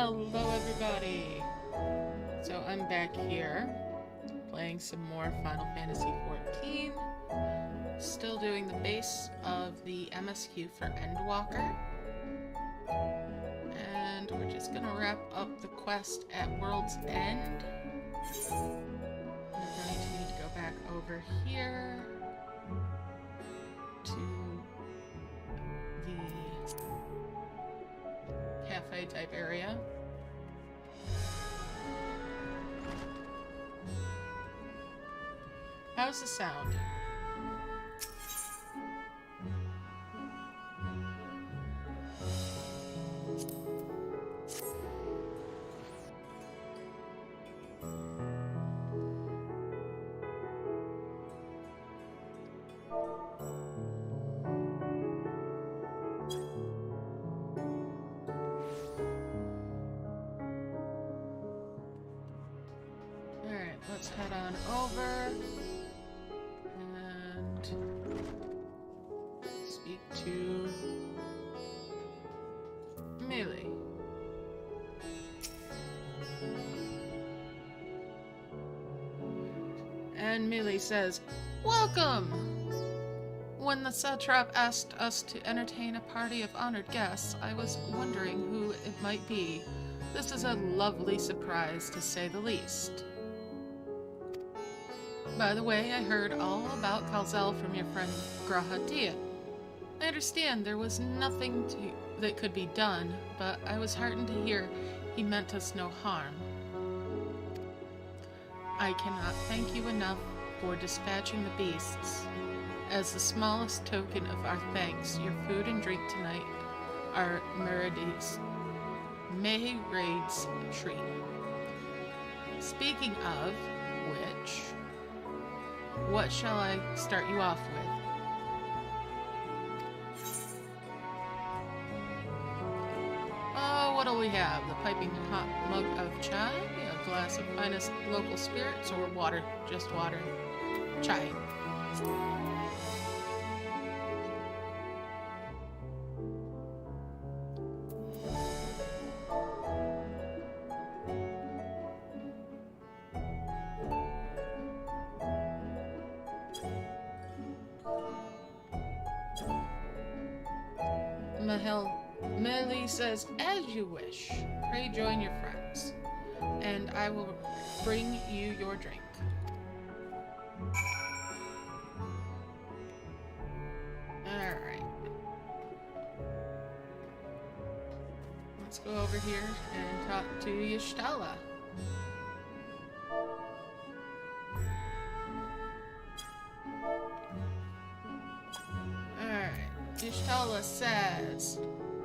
Hello everybody! So I'm back here, playing some more Final Fantasy XIV. Still doing the base of the MSQ for Endwalker. And we're just gonna wrap up the quest at World's End. We're going to need to go back over here to the cafe type area. How's the sound? Alright, let's head on over and speak to Melee. And Melee says, "Welcome! When the satrap asked us to entertain a party of honored guests, I was wondering who it might be. This is a lovely surprise, to say the least. By the way, I heard all about Kal'zel from your friend Grahatia. I understand there was nothing that could be done, but I was heartened to hear he meant us no harm. I cannot thank you enough for dispatching the beasts. As the smallest token of our thanks, your food and drink tonight are Merida's treat. Speaking of which, what shall I start you off with? Oh, what'll we have? The piping hot mug of chai, a glass of finest local spirits, or water? Just water. Chai. Melee says, "As you wish. Pray join your friends, and I will bring you your drink." Alright. Let's go over here and talk to Y'shtala. Y'shtala says,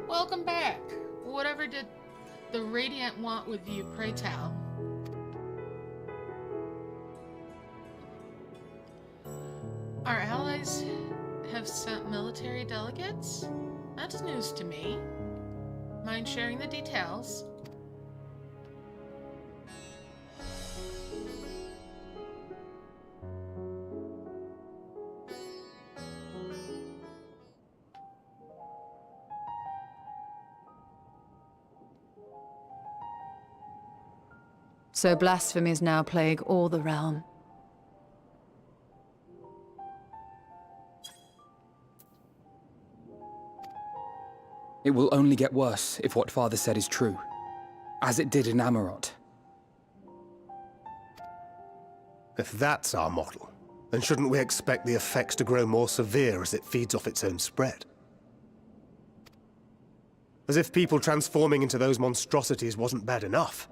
"Welcome back. Whatever did the Radiant want with you, pray tell?" Our allies have sent military delegates? That's news to me. Mind sharing the details? So blasphemies now plague all the realm. It will only get worse if what Father said is true, as it did in Amarot. If that's our model, then shouldn't we expect the effects to grow more severe as it feeds off its own spread? As if people transforming into those monstrosities wasn't bad enough.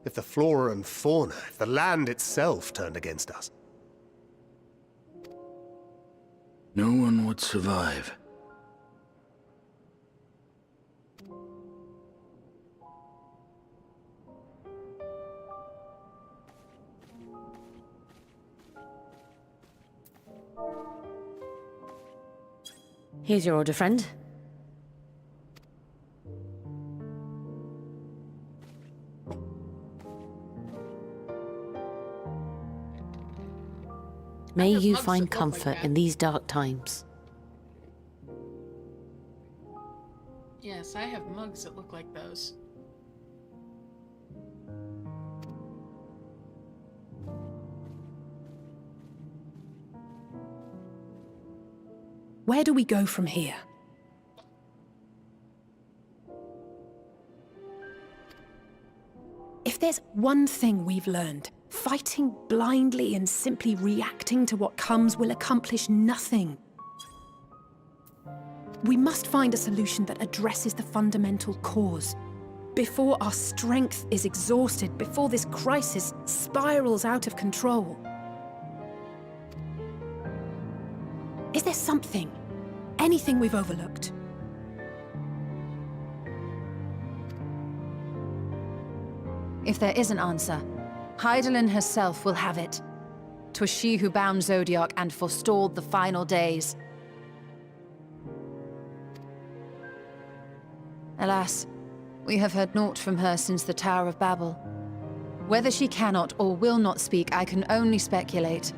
If the flora and fauna, if the land itself turned against us. No one would survive. Here's your order, friend. May you find comfort in these dark times. Yes, I have mugs that look like those. Where do we go from here? If there's one thing we've learned, fighting blindly and simply reacting to what comes will accomplish nothing. We must find a solution that addresses the fundamental cause. Before our strength is exhausted, before this crisis spirals out of control. Is there something, anything we've overlooked? If there is an answer, Hydaelyn herself will have it. 'Twas she who bound Zodiac and forestalled the final days. Alas, we have heard naught from her since the Tower of Babel. Whether she cannot or will not speak, I can only speculate.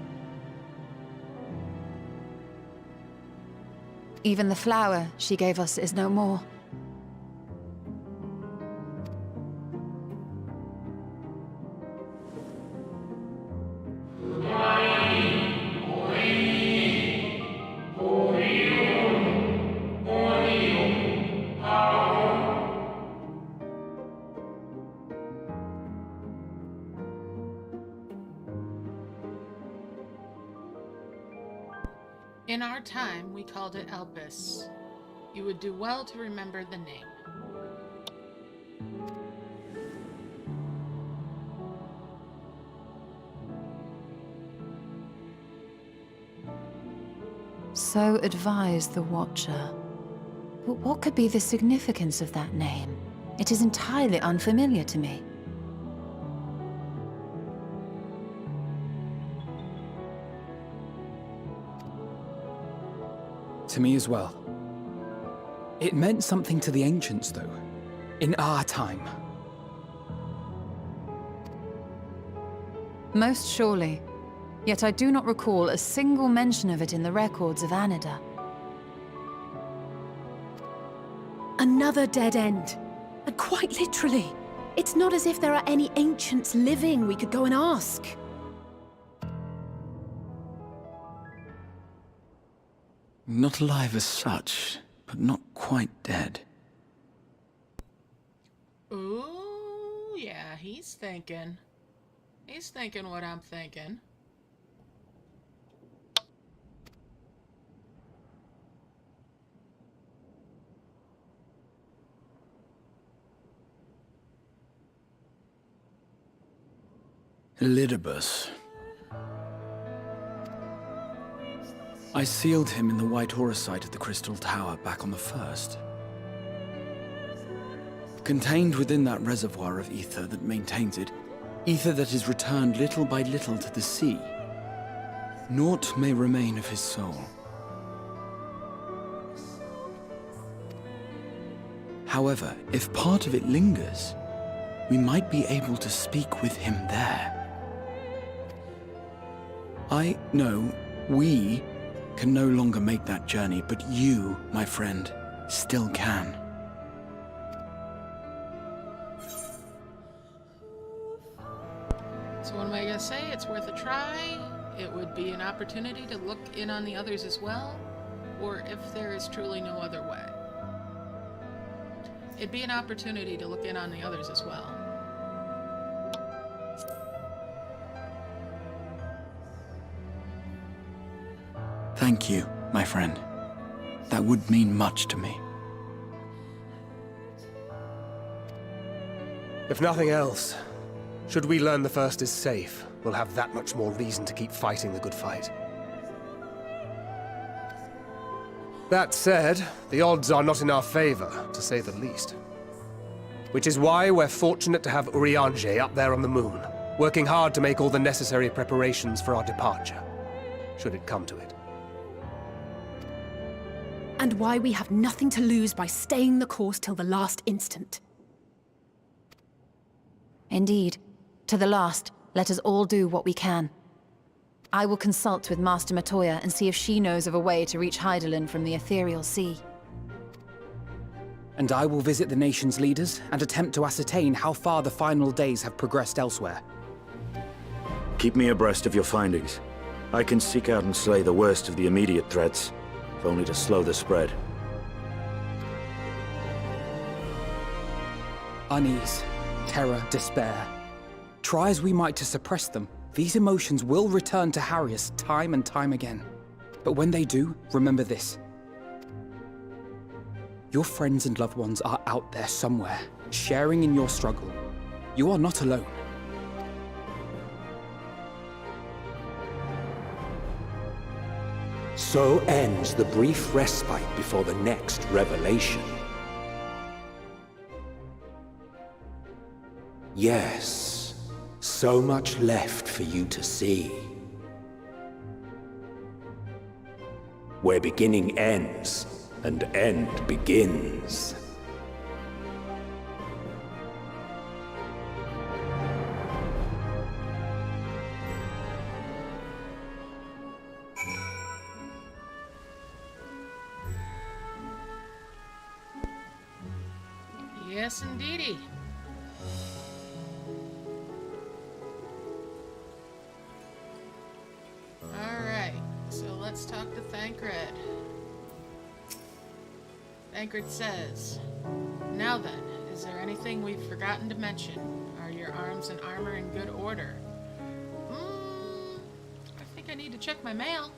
Even the flower she gave us is no more. In our time, we called it elpis. You would do well to remember the name. So advised the Watcher. But what could be the significance of that name? It is entirely unfamiliar to me. To me as well. It meant something to the ancients, though. In our time. Most surely. Yet I do not recall a single mention of it in the records of Anida. Another dead end. And quite literally. It's not as if there are any ancients living we could go and ask. Not alive as such, but not quite dead. Ooh, yeah, he's thinking. He's thinking what I'm thinking. Elidibus. I sealed him in the White Auracite at the Crystal Tower back on the first. Contained within that reservoir of ether that maintains it, ether that is returned little by little to the sea, naught may remain of his soul. However, if part of it lingers, we might be able to speak with him there. I know we can no longer make that journey, but you, my friend, still can. So what am I gonna say? It's worth a try. It would be an opportunity to look in on the others as well, or if there is truly no other way. It'd be an opportunity to look in on the others as well. Thank you, my friend. That would mean much to me. If nothing else, should we learn the first is safe, we'll have that much more reason to keep fighting the good fight. That said, the odds are not in our favor, to say the least. Which is why we're fortunate to have Urianger up there on the moon, working hard to make all the necessary preparations for our departure, should it come to it. And why we have nothing to lose by staying the course till the last instant. Indeed. To the last, let us all do what we can. I will consult with Master Matoya and see if she knows of a way to reach Hydaelyn from the Ethereal Sea. And I will visit the nation's leaders and attempt to ascertain how far the final days have progressed elsewhere. Keep me abreast of your findings. I can seek out and slay the worst of the immediate threats. if only to slow the spread. Unease, terror, despair. Try as we might to suppress them, these emotions will return to harry us time and time again. But when they do, remember this. Your friends and loved ones are out there somewhere, sharing in your struggle. You are not alone. So ends the brief respite before the next revelation. Yes, so much left for you to see. Where beginning ends, and end begins. Yes, indeedy. Alright, so let's talk to Thancred. Thancred says, "Now then, is there anything we've forgotten to mention? Are your arms and armor in good order?" I think I need to check my mail.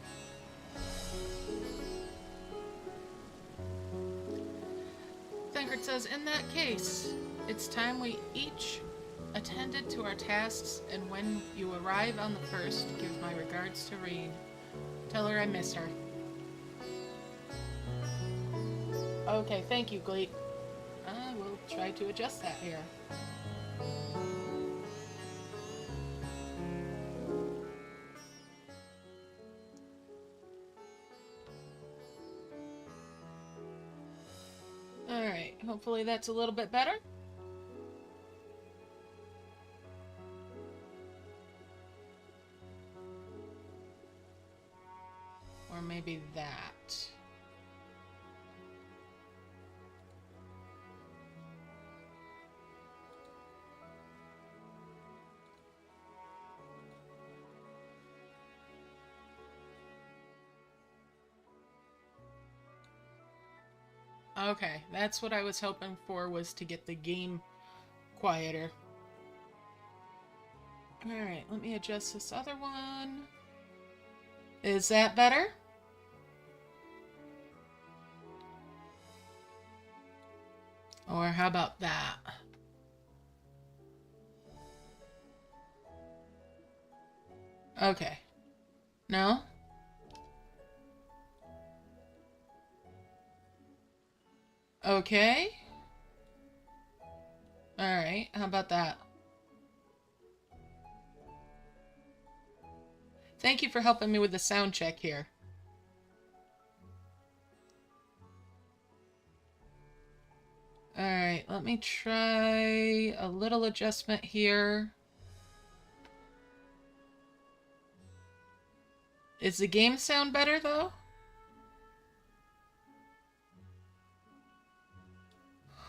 Thancred says, "In that case, it's time we each attended to our tasks, and when you arrive on the first, give my regards to Reen. Tell her I miss her." Okay, thank you, Gleet. I will try to adjust that here. Alright, hopefully that's a little bit better. Or maybe that. Okay, that's what I was hoping for, was to get the game quieter. Alright, let me adjust this other one. Is that better? Or how about that? Okay. No? Okay. Alright, how about that? Thank you for helping me with the sound check here. Alright, let me try a little adjustment here. Is the game sound better, though?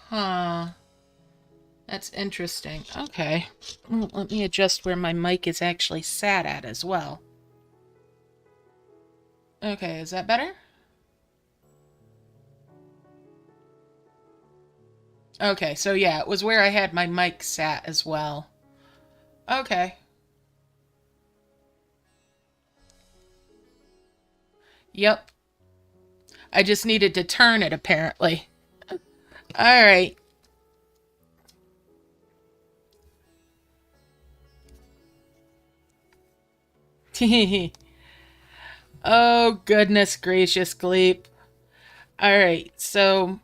Huh. That's interesting. Okay. Well, let me adjust where my mic is actually sat at as well. Okay, is that better? Okay, so yeah, it was where I had my mic sat as well. Okay. Yep. I just needed to turn it, apparently. Alright. Oh, goodness gracious, Gleep. Alright, so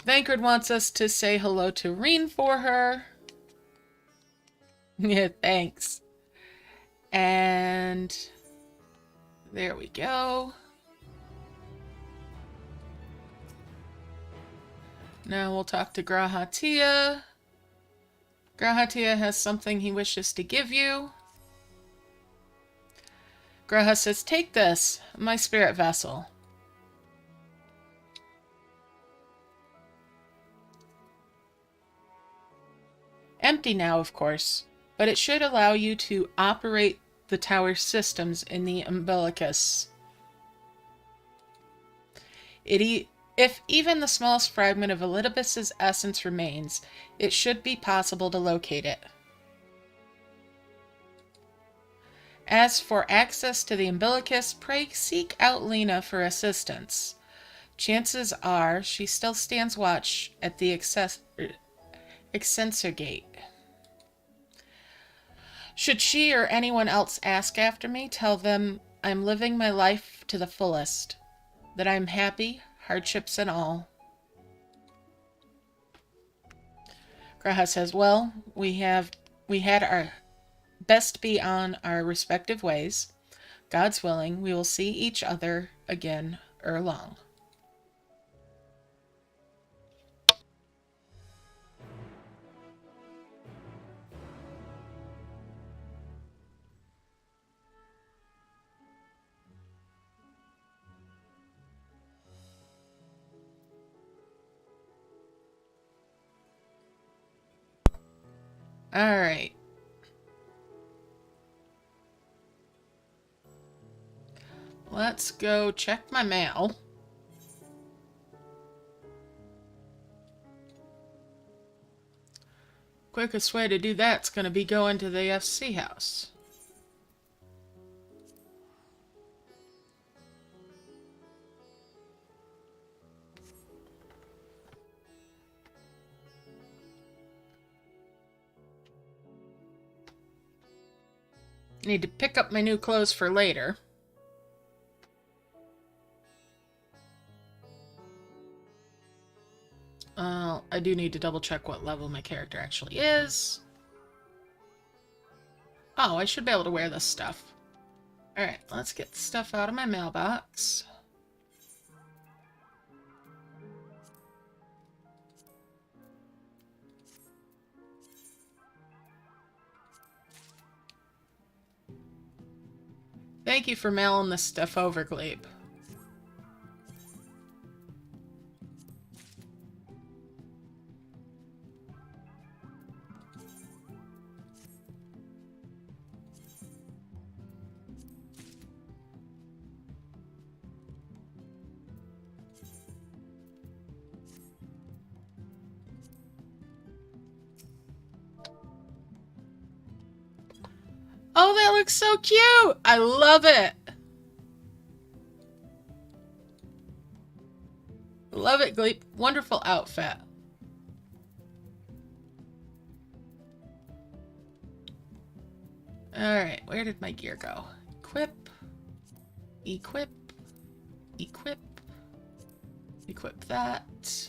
Thancred wants us to say hello to Reen for her. Yeah, thanks. And there we go. Now we'll talk to Grahatia. Grahatia has something he wishes to give you. Graha says, "Take this, my spirit vessel." Empty now, of course, but it should allow you to operate the tower systems in the umbilicus If even the smallest fragment of Elidibus's essence remains, it should be possible to locate it. As for access to the umbilicus, pray seek out Lena for assistance. Chances are she still stands watch at the Excensor Gate. Should she or anyone else ask after me, tell them I'm living my life to the fullest, that I'm happy, hardships and all. Graha says, well, we had our best be on our respective ways. God's willing, we will see each other again ere long. All right. Let's go check my mail. Quickest way to do that's going to be going to the FC house. Need to pick up my new clothes for later. I do need to double check what level my character actually is. Oh, I should be able to wear this stuff. Alright, let's get the stuff out of my mailbox. Thank you for mailing this stuff over, Glebe. Oh, that looks so cute! I love it! Love it, Gleep. Wonderful outfit. Alright, where did my gear go? Equip. Equip. Equip. Equip that.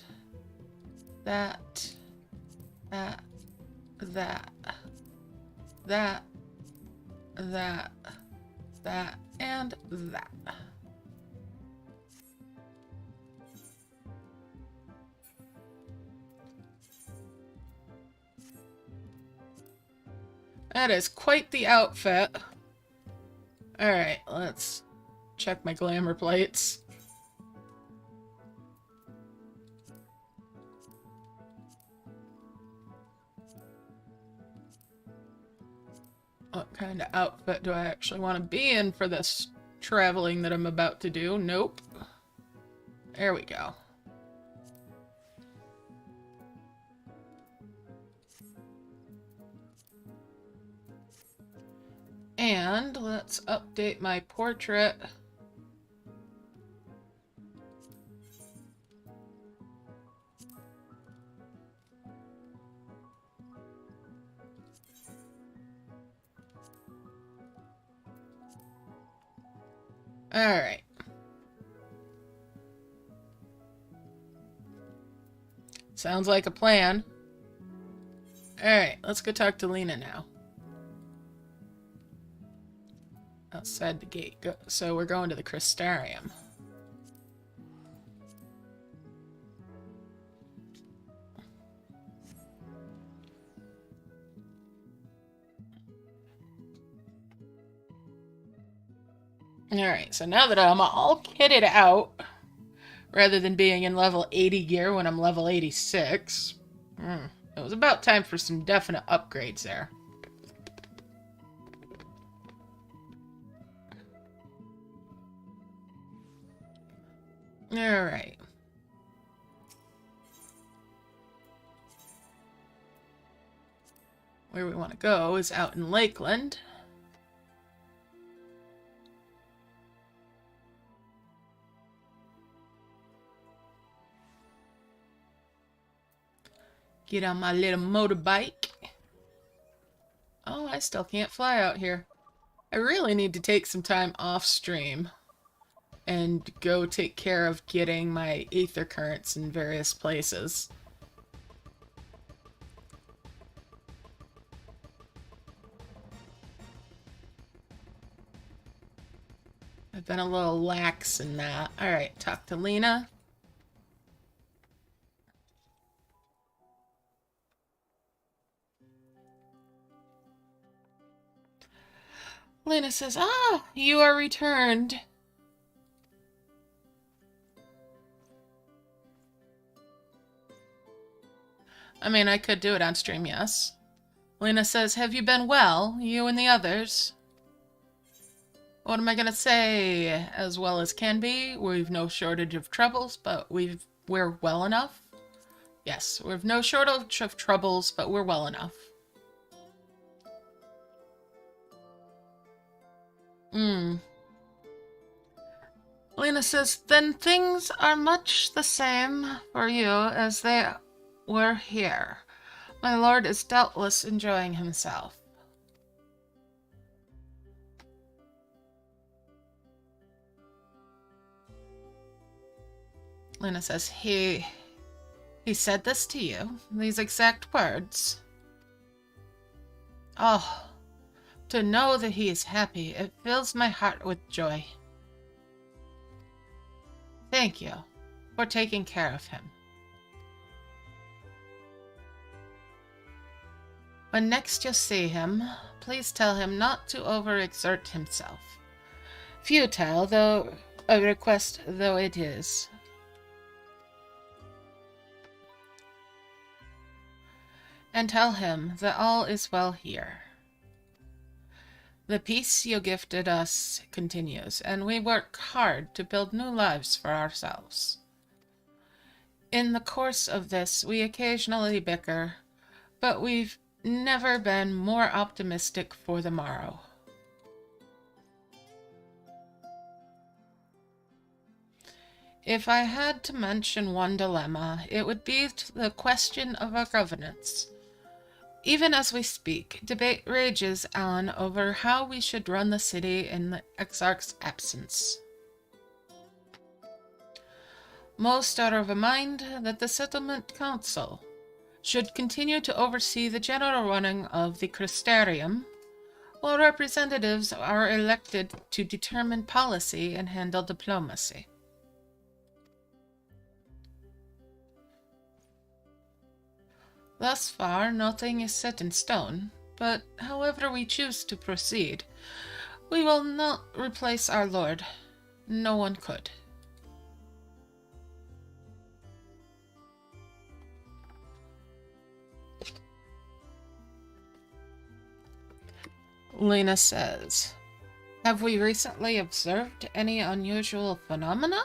That. That. That. That. That. That. And that. That is quite the outfit. Alright, let's check my glamour plates. What kind of outfit do I actually want to be in for this traveling that I'm about to do? Nope. There we go. And let's update my portrait. All right. Sounds like a plan. All right, let's go talk to Lena now. Outside the gate. So we're going to the Crystarium. Alright, so now that I'm all kitted out, rather than being in level 80 gear when I'm level 86, it was about time for some definite upgrades there. Alright. Where we want to go is out in Lakeland. Get on my little motorbike. Oh, I still can't fly out here. I really need to take some time off stream and go take care of getting my ether currents in various places. I've been a little lax in that. Alright, talk to Lena. Lena says, "Ah, you are returned." I mean, I could do it on stream, yes. Lena says, "Have you been well, you and the others?" What am I gonna say? As well as can be. We've no shortage of troubles, but we're well enough. Yes, we've no shortage of troubles, but we're well enough. Lena says, "Then things are much the same for you as they were here. My lord is doubtless enjoying himself." Lena says, He said this to you? These exact words?" "Oh, to know that he is happy, it fills my heart with joy. Thank you for taking care of him. When next you see him, please tell him not to overexert himself. Futile though a request though it is. And tell him that all is well here. The peace you gifted us continues, and we work hard to build new lives for ourselves. In the course of this, we occasionally bicker, but we've never been more optimistic for the morrow. If I had to mention one dilemma, it would be the question of our governance. Even as we speak, debate rages on over how we should run the city in the Exarch's absence. Most are of a mind that the Settlement Council should continue to oversee the general running of the Crystarium, while representatives are elected to determine policy and handle diplomacy. Thus far, nothing is set in stone, but however we choose to proceed, we will not replace our lord. No one could. Lena says, "Have we recently observed any unusual phenomena?"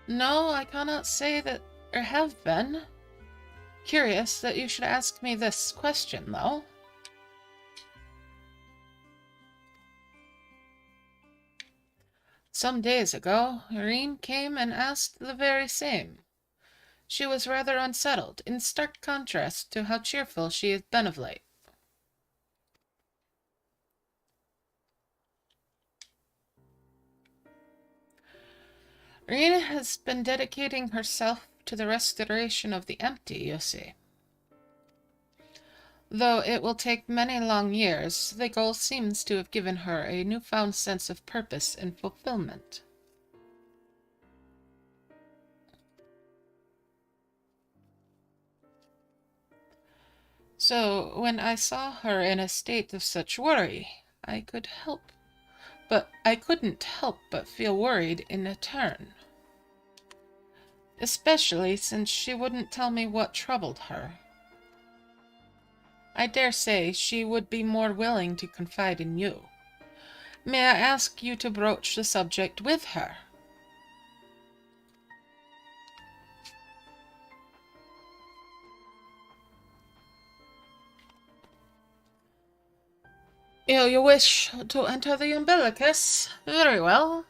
"No, I cannot say that there have been. Curious that you should ask me this question, though." "Some days ago, Irene came and asked the very same. She was rather unsettled, in stark contrast to how cheerful she has been of late." "Irene has been dedicating herself to the restoration of the empty, you see. Though it will take many long years, the goal seems to have given her a newfound sense of purpose and fulfillment." "So, when I saw her in a state of such worry, I couldn't help but feel worried in turn. Especially since she wouldn't tell me what troubled her. I dare say she would be more willing to confide in you. May I ask you to broach the subject with her? You wish to enter the umbilicus? Very well.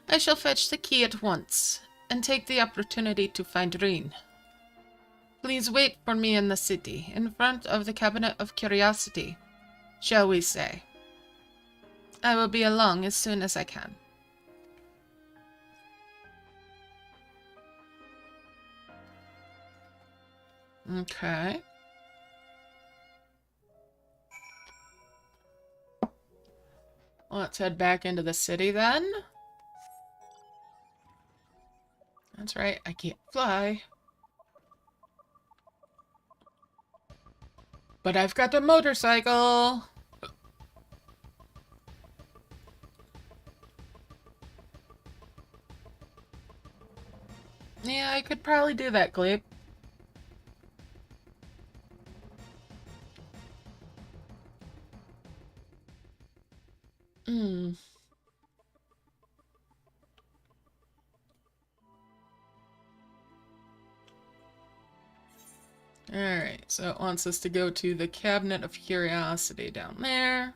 I shall fetch the key at once, and take the opportunity to find Reen. Please wait for me in the city, in front of the Cabinet of Curiosity, shall we say. I will be along as soon as I can. Okay. Let's head back into the city then. That's right, I can't fly. But I've got a motorcycle! Yeah, I could probably do that, Glebe. Alright, so it wants us to go to the Cabinet of Curiosity down there.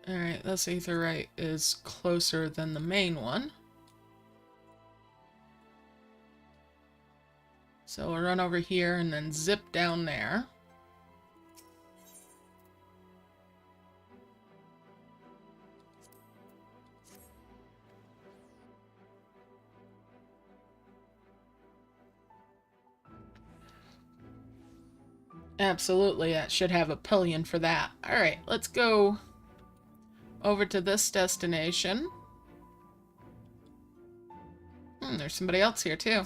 Alright, this aetherite is closer than the main one. So we'll run over here and then zip down there. Absolutely, that should have a pillion for that. Alright, let's go over to this destination. There's somebody else here too.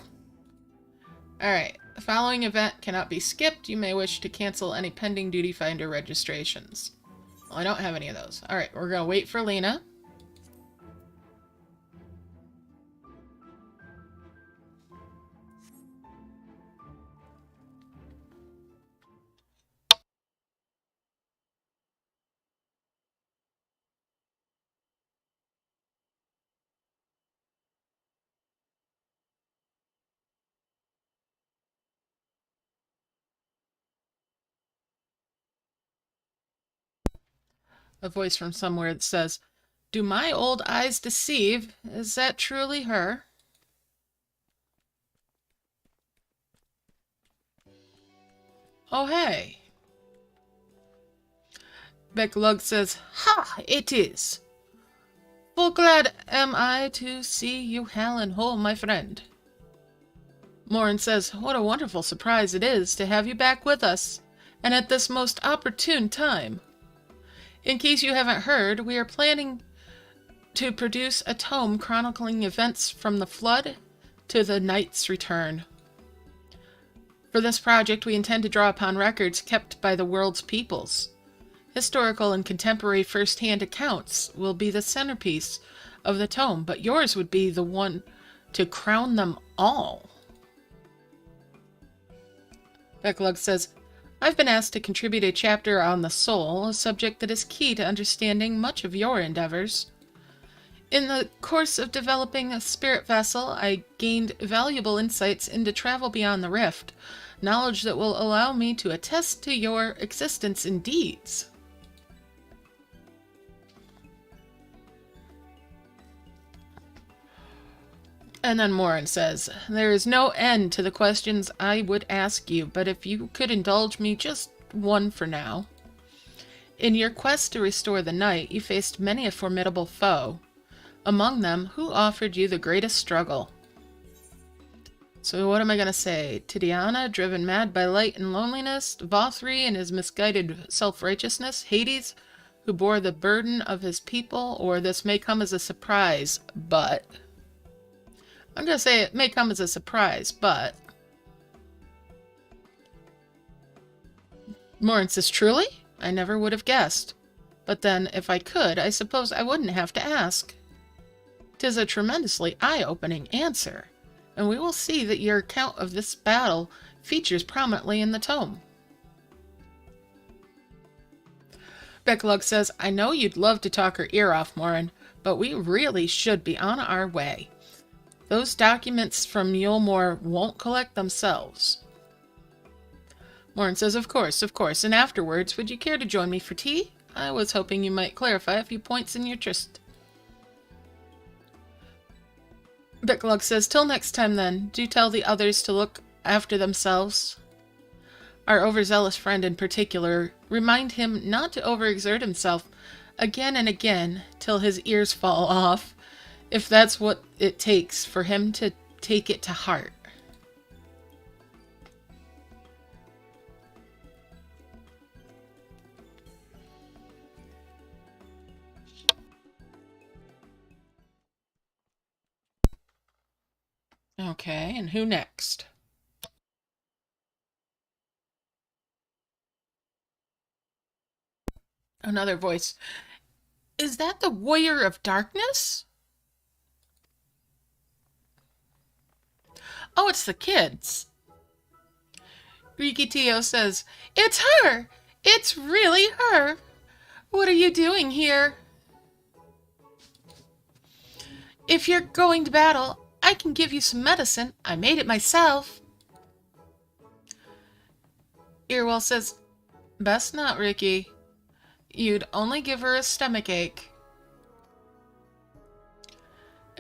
Alright, the following event cannot be skipped. You may wish to cancel any pending duty finder registrations. Well, I don't have any of those. Alright, we're gonna wait for Lena. A voice from somewhere that says, "Do my old eyes deceive? Is that truly her?" Oh, hey. Becklug says, "Ha! It is. Full glad am I to see you hale and whole, my friend." Morin says, "What a wonderful surprise it is to have you back with us, and at this most opportune time. In case you haven't heard, we are planning to produce a tome chronicling events from the Flood to the Knight's return. For this project, we intend to draw upon records kept by the world's peoples. Historical and contemporary first-hand accounts will be the centerpiece of the tome, but yours would be the one to crown them all." Becklug says, "I've been asked to contribute a chapter on the soul, a subject that is key to understanding much of your endeavors. In the course of developing a spirit vessel, I gained valuable insights into travel beyond the rift, knowledge that will allow me to attest to your existence in deeds." And then Morin says, "There is no end to the questions I would ask you, but if you could indulge me just one for now. In your quest to restore the Knight, you faced many a formidable foe. Among them, who offered you the greatest struggle?" So what am I going to say? Tidiana, driven mad by light and loneliness? Vothri and his misguided self-righteousness? Hades, who bore the burden of his people? Or this may come as a surprise, but... I'm going to say it may come as a surprise, but... Morin says, "Truly? I never would have guessed. But then, if I could, I suppose I wouldn't have to ask. 'Tis a tremendously eye-opening answer, and we will see that your account of this battle features prominently in the tome." Becklug says, I know you'd love to talk her ear off, Morin, but we really should be on our way. Those documents from Mulemore won't collect themselves. Morin says, of course, and afterwards, would you care to join me for tea? I was hoping you might clarify a few points in your tryst. Becklug says, till next time then, do tell the others to look after themselves. Our overzealous friend in particular, remind him not to overexert himself again and again till his ears fall off, if that's what it takes for him to take it to heart. Okay, and who next? Another voice. Is that the Warrior of Darkness? Oh, it's the kids. Rikitio says, it's her! It's really her! What are you doing here? If you're going to battle, I can give you some medicine. I made it myself. Earwell says, best not, Ricky. You'd only give her a stomachache.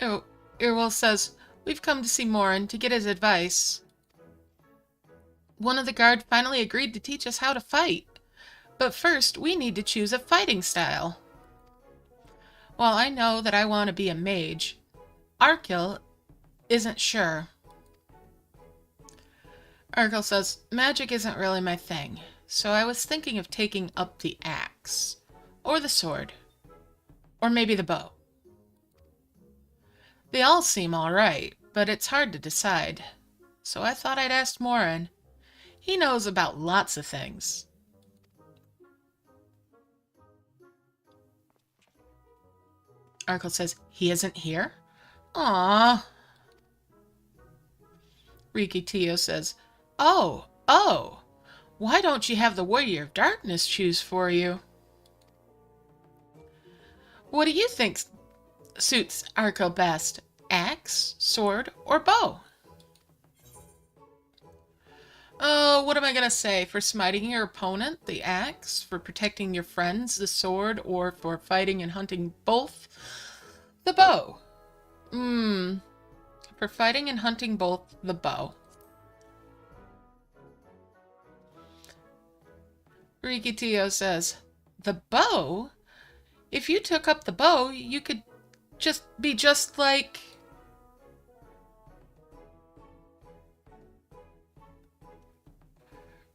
Oh, Earwell says, we've come to see Morin to get his advice. One of the guard finally agreed to teach us how to fight. But first, we need to choose a fighting style. While I know that I want to be a mage, Arkil isn't sure. Arkil says, magic isn't really my thing, so I was thinking of taking up the axe, or the sword, or maybe the bow. They all seem alright, but it's hard to decide, so I thought I'd ask Morin. He knows about lots of things. Arkil says, he isn't here? Aww. Rikitio says, oh, why don't you have the Warrior of Darkness choose for you? What do you think suits Arkil best? Axe, sword, or bow? Oh, what am I gonna say? For smiting your opponent, the axe. For protecting your friends, the sword. Or for fighting and hunting both, the bow. For fighting and hunting both, the bow. Rikitio says, the bow? If you took up the bow, you could be just like...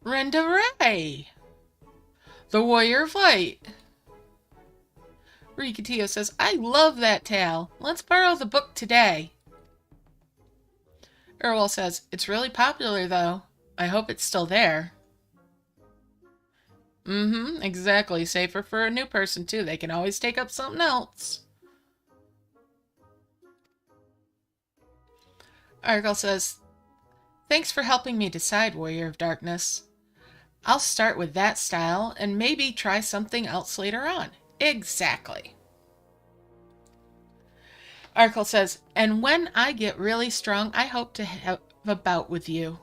Rendaray, the Warrior of Light. Rikitio says, I love that tale. Let's borrow the book today. Earwell says, it's really popular, though. I hope it's still there. Exactly. Safer for a new person, too. They can always take up something else. Arkil says, thanks for helping me decide, Warrior of Darkness. I'll start with that style and maybe try something else later on. Exactly. Arkil says, and when I get really strong, I hope to have a bout with you.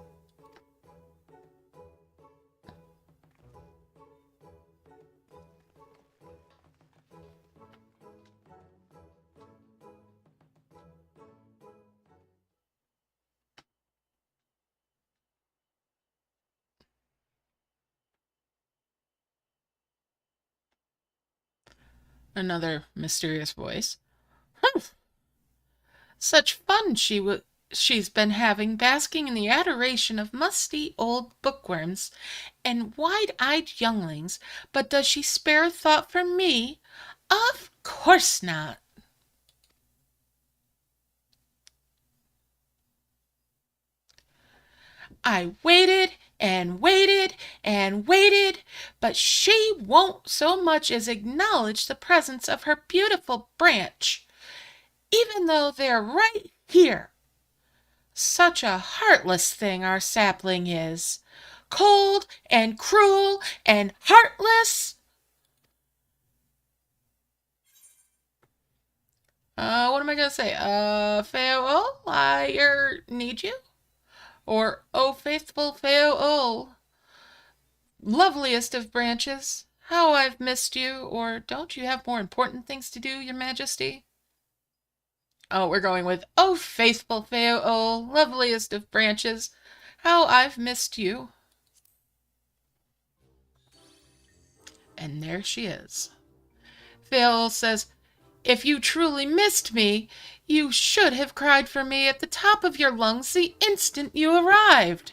Another mysterious voice. Humph. Such fun she's been having, basking in the adoration of musty old bookworms and wide-eyed younglings. But does she spare a thought for me? Of course not. I waited and waited and waited, but she won't so much as acknowledge the presence of her beautiful branch, even though they're right here. Such a heartless thing our sapling is. Cold and cruel and heartless. What am I gonna say? Farewell, I need you? Or, oh faithful farewell, loveliest of branches, how I've missed you, or don't you have more important things to do, your majesty? Oh, we're going with, oh faithful farewell, loveliest of branches, how I've missed you. And there she is. Farewell says, if you truly missed me, you should have cried for me at the top of your lungs the instant you arrived.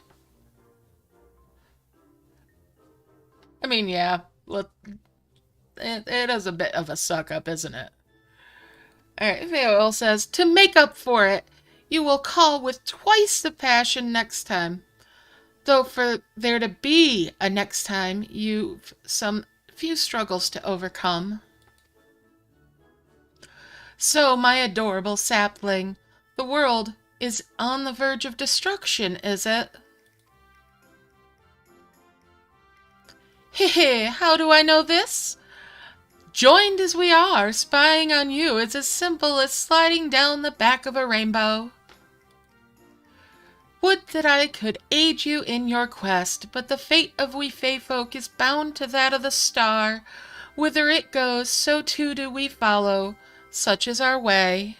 I mean, yeah, look, it is a bit of a suck-up, isn't it? Alright, Farewell says, to make up for it, you will call with twice the passion next time. Though for there to be a next time, you've some few struggles to overcome. So, my adorable sapling, the world is on the verge of destruction, is it? Heh, how do I know this? Joined as we are, spying on you is as simple as sliding down the back of a rainbow. Would that I could aid you in your quest, but the fate of we Fey folk is bound to that of the star. Whither it goes, so too do we follow. Such is our way.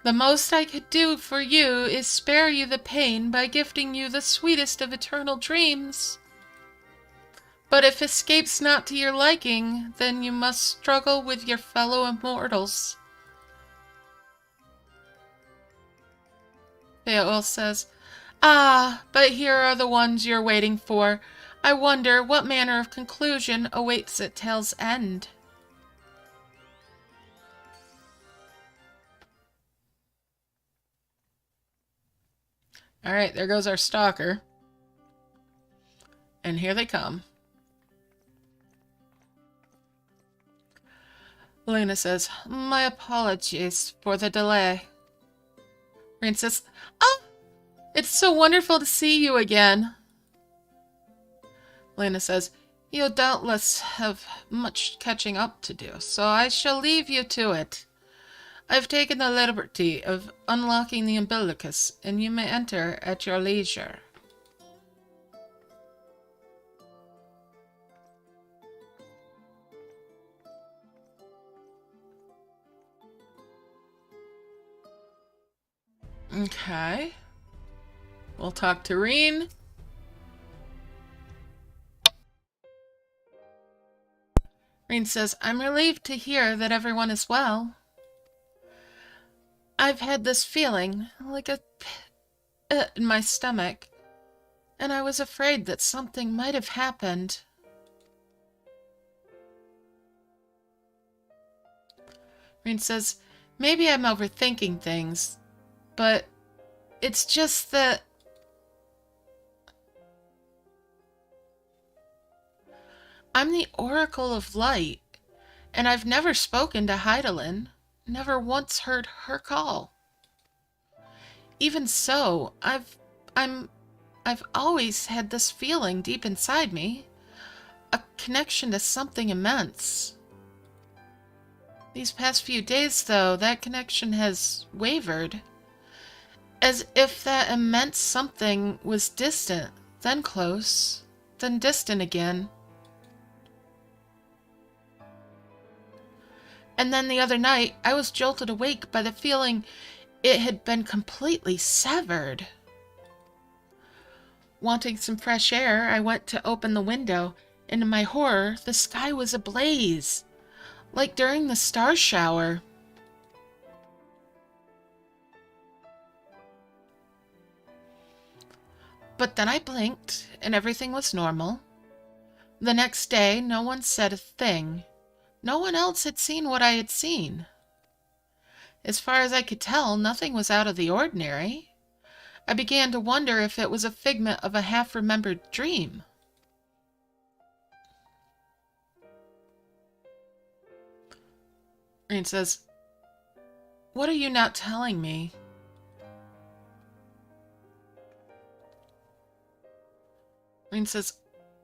The most I could do for you is spare you the pain by gifting you the sweetest of eternal dreams. But if escape's not to your liking, then you must struggle with your fellow immortals. Beowulf says, ah, but here are the ones you're waiting for. I wonder what manner of conclusion awaits at tale's end. Alright, there goes our stalker. And here they come. Luna says, my apologies for the delay. Rain says, oh, it's so wonderful to see you again. Luna says, you'll doubtless have much catching up to do, so I shall leave you to it. I've taken the liberty of unlocking the umbilicus, and you may enter at your leisure. Okay. We'll talk to Reen. Reen says, I'm relieved to hear that everyone is well. I've had this feeling, like a pit in my stomach, and I was afraid that something might have happened. Reen says, maybe I'm overthinking things, but it's just that I'm the Oracle of Light, and I've never spoken to Hydaelyn, never once heard her call. Even so, I've always had this feeling deep inside me, a connection to something immense. These past few days, though, that connection has wavered, as if that immense something was distant, then close, then distant again. And then the other night, I was jolted awake by the feeling it had been completely severed. Wanting some fresh air, I went to open the window, and to my horror, the sky was ablaze, like during the star shower. But then I blinked, and everything was normal. The next day, no one said a thing. No one else had seen what I had seen. As far as I could tell, nothing was out of the ordinary. I began to wonder if it was a figment of a half-remembered dream. Rain says, what are you not telling me? Rain says,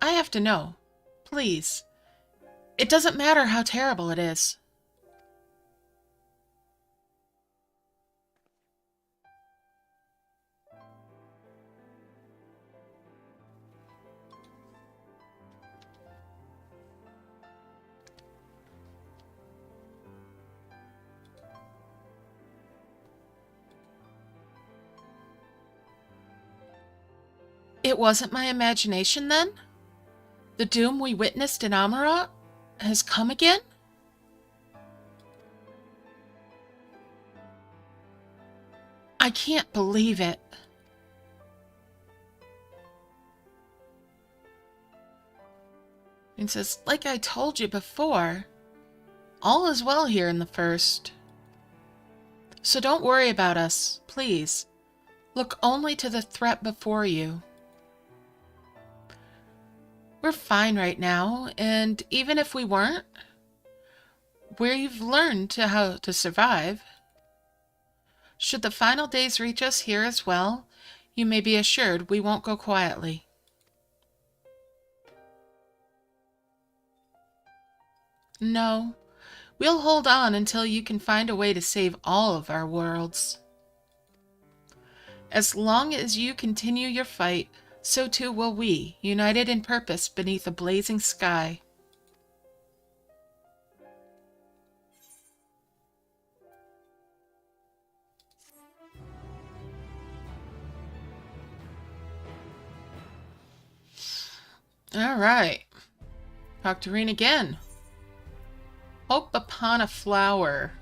I have to know. Please. It doesn't matter how terrible it is. It wasn't my imagination then? The doom we witnessed in Amarat has come again? I can't believe it. It says, like I told you before, all is well here in the First. So don't worry about us, please. Look only to the threat before you. We're fine right now, and even if we weren't, we've learned how to survive. Should the final days reach us here as well, you may be assured we won't go quietly. No, we'll hold on until you can find a way to save all of our worlds. As long as you continue your fight, so too will we, united in purpose beneath a blazing sky. All right. Talk to Reen again. Hope upon a flower.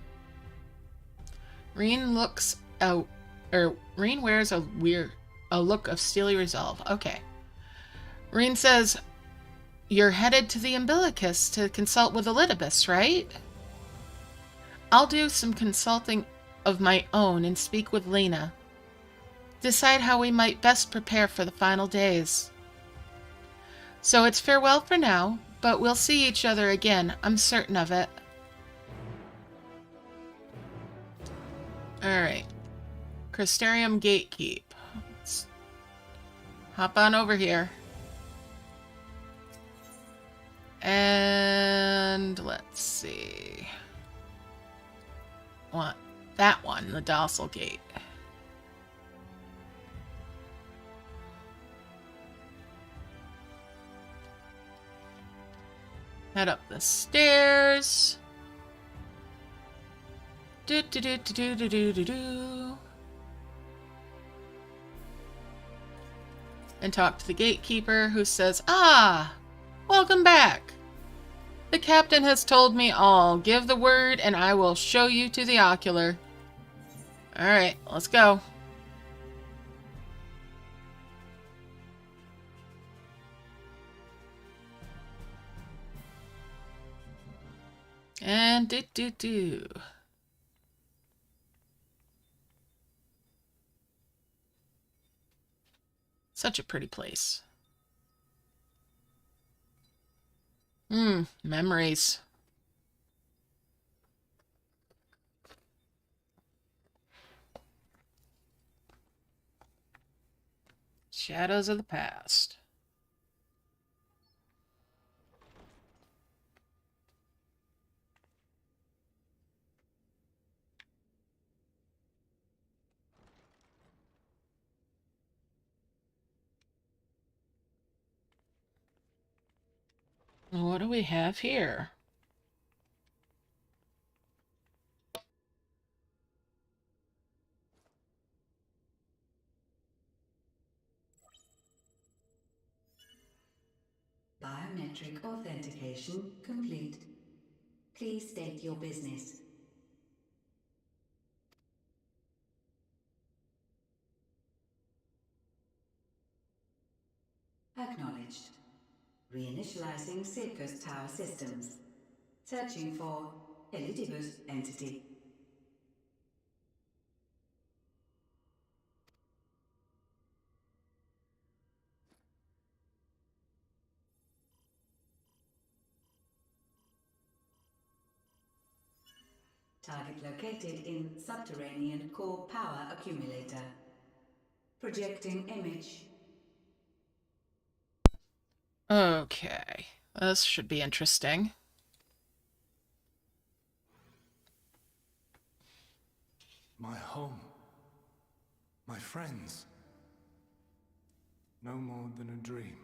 Reen looks out, Reen wears a look of steely resolve. Okay. Reen says, you're headed to the Umbilicus to consult with Elidibus, right? I'll do some consulting of my own and speak with Lena. Decide how we might best prepare for the final days. So it's farewell for now, but we'll see each other again, I'm certain of it. Alright. Crystarium Gatekeep. Let's hop on over here. And let's see. What? That one, the Docile Gate. Head up the stairs. Do do do do do do do do. And talk to the gatekeeper, who says, "Ah, welcome back. The captain has told me all. Give the word, and I will show you to the ocular." All right, let's go. And do. Such a pretty place. Memories. Shadows of the past. What do we have here? Biometric authentication complete. Please state your business. Acknowledged. Reinitializing Circus Tower systems. Searching for Elidibus entity. Target located in subterranean core power accumulator. Projecting image. Okay, this should be interesting. My home. My friends. No more than a dream.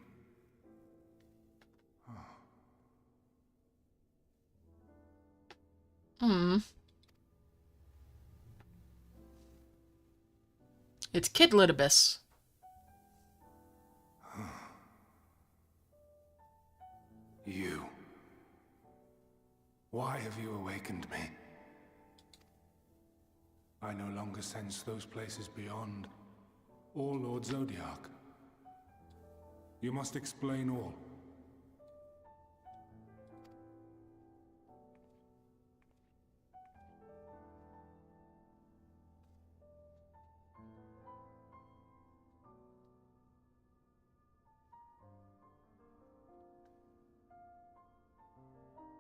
It's Kid Elidibus. Why have you awakened me? I no longer sense those places beyond, or Lord Zodiac. You must explain all.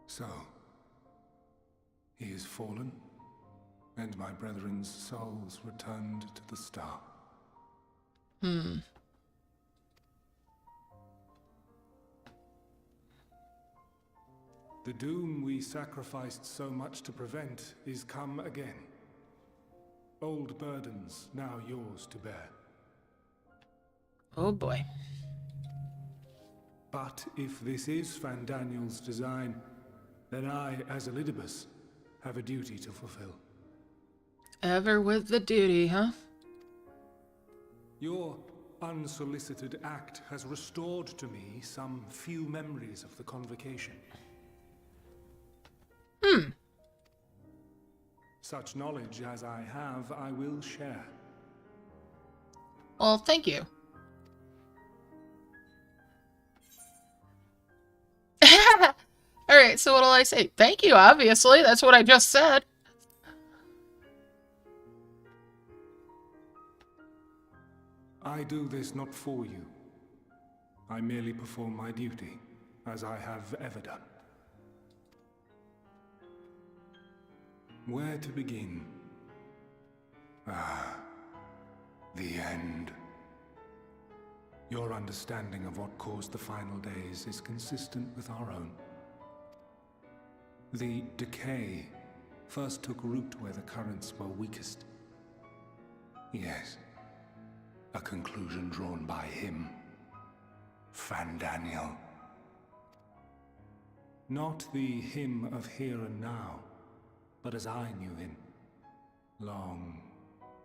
So, he is fallen, and my brethren's souls returned to the star. The doom we sacrificed so much to prevent is come again. Old burdens now yours to bear. Oh boy. But if this is Fandaniel's design, then I, as Elidibus, have a duty to fulfill. Ever with the duty, huh? Your unsolicited act has restored to me some few memories of the convocation. Such knowledge as I have, I will share. Well, thank you. Alright, so what'll I say? Thank you, obviously. That's what I just said. I do this not for you. I merely perform my duty, as I have ever done. Where to begin? Ah, the end. Your understanding of what caused the final days is consistent with our own. The decay first took root where the currents were weakest. Yes, a conclusion drawn by him, Fandaniel. Not the him of here and now, but as I knew him, long,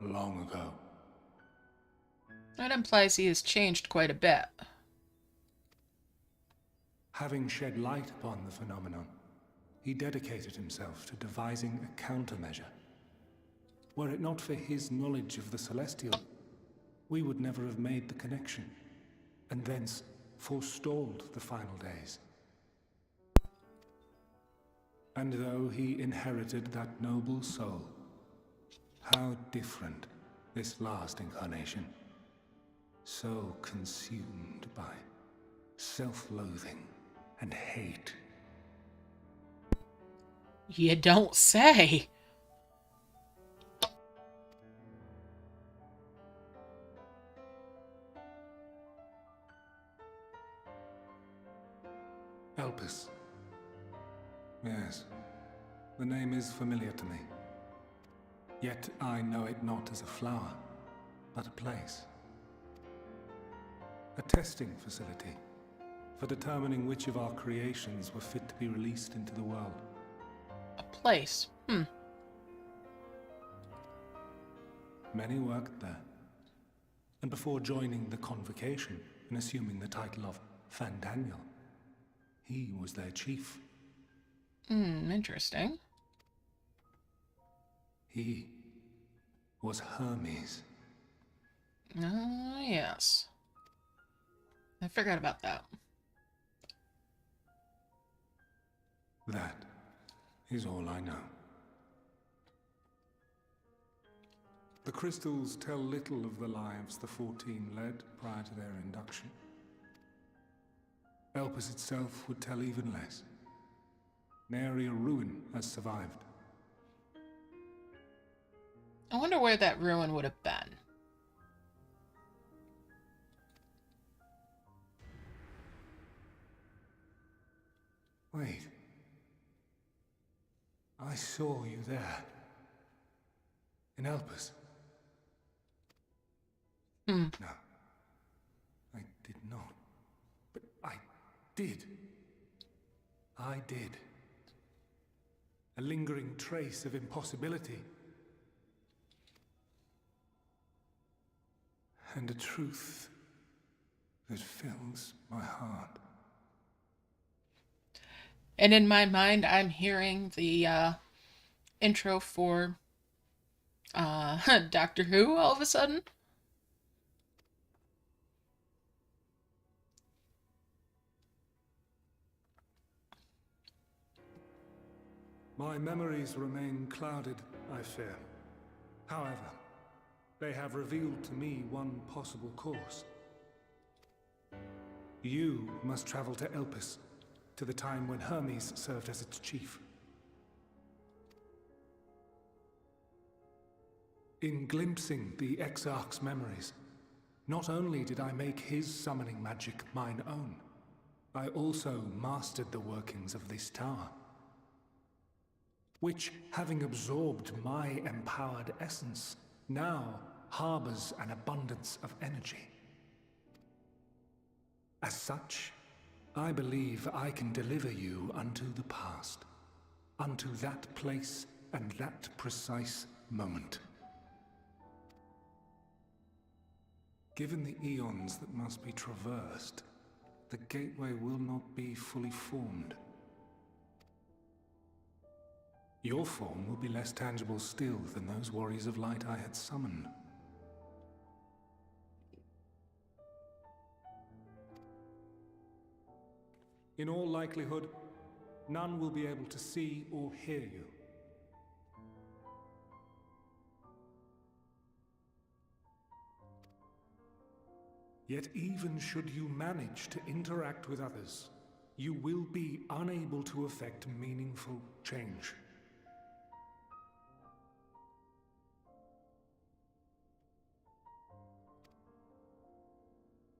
long ago. That implies he has changed quite a bit. Having shed light upon the phenomenon, he dedicated himself to devising a countermeasure. Were it not for his knowledge of the Celestial, we would never have made the connection, and thence forestalled the final days. And though he inherited that noble soul, how different this last incarnation. So consumed by self-loathing and hate. You don't say. Elpis. Yes, the name is familiar to me. Yet I know it not as a flower, but a place. A testing facility for determining which of our creations were fit to be released into the world. A place. Many worked there. And before joining the convocation and assuming the title of Fandaniel, he was their chief. Interesting. He was Hermes. Ah, yes. I forgot about that. That is all I know. The crystals tell little of the lives the 14 led prior to their induction. Elpis itself would tell even less. Nary a ruin has survived. I wonder where that ruin would have been. Wait. I saw you there. In Elpis. No. I did not. But I did. I did. A lingering trace of impossibility. And a truth that fills my heart. And in my mind, I'm hearing the intro for Doctor Who all of a sudden. My memories remain clouded, I fear. However, they have revealed to me one possible course. You must travel to Elpis, to the time when Hermes served as its chief. In glimpsing the Exarch's memories, not only did I make his summoning magic mine own, I also mastered the workings of this tower, which, having absorbed my empowered essence, now harbors an abundance of energy. As such, I believe I can deliver you unto the past, unto that place and that precise moment. Given the eons that must be traversed, the gateway will not be fully formed. Your form will be less tangible still than those warriors of light I had summoned. In all likelihood, none will be able to see or hear you. Yet even should you manage to interact with others, you will be unable to effect meaningful change.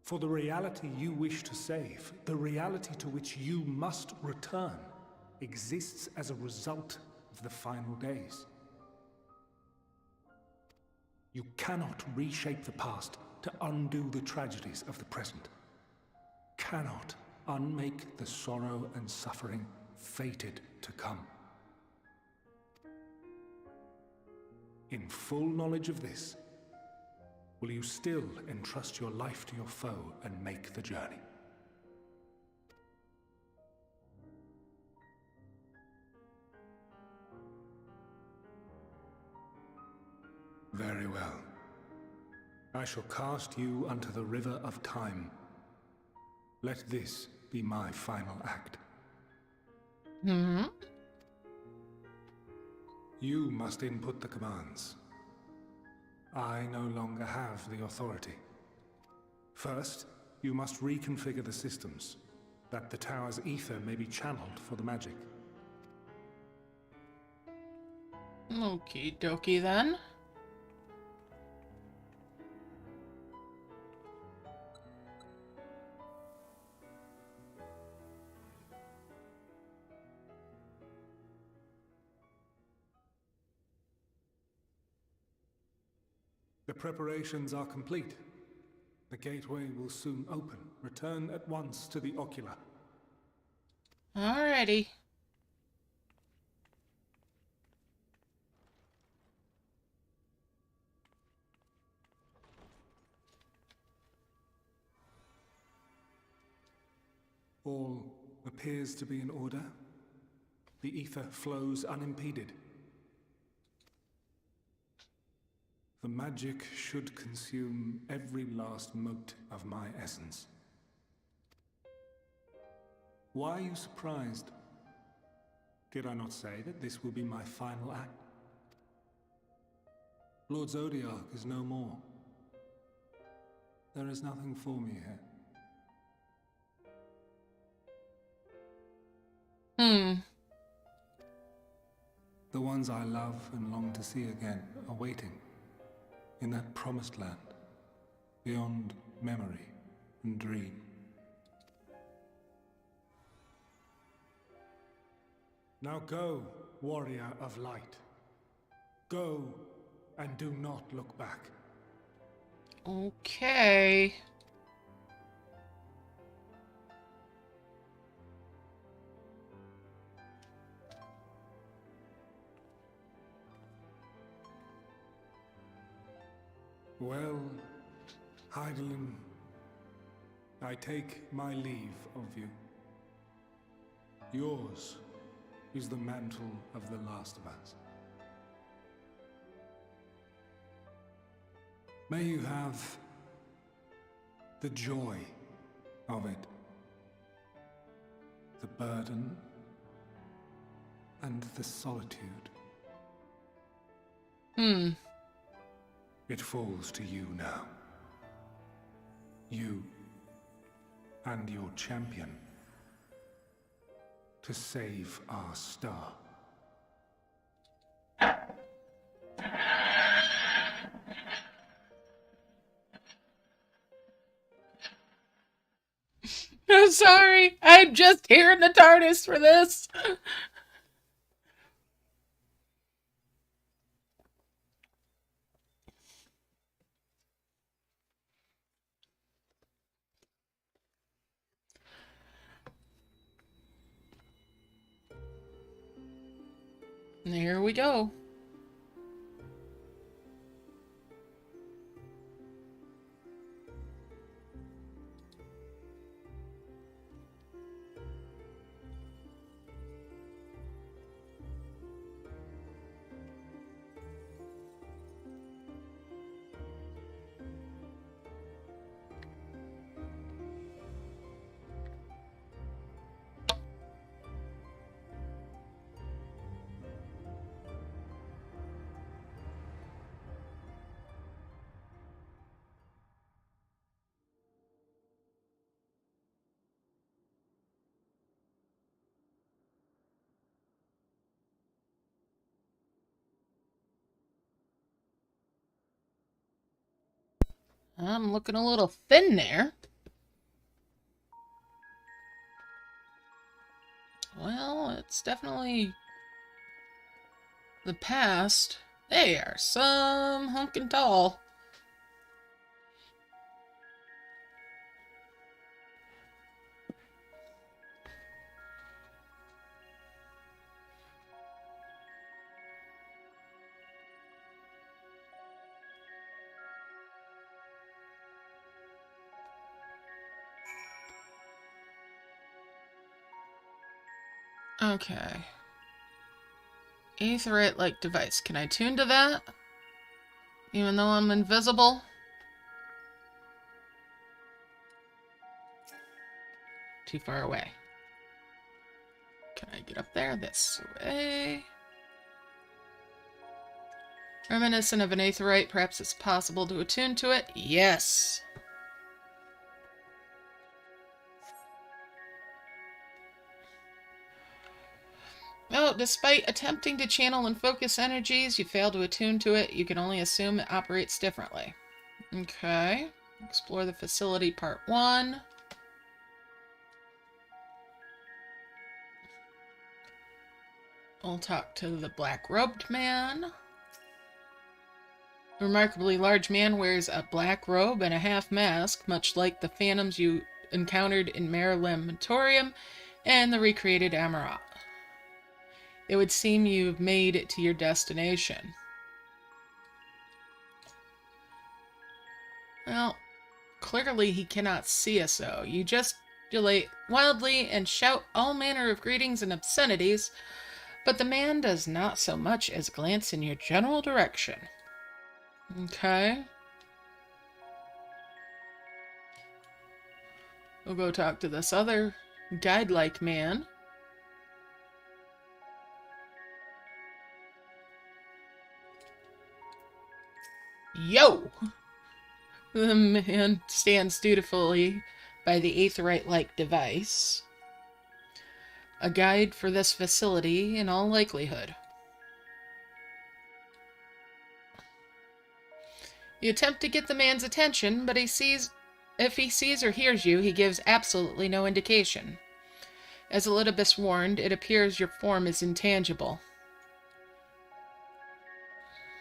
For the reality you wish to save, the reality to which you must return, exists as a result of the final days. You cannot reshape the past to undo the tragedies of the present. Cannot unmake the sorrow and suffering fated to come. In full knowledge of this, will you still entrust your life to your foe and make the journey? Very well. I shall cast you unto the river of time. Let this be my final act. You must input the commands. I no longer have the authority. First, you must reconfigure the systems, that the tower's ether may be channeled for the magic. Okie dokie then. The preparations are complete. The gateway will soon open. Return at once to the ocular. Alrighty. All appears to be in order. The ether flows unimpeded. The magic should consume every last mote of my essence. Why are you surprised? Did I not say that this will be my final act? Lord Zodiac is no more. There is nothing for me here. The ones I love and long to see again are waiting. In that promised land, beyond memory and dream. Now go, warrior of light. Go, and do not look back. Okay. Well, Hydaelyn, I take my leave of you. Yours is the mantle of the last of us. May you have the joy of it, the burden and the solitude. It falls to you now. You and your champion to save our star. I'm sorry. I'm just here in the TARDIS for this. And here we go. I'm looking a little thin there. Well, it's definitely the past. They are some hunkin' tall. Okay. Aetherite-like device. Can I tune to that? Even though I'm invisible? Too far away. Can I get up there? This way. Reminiscent of an aetherite, perhaps it's possible to attune to it? Yes! Oh, despite attempting to channel and focus energies, you fail to attune to it. You can only assume it operates differently. Okay. Explore the facility, part 1. I'll talk to the black-robed man. A remarkably large man wears a black robe and a half-mask, much like the phantoms you encountered in Mare Lamentorium and the recreated Amarat. It would seem you've made it to your destination. Well, clearly he cannot see us, though. You gesticulate wildly and shout all manner of greetings and obscenities, but the man does not so much as glance in your general direction. Okay. We'll go talk to this other guide-like man. Yo! The man stands dutifully by the aetherite-like device. A guide for this facility, in all likelihood. You attempt to get the man's attention, but if he sees or hears you, he gives absolutely no indication. As Elidibus warned, it appears your form is intangible.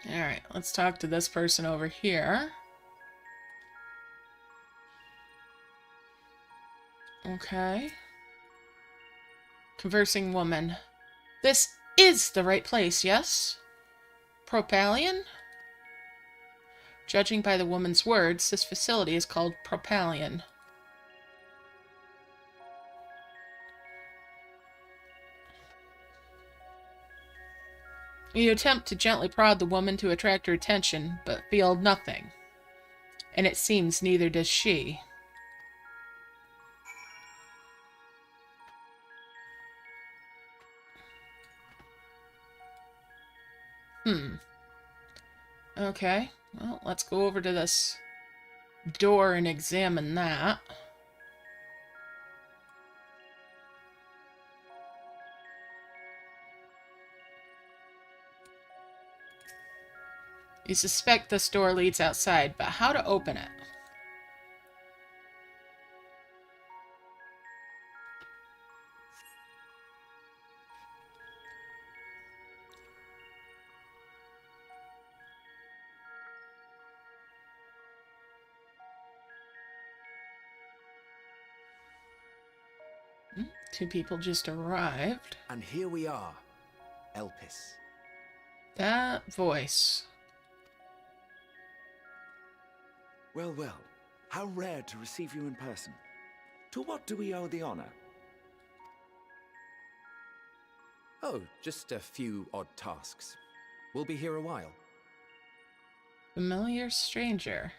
Alright, let's talk to this person over here. Okay. Conversing woman. This is the right place, yes? Propalion? Judging by the woman's words, this facility is called Propalion. You attempt to gently prod the woman to attract her attention, but feel nothing. And it seems neither does she. Okay, well, let's go over to this door and examine that. You suspect this door leads outside, but how to open it? Two people just arrived. And here we are, Elpis. That voice. Well, well, how rare to receive you in person. To what do we owe the honor? Oh, just a few odd tasks. We'll be here a while. Familiar stranger.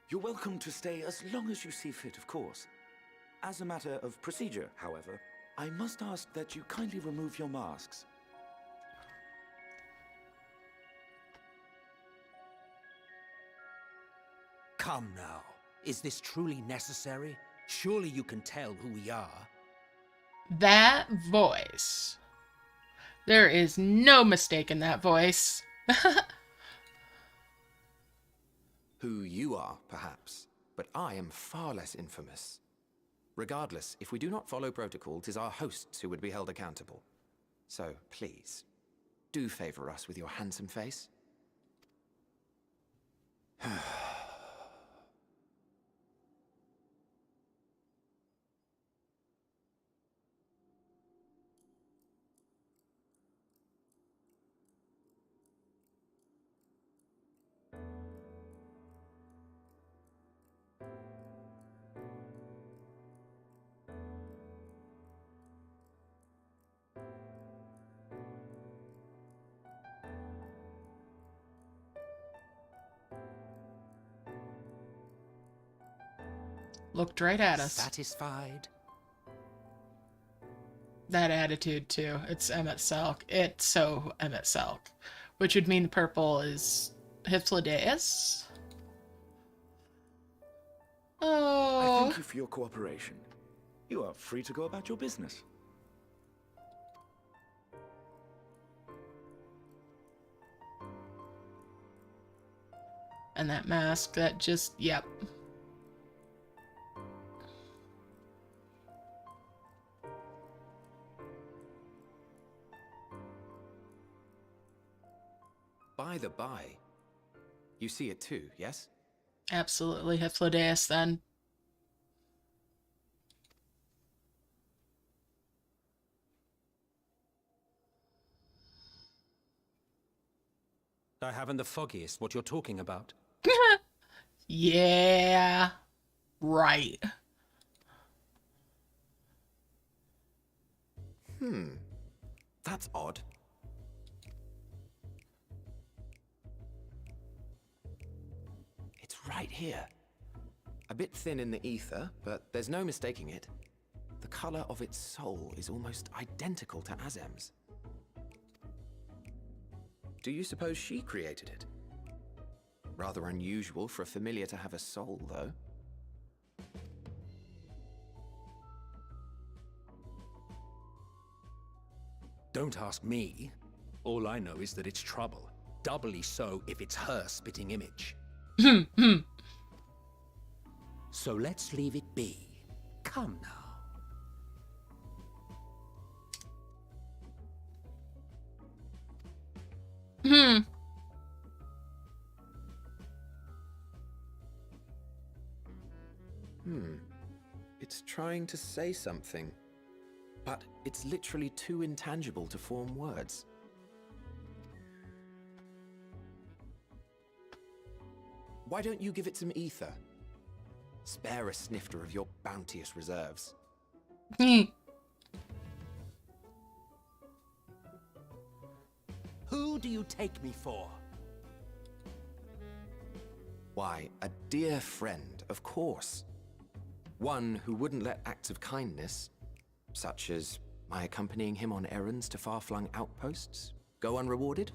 You're welcome to stay as long as you see fit, of course. As a matter of procedure, however, I must ask that you kindly remove your masks. Come now. Is this truly necessary? Surely you can tell who we are. That voice. There is no mistake in that voice. Who you are, perhaps, but I am far less infamous. Regardless, if we do not follow protocol, 'tis our hosts who would be held accountable. So, please, do favor us with your handsome face. Looked right at us. Satisfied? That attitude, too. It's emet-selch. It's so emet-selch. Which would mean purple is Hypfladeus? Oh. I thank you for your cooperation. You are free to go about your business. And that mask, that just, yep. By the by, you see it too, yes? Absolutely Hypfladeus, then. I haven't the foggiest what you're talking about. Yeah. Right. That's odd. It's right here. A bit thin in the ether, but there's no mistaking it. The color of its soul is almost identical to Azem's. Do you suppose she created it? Rather unusual for a familiar to have a soul, though. Don't ask me. All I know is that it's trouble. Doubly so if it's her spitting image. So let's leave it be. Come now. It's trying to say something, but it's literally too intangible to form words. Why don't you give it some ether? Spare a snifter of your bounteous reserves. do you take me for? Why, a dear friend, of course. One who wouldn't let acts of kindness, such as my accompanying him on errands to far-flung outposts, go unrewarded.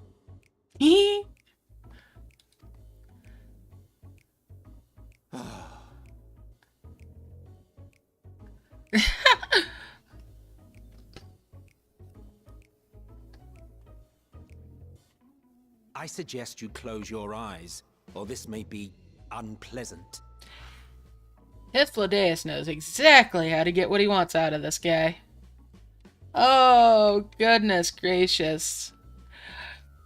I suggest you close your eyes, or this may be unpleasant. Hythlodaeus knows exactly how to get what he wants out of this guy. Oh, goodness gracious.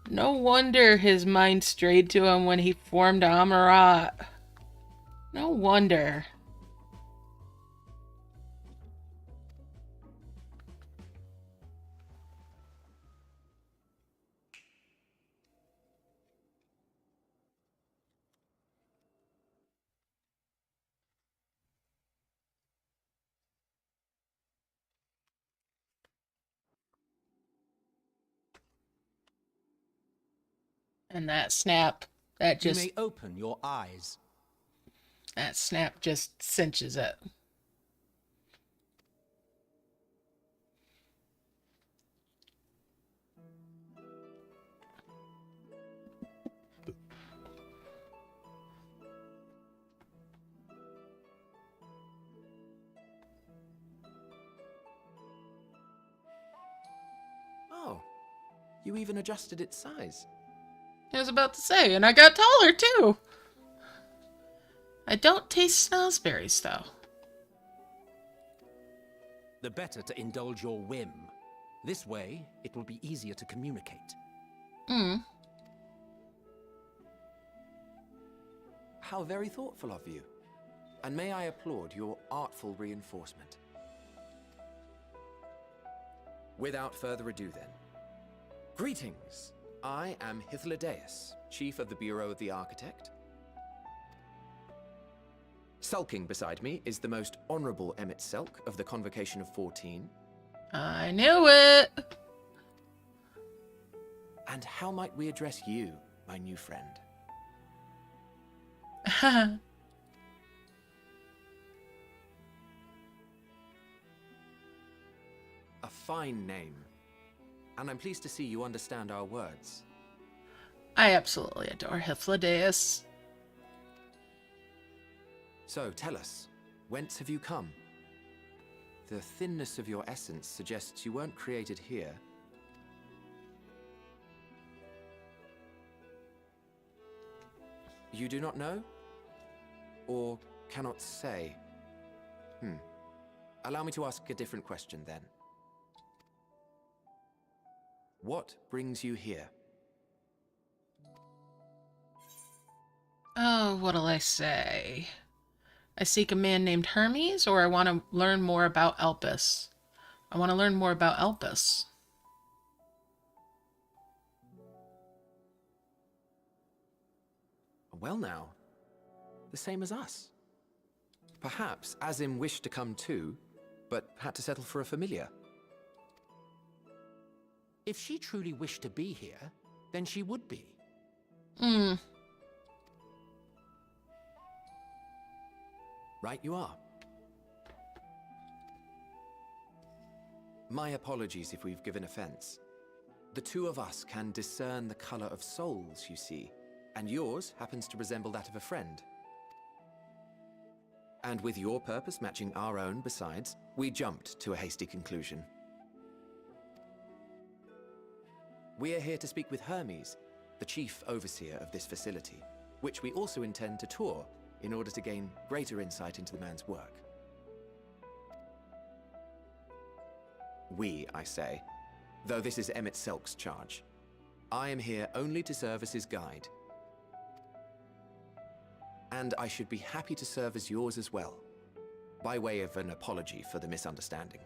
No wonder his mind strayed to him when he formed Amarat. No wonder. And that snap, that You just... may open your eyes. That snap just cinches it. Oh, you even adjusted its size. I was about to say, and I got taller too. I don't taste snozberries though. The better to indulge your whim. This way, it will be easier to communicate. How very thoughtful of you. And may I applaud your artful reinforcement. Without further ado then. Greetings! I am Hythlodaeus, Chief of the Bureau of the Architect. Sulking beside me is the most honorable emet-selch of the Convocation of 14. I knew it! And how might we address you, my new friend? A fine name. And I'm pleased to see you understand our words. I absolutely adore Hythlodaeus. So, tell us, whence have you come? The thinness of your essence suggests you weren't created here. You do not know? Or cannot say? Allow me to ask a different question then. What brings you here? Oh, what'll I say? I seek a man named Hermes, or I want to learn more about Elpis. I want to learn more about Elpis. Well now, the same as us. Perhaps Azim wished to come too, but had to settle for a familiar. If she truly wished to be here, then she would be. Right you are. My apologies if we've given offense. The two of us can discern the color of souls, you see, and yours happens to resemble that of a friend. And with your purpose matching our own besides, we jumped to a hasty conclusion. We are here to speak with Hermes, the chief overseer of this facility, which we also intend to tour in order to gain greater insight into the man's work. We, I say, though this is emet-selch's charge. I am here only to serve as his guide. And I should be happy to serve as yours as well, by way of an apology for the misunderstanding.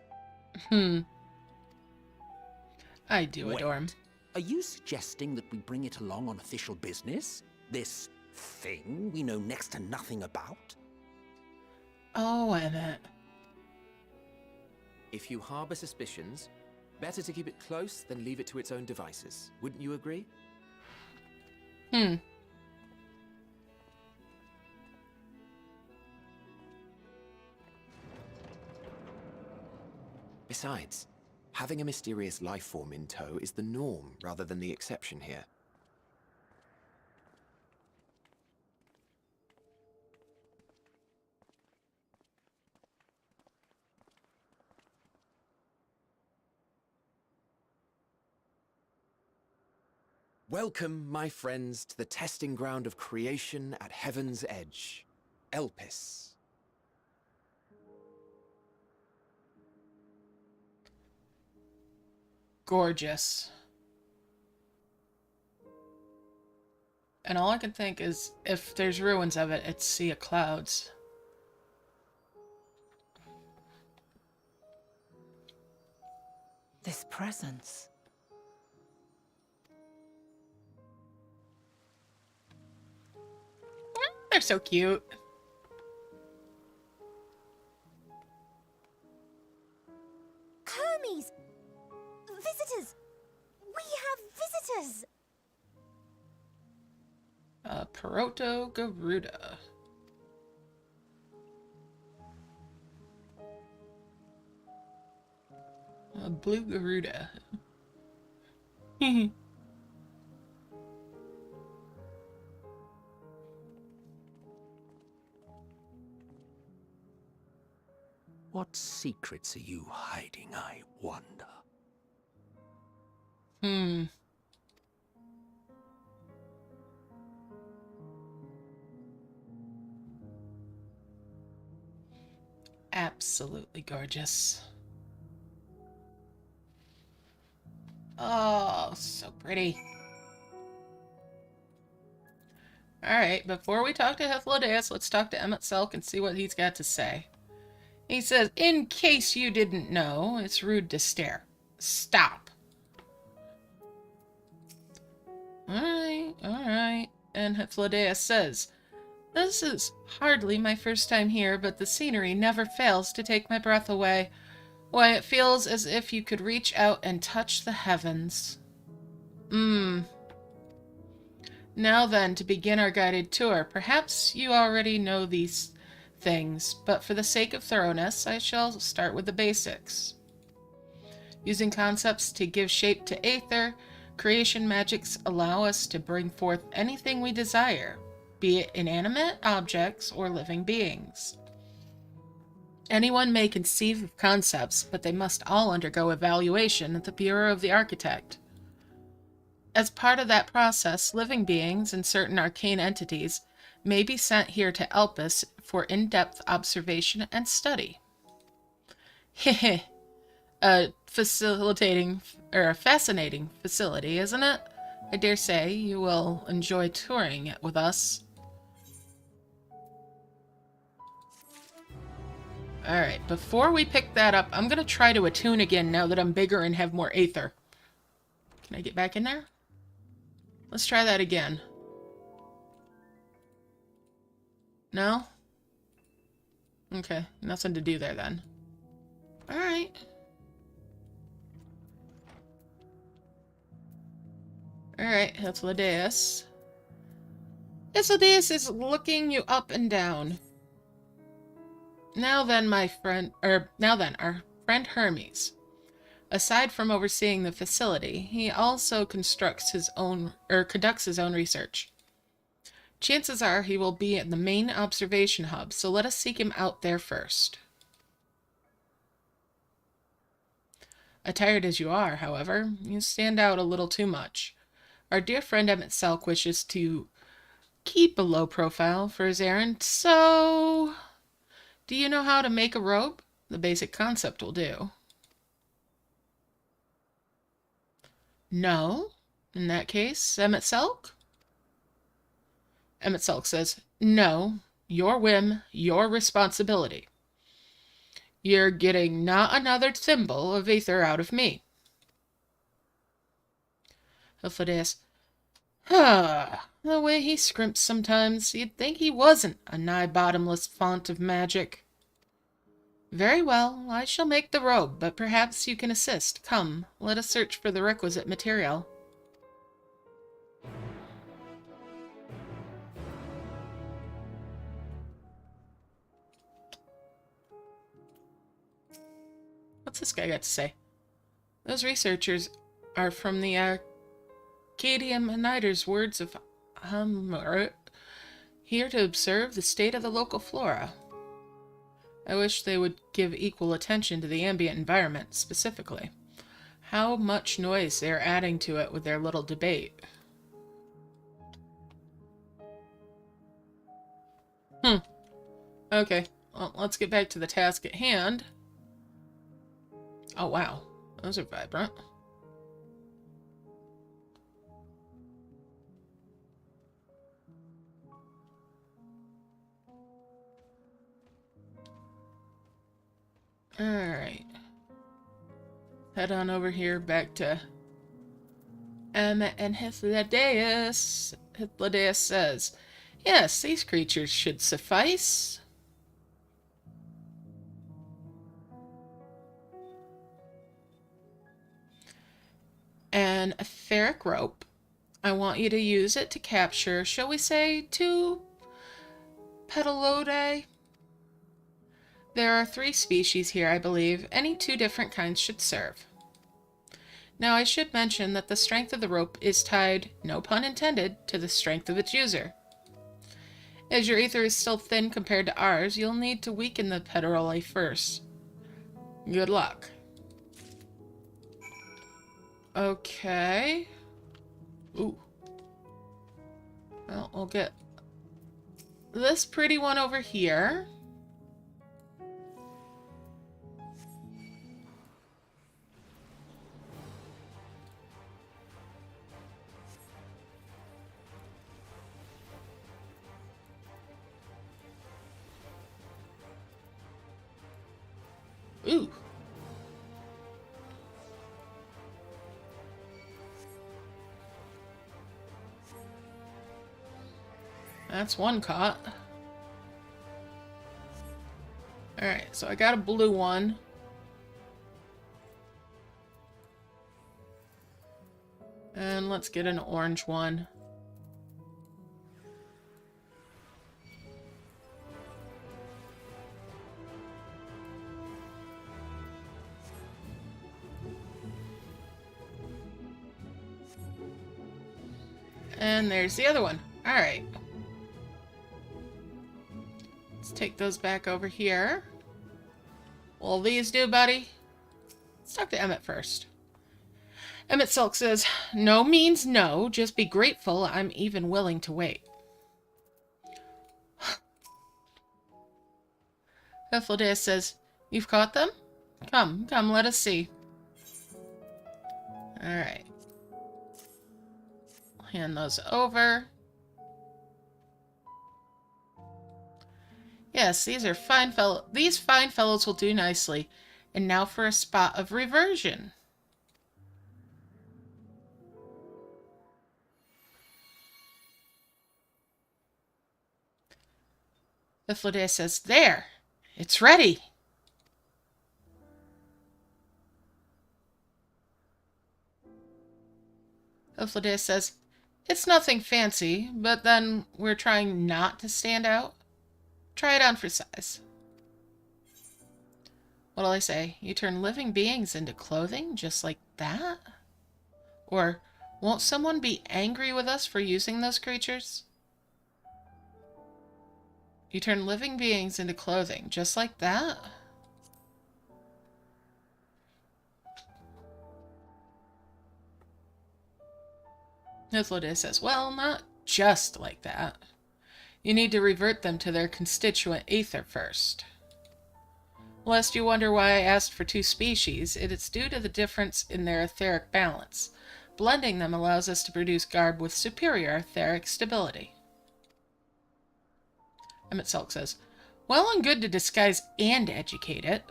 I do adore him. Are you suggesting that we bring it along on official business? This thing we know next to nothing about? Oh, Emmett. If you harbor suspicions, better to keep it close than leave it to its own devices. Wouldn't you agree? Besides, having a mysterious life form in tow is the norm rather than the exception here. Welcome, my friends, to the testing ground of creation at Heaven's Edge, Elpis. Gorgeous. And all I can think is, if there's ruins of it, it's Sea of Clouds. This presence. They're so cute. Hermes! Visitors! We have visitors! Proto Garuda. A blue Garuda. What secrets are you hiding, I wonder? Absolutely gorgeous. Oh, so pretty. Alright, before we talk to Hythlodaeus, let's talk to emet-selch and see what he's got to say. He says, in case you didn't know, it's rude to stare. Stop. Alright. And Hythlodaeus says, this is hardly my first time here, but the scenery never fails to take my breath away. Why, it feels as if you could reach out and touch the heavens. Now then, to begin our guided tour, perhaps you already know these things, but for the sake of thoroughness, I shall start with the basics. Using concepts to give shape to aether, creation magics allow us to bring forth anything we desire, be it inanimate objects or living beings. Anyone may conceive of concepts, but they must all undergo evaluation at the Bureau of the Architect. As part of that process, living beings and certain arcane entities may be sent here to Elpis for in-depth observation and study. Heh. A fascinating facility, isn't it? I dare say you will enjoy touring it with us. Alright, before we pick that up, I'm going to try to attune again now that I'm bigger and have more aether. Can I get back in there? Let's try that again. No? Okay, nothing to do there then. Alright. Alright, Hythlodaeus. Hythlodaeus is looking you up and down. Now then, our friend Hermes. Aside from overseeing the facility, he also conducts his own research. Chances are he will be at the main observation hub, so let us seek him out there first. Attired as you are, however, you stand out a little too much. Our dear friend emet-selch wishes to keep a low profile for his errand, so... Do you know how to make a robe? The basic concept will do. No? In that case, emet-selch? Emet-selch says, no, your whim, your responsibility. You're getting not another thimble of aether out of me. Hythlodaeus, the way he scrimps sometimes, you'd think he wasn't a nigh-bottomless font of magic. Very well, I shall make the robe, but perhaps you can assist. Come, let us search for the requisite material. What's this guy got to say? Those researchers are from the Arcadium Niter's words of here to observe the state of the local flora. I wish they would give equal attention to the ambient environment, specifically. How much noise they are adding to it with their little debate. Okay, well, let's get back to the task at hand. Oh, wow. Those are vibrant. Alright. Head on over here back to Emmet and Hythlodaeus. Hythlodaeus says, yes, these creatures should suffice. An etheric rope. I want you to use it to capture, shall we say, 2 Petalodae. There are 3 species here, I believe. Any 2 different kinds should serve. Now, I should mention that the strength of the rope is tied, no pun intended, to the strength of its user. As your ether is still thin compared to ours, you'll need to weaken the Petalodae first. Good luck. Okay. Ooh. Well, we'll get this pretty one over here. Ooh. That's one caught. Alright, so I got a blue one. And let's get an orange one. And there's the other one. Alright. Let's take those back over here. What'll these do, buddy? Let's talk to Emmet first. Emet-selch says, no means no. Just be grateful I'm even willing to wait. Hythlodaeus says, you've caught them? Come, let us see. Alright. Hand those over. Yes, these are fine these fine fellows will do nicely. And now for a spot of reversion. Hythlodaeus says, there! It's ready! Hythlodaeus says, it's nothing fancy, but then we're trying not to stand out. Try it on for size. What'll I say? You turn living beings into clothing just like that? Or won't someone be angry with us for using those creatures? You turn living beings into clothing just like that? Hythlodaeus says, well, not just like that. You need to revert them to their constituent ether first. Lest you wonder why I asked for 2 species, it is due to the difference in their etheric balance. Blending them allows us to produce garb with superior etheric stability. Emet-selch says, well and good to disguise and educate it,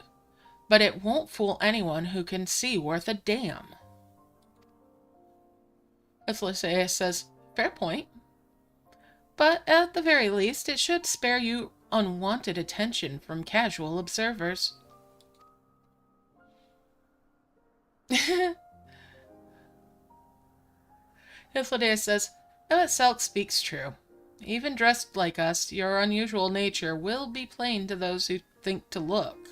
but it won't fool anyone who can see worth a damn. Hythlodaeus says, fair point. But at the very least, it should spare you unwanted attention from casual observers. Hythlodaeus says, Emet-selch speaks true. Even dressed like us, your unusual nature will be plain to those who think to look.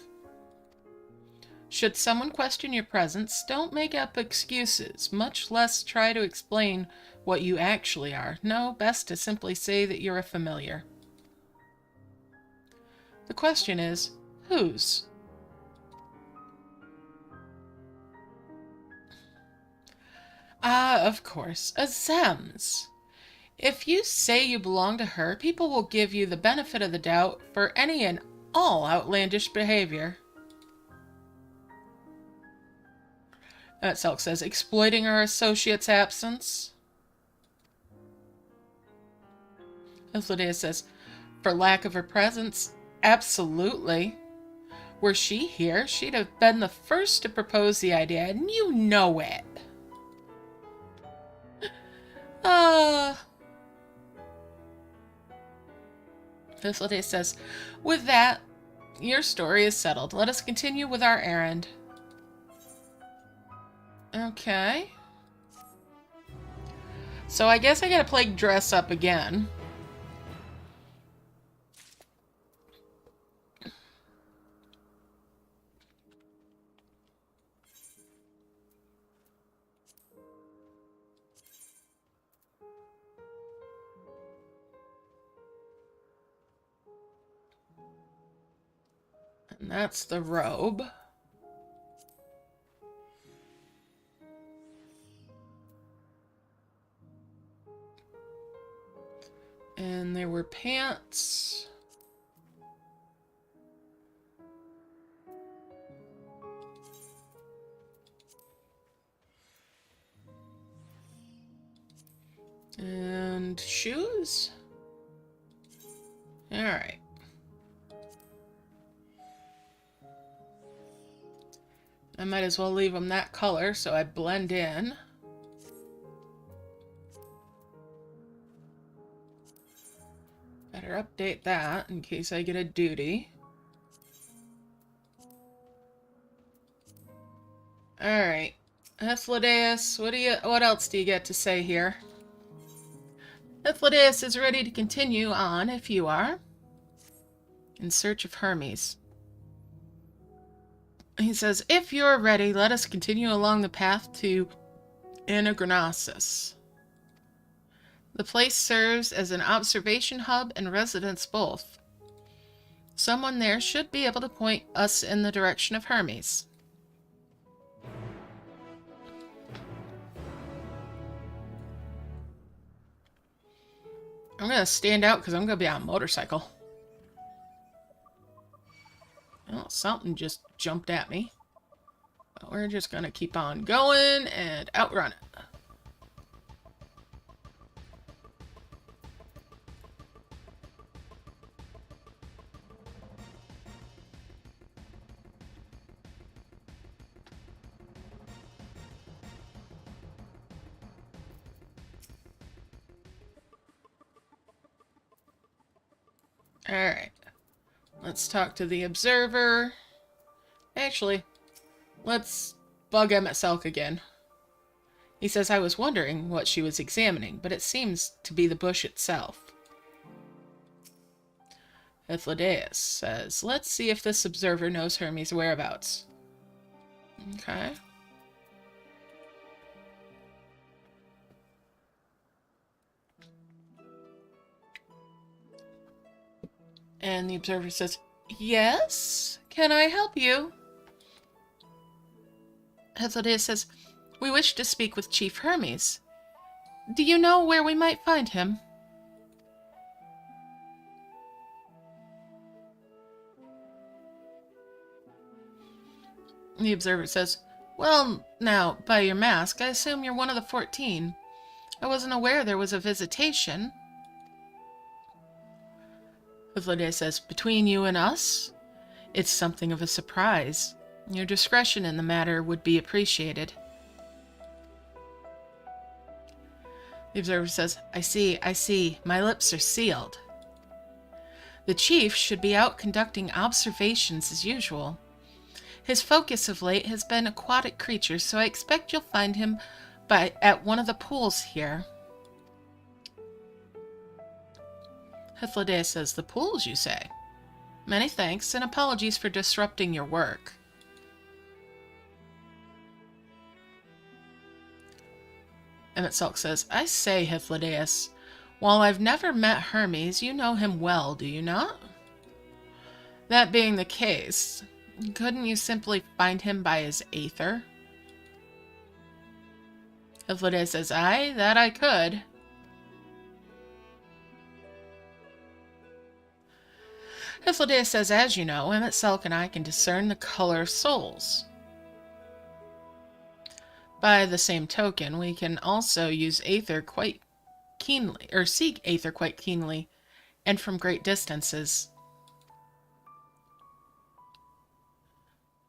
Should someone question your presence, don't make up excuses, much less try to explain what you actually are. No, best to simply say that you're a familiar. The question is, whose? Ah, of course, a Zem's. If you say you belong to her, people will give you the benefit of the doubt for any and all outlandish behavior. Emet-selch says, exploiting our associate's absence. Lydia says, for lack of her presence, absolutely. Were she here, she'd have been the first to propose the idea, and you know it. Lydia says, with that, your story is settled. Let us continue with our errand. Okay. So I guess I gotta play dress up again. And that's the robe. And there were pants. And shoes. All right. I might as well leave them that color so I blend in. Better update that in case I get a duty. Alright. Ethlodeus, what else do you get to say here? Ethlodeus is ready to continue on if you are. In search of Hermes. He says, if you're ready, let us continue along the path to Anagranasis. The place serves as an observation hub and residence both. Someone there should be able to point us in the direction of Hermes. I'm going to stand out because I'm going to be on a motorcycle. Oh, something just jumped at me. But we're just going to keep on going and outrun it. Alright. Let's talk to the observer. Actually, let's bug emet-selch again. He says, I was wondering what she was examining, but it seems to be the bush itself. Ethlodeus says, let's see if this observer knows Hermes' whereabouts. Okay. And the observer says, yes? Can I help you? Ethlodeus says, we wish to speak with Chief Hermes. Do you know where we might find him? The observer says, well, now, by your mask, I assume you're one of the 14. I wasn't aware there was a visitation. Ethlodeus says, between you and us, it's something of a surprise. Your discretion in the matter would be appreciated. The observer says, I see. My lips are sealed. The chief should be out conducting observations as usual. His focus of late has been aquatic creatures, so I expect you'll find him at one of the pools here. Ethlodeus says, the pools, you say? Many thanks, and apologies for disrupting your work. emet-selch says, I say, Hythlodaeus, while I've never met Hermes, you know him well, do you not? That being the case, couldn't you simply find him by his aether? Hythlodaeus says, aye, that I could. Hythlodaeus says, as you know, emet-selch and I can discern the color of souls. By the same token, we can also use aether quite keenly, or seek aether quite keenly, and from great distances.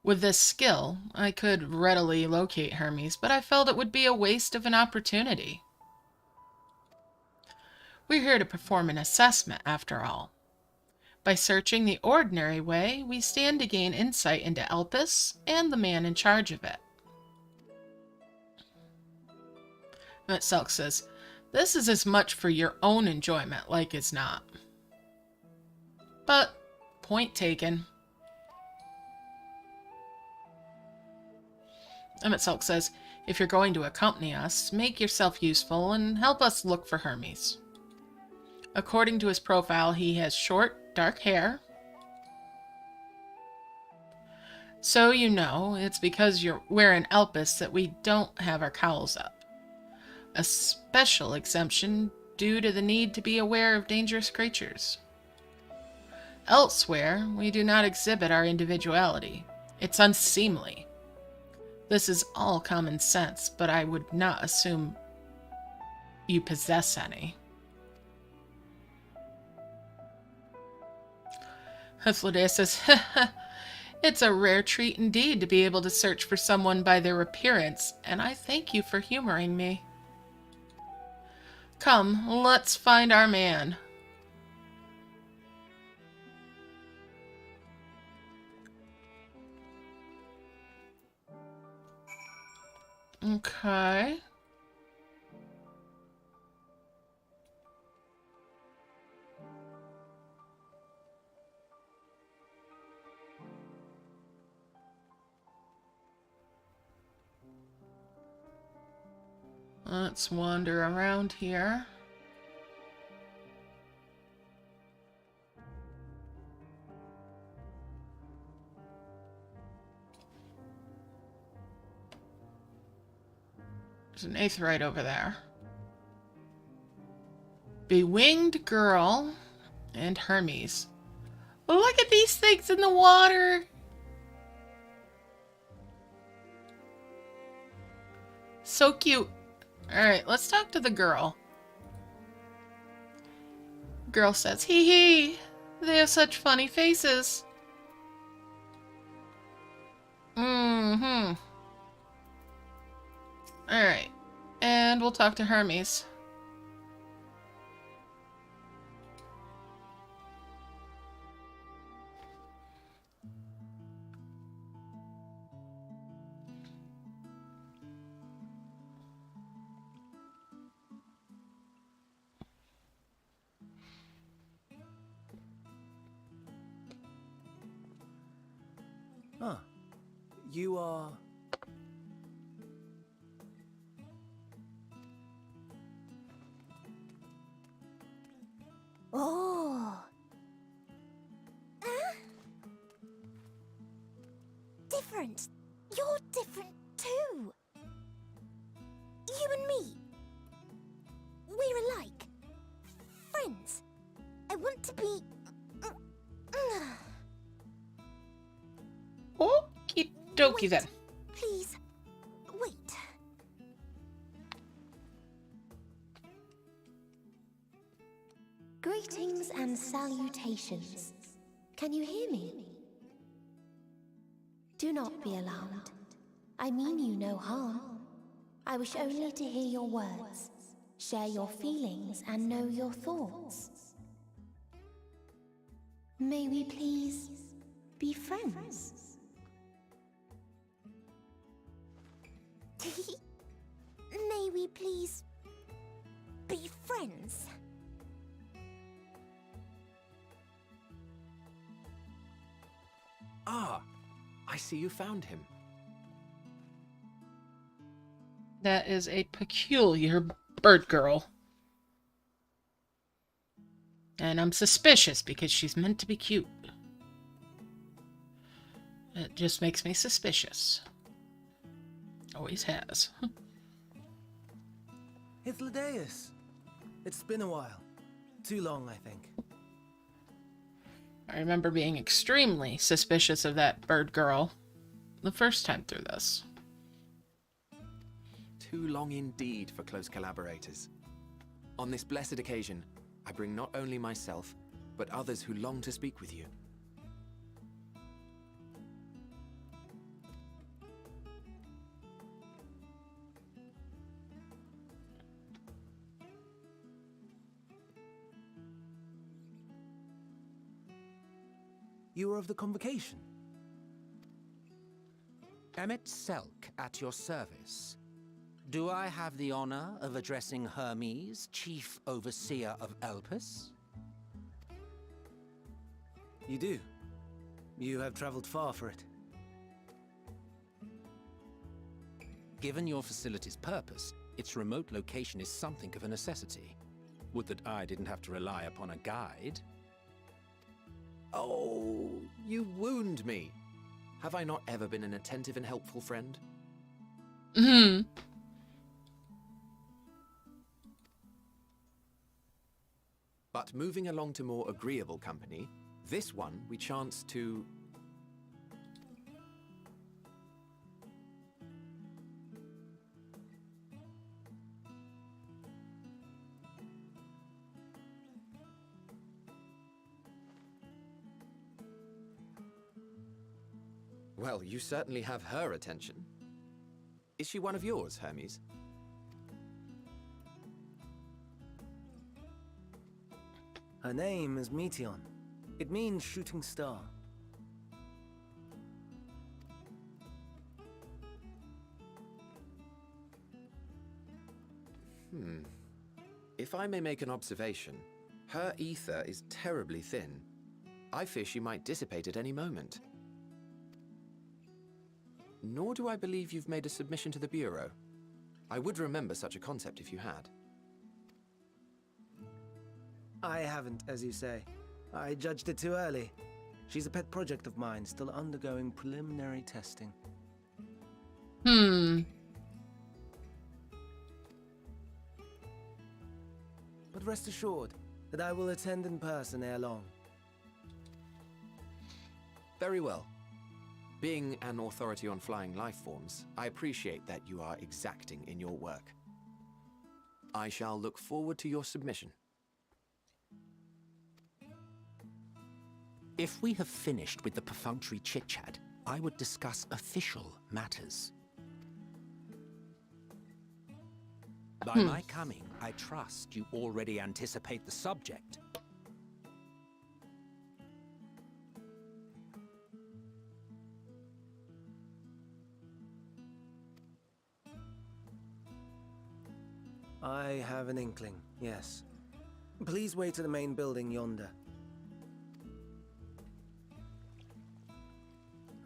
With this skill, I could readily locate Hermes, but I felt it would be a waste of an opportunity. We're here to perform an assessment, after all. By searching the ordinary way, we stand to gain insight into Elpis and the man in charge of it. emet-selch says, this is as much for your own enjoyment, like as not. But, point taken. emet-selch says, if you're going to accompany us, make yourself useful and help us look for Hermes. According to his profile, he has short, dark hair. So you know, it's because we're in elpis that we don't have our cowls up. A special exemption due to the need to be aware of dangerous creatures. Elsewhere, we do not exhibit our individuality. It's unseemly. This is all common sense, but I would not assume you possess any. Hythlodaeus says, it's a rare treat indeed to be able to search for someone by their appearance, and I thank you for humoring me. Come, let's find our man. Okay. Let's wander around here. There's an aetherite over there. Bewinged girl and Hermes. Look at these things in the water. So cute. Alright, let's talk to the girl. Girl says, hee hee, they have such funny faces. Mm-hmm. Alright, and we'll talk to Hermes. Ah, you are... Oh. Different. You're different too. You and me. We're alike. Friends. I want to be... Okie dokie then. Please, wait. Greetings and salutations. Can you hear me? Do not be alarmed. I mean you no harm. I wish only to hear your words, share your feelings, and know your thoughts. May we please be friends? May we please be friends? Ah, I see you found him. That is a peculiar bird girl. And I'm suspicious because she's meant to be cute. It just makes me suspicious. Always has. It's Ladeus. It's been a while. Too long, I think. I remember being extremely suspicious of that bird girl the first time through this. Too long indeed for close collaborators. On this blessed occasion, I bring not only myself, but others who long to speak with you. You were of the convocation? Emet-selch at your service. Do I have the honor of addressing Hermes, Chief Overseer of Elpis? You do. You have traveled far for it. Given your facility's purpose, its remote location is something of a necessity. Would that I didn't have to rely upon a guide. Oh, you wound me. Have I not ever been an attentive and helpful friend? Hmm. But moving along to more agreeable company, this one we chance to... Well, you certainly have her attention. Is she one of yours, Hermes? Her name is Meteon. It means shooting star. If I may make an observation, her ether is terribly thin. I fear she might dissipate at any moment. Nor do I believe you've made a submission to the Bureau. I would remember such a concept if you had. I haven't, as you say. I judged it too early. She's a pet project of mine, still undergoing preliminary testing. But rest assured that I will attend in person ere long. Very well. Being an authority on flying life forms, I appreciate that you are exacting in your work. I shall look forward to your submission. If we have finished with the perfunctory chit-chat, I would discuss official matters. By my coming, I trust you already anticipate the subject. I have an inkling, yes. Please wait in the main building yonder.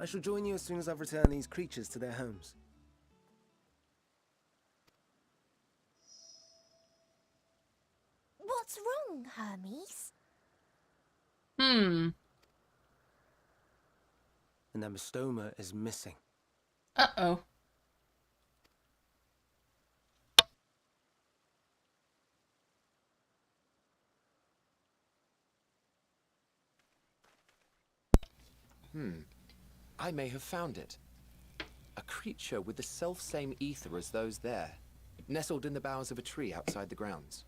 I shall join you as soon as I've returned these creatures to their homes. What's wrong, Hermes? The Nemestoma is missing. Uh-oh. I may have found it. A creature with the self-same ether as those there, nestled in the boughs of a tree outside the grounds.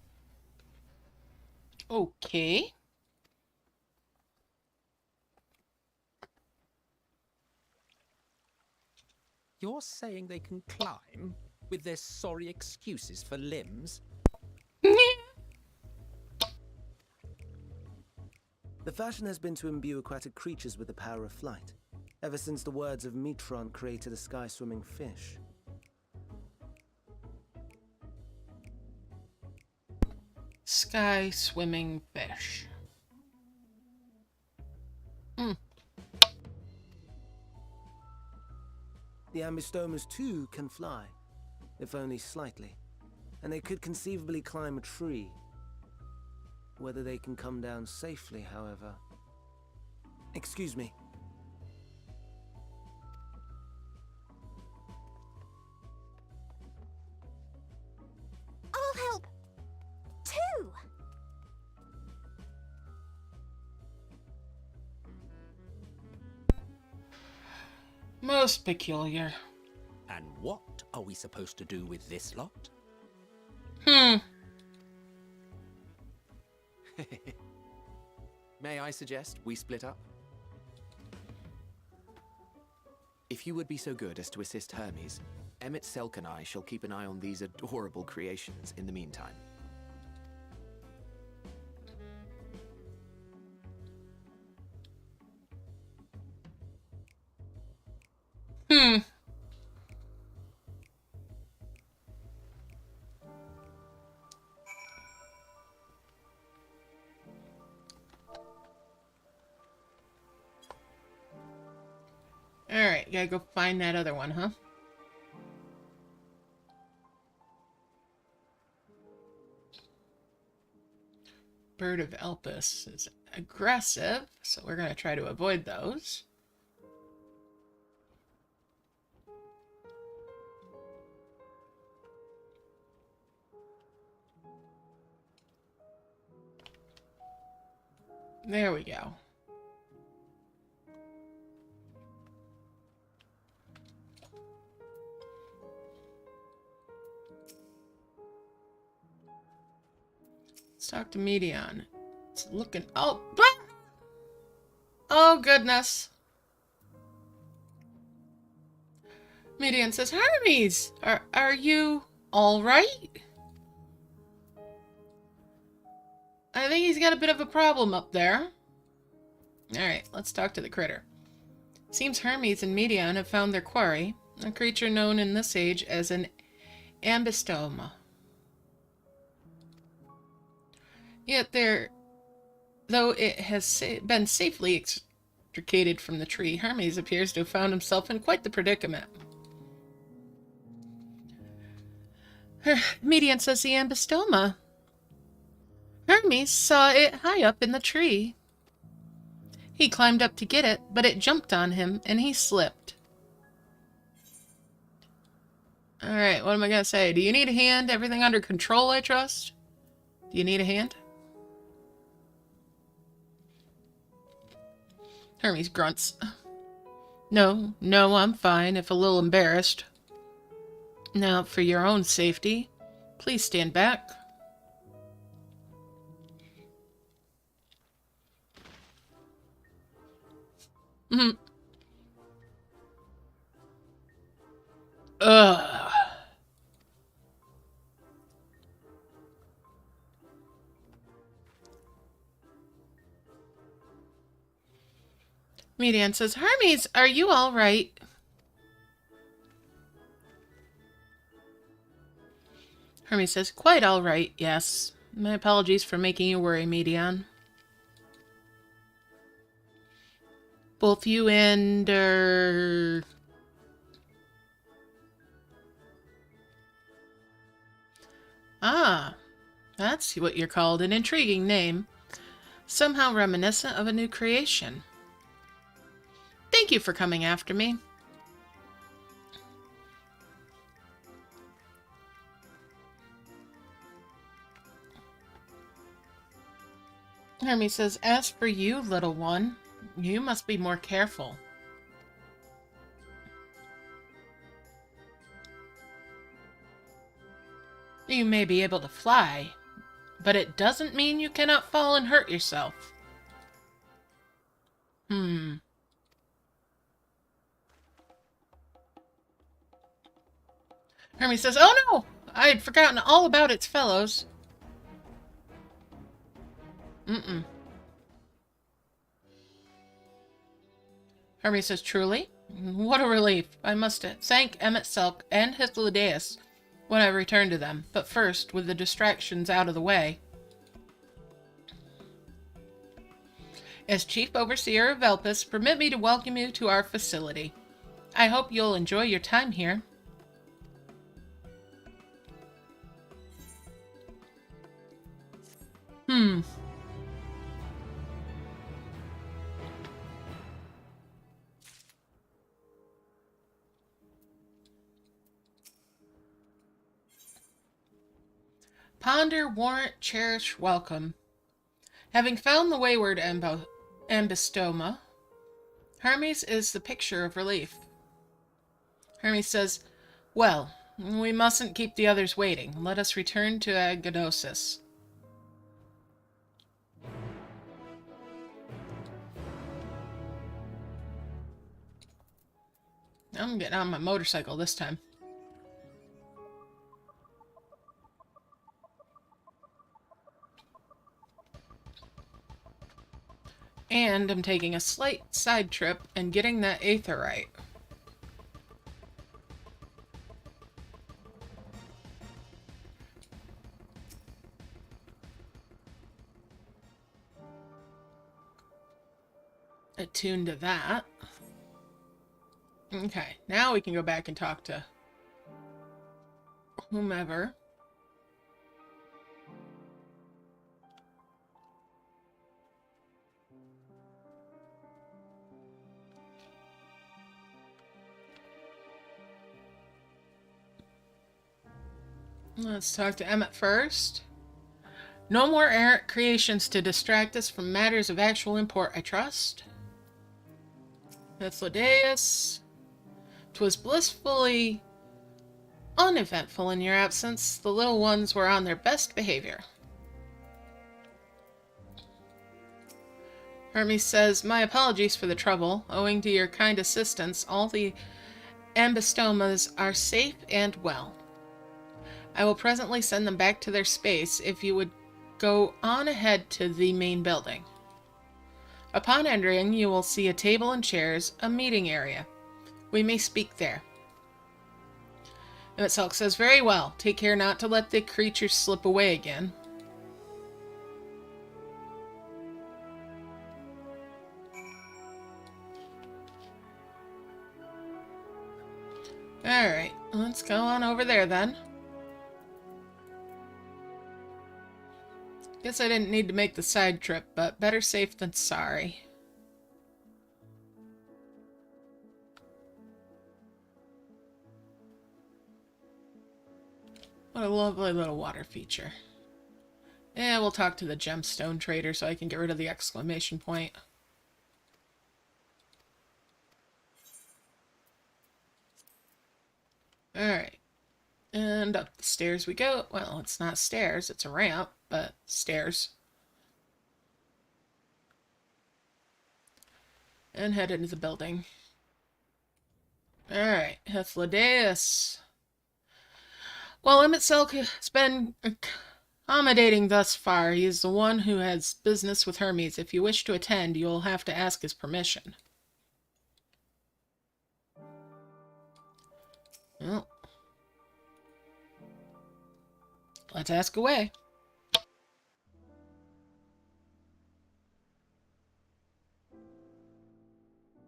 Okay. You're saying they can climb with their sorry excuses for limbs? The fashion has been to imbue aquatic creatures with the power of flight, ever since the words of Metron created a sky-swimming fish. Sky swimming fish. The Ambistomas too can fly, if only slightly. And they could conceivably climb a tree. Whether they can come down safely, however... Excuse me. I'll help, too! Most peculiar. And what are we supposed to do with this lot? May I suggest we split up? If you would be so good as to assist Hermes, Emet-selch and I shall keep an eye on these adorable creations in the meantime. Alright, gotta go find that other one, huh? Bird of Elpis is aggressive, so we're gonna try to avoid those. There we go. Let's talk to Medion. It's looking... Oh! Oh, goodness. Medion says, Hermes! Are you alright? I think he's got a bit of a problem up there. Alright, let's talk to the critter. Seems Hermes and Medion have found their quarry, a creature known in this age as an ambystoma. Yet though it has been safely extricated from the tree, Hermes appears to have found himself in quite the predicament. Medion says the ambystoma. Hermes saw it high up in the tree. He climbed up to get it, but it jumped on him, and he slipped. Alright, what am I gonna say? Do you need a hand? Everything under control, I trust? Do you need a hand? Hermes grunts. No, I'm fine, if a little embarrassed. Now, for your own safety, please stand back. Ugh. Medion says, Hermes, are you all right? Hermes says, quite all right, yes. My apologies for making you worry, Medion. Both you and, Ah, that's what you're called. An intriguing name. Somehow reminiscent of a new creation. Thank you for coming after me. Hermes says, as for you, little one, you must be more careful. You may be able to fly, but it doesn't mean you cannot fall and hurt yourself. Hermes says, oh no! I had forgotten all about its fellows. Hermes says, truly? What a relief. I must thank emet-selch and Hythlodaeus when I return to them, but first, with the distractions out of the way. As Chief Overseer of Elpis, permit me to welcome you to our facility. I hope you'll enjoy your time here. Hmm. Ponder, warrant, cherish, welcome. Having found the wayward ambystoma, Hermes is the picture of relief. Hermes says, well, we mustn't keep the others waiting. Let us return to Agnosis. I'm getting on my motorcycle this time. And I'm taking a slight side trip and getting that aetherite. Attuned to that. Okay, now we can go back and talk to whomever. Let's talk to Emmet first. No more errant creations to distract us from matters of actual import, I trust. That's Lodeus. 'Twas blissfully uneventful in your absence. The little ones were on their best behavior. Hermes says, my apologies for the trouble. Owing to your kind assistance, all the ambystomas are safe and well. I will presently send them back to their space if you would go on ahead to the main building. Upon entering, you will see a table and chairs, a meeting area. We may speak there. emet-selch says, very well. Take care not to let the creatures slip away again. Alright, let's go on over there then. Guess I didn't need to make the side trip, but better safe than sorry. What a lovely little water feature. Yeah, we'll talk to the gemstone trader so I can get rid of the exclamation point. Alright. And up the stairs we go. Well, it's not stairs, it's a ramp, but stairs. And head into the building. Alright, Lodeus. Well, emet-selch has been accommodating thus far. He is the one who has business with Hermes. If you wish to attend, you will have to ask his permission. Well, let's ask away.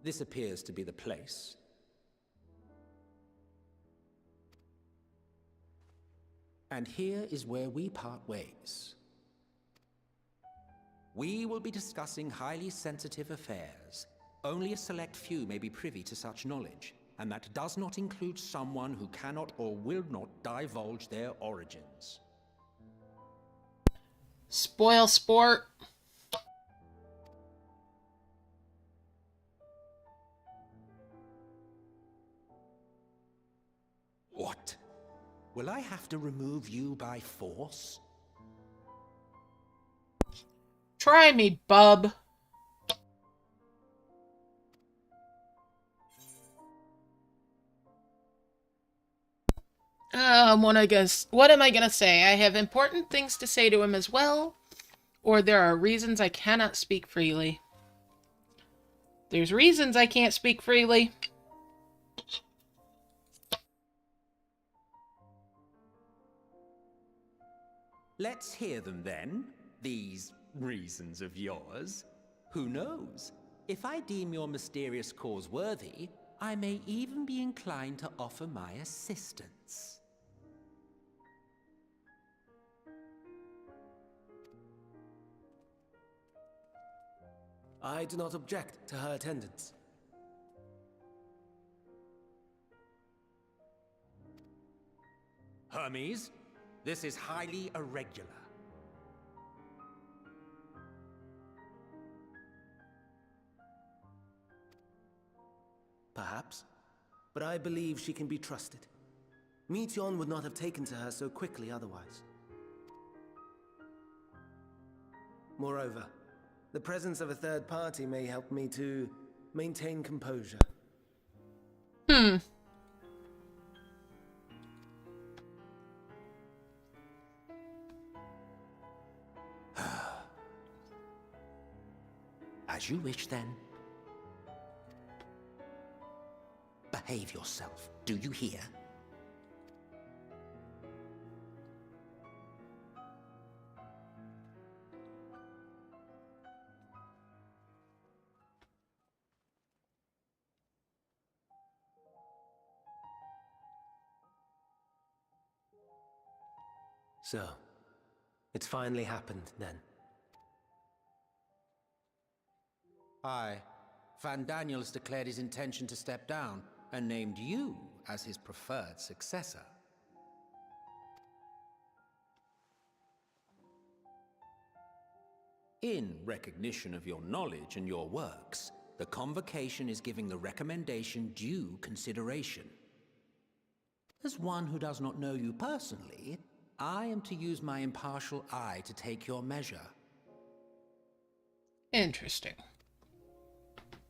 This appears to be the place. And here is where we part ways. We will be discussing highly sensitive affairs. Only a select few may be privy to such knowledge, and that does not include someone who cannot or will not divulge their origins. Spoil sport. What? Will I have to remove you by force? Try me, bub. What am I gonna say? I have important things to say to him as well, or there are reasons I cannot speak freely. There's reasons I can't speak freely. Let's hear them then, these reasons of yours. Who knows? If I deem your mysterious cause worthy, I may even be inclined to offer my assistance. I do not object to her attendance. Hermes, this is highly irregular. Perhaps, but I believe she can be trusted. Meteion would not have taken to her so quickly otherwise. Moreover, the presence of a third party may help me to maintain composure. As you wish, then. Behave yourself, do you hear? So, it's finally happened, then. Aye. Van Daniels declared his intention to step down, and named you as his preferred successor. In recognition of your knowledge and your works, the Convocation is giving the recommendation due consideration. As one who does not know you personally, I am to use my impartial eye to take your measure. Interesting.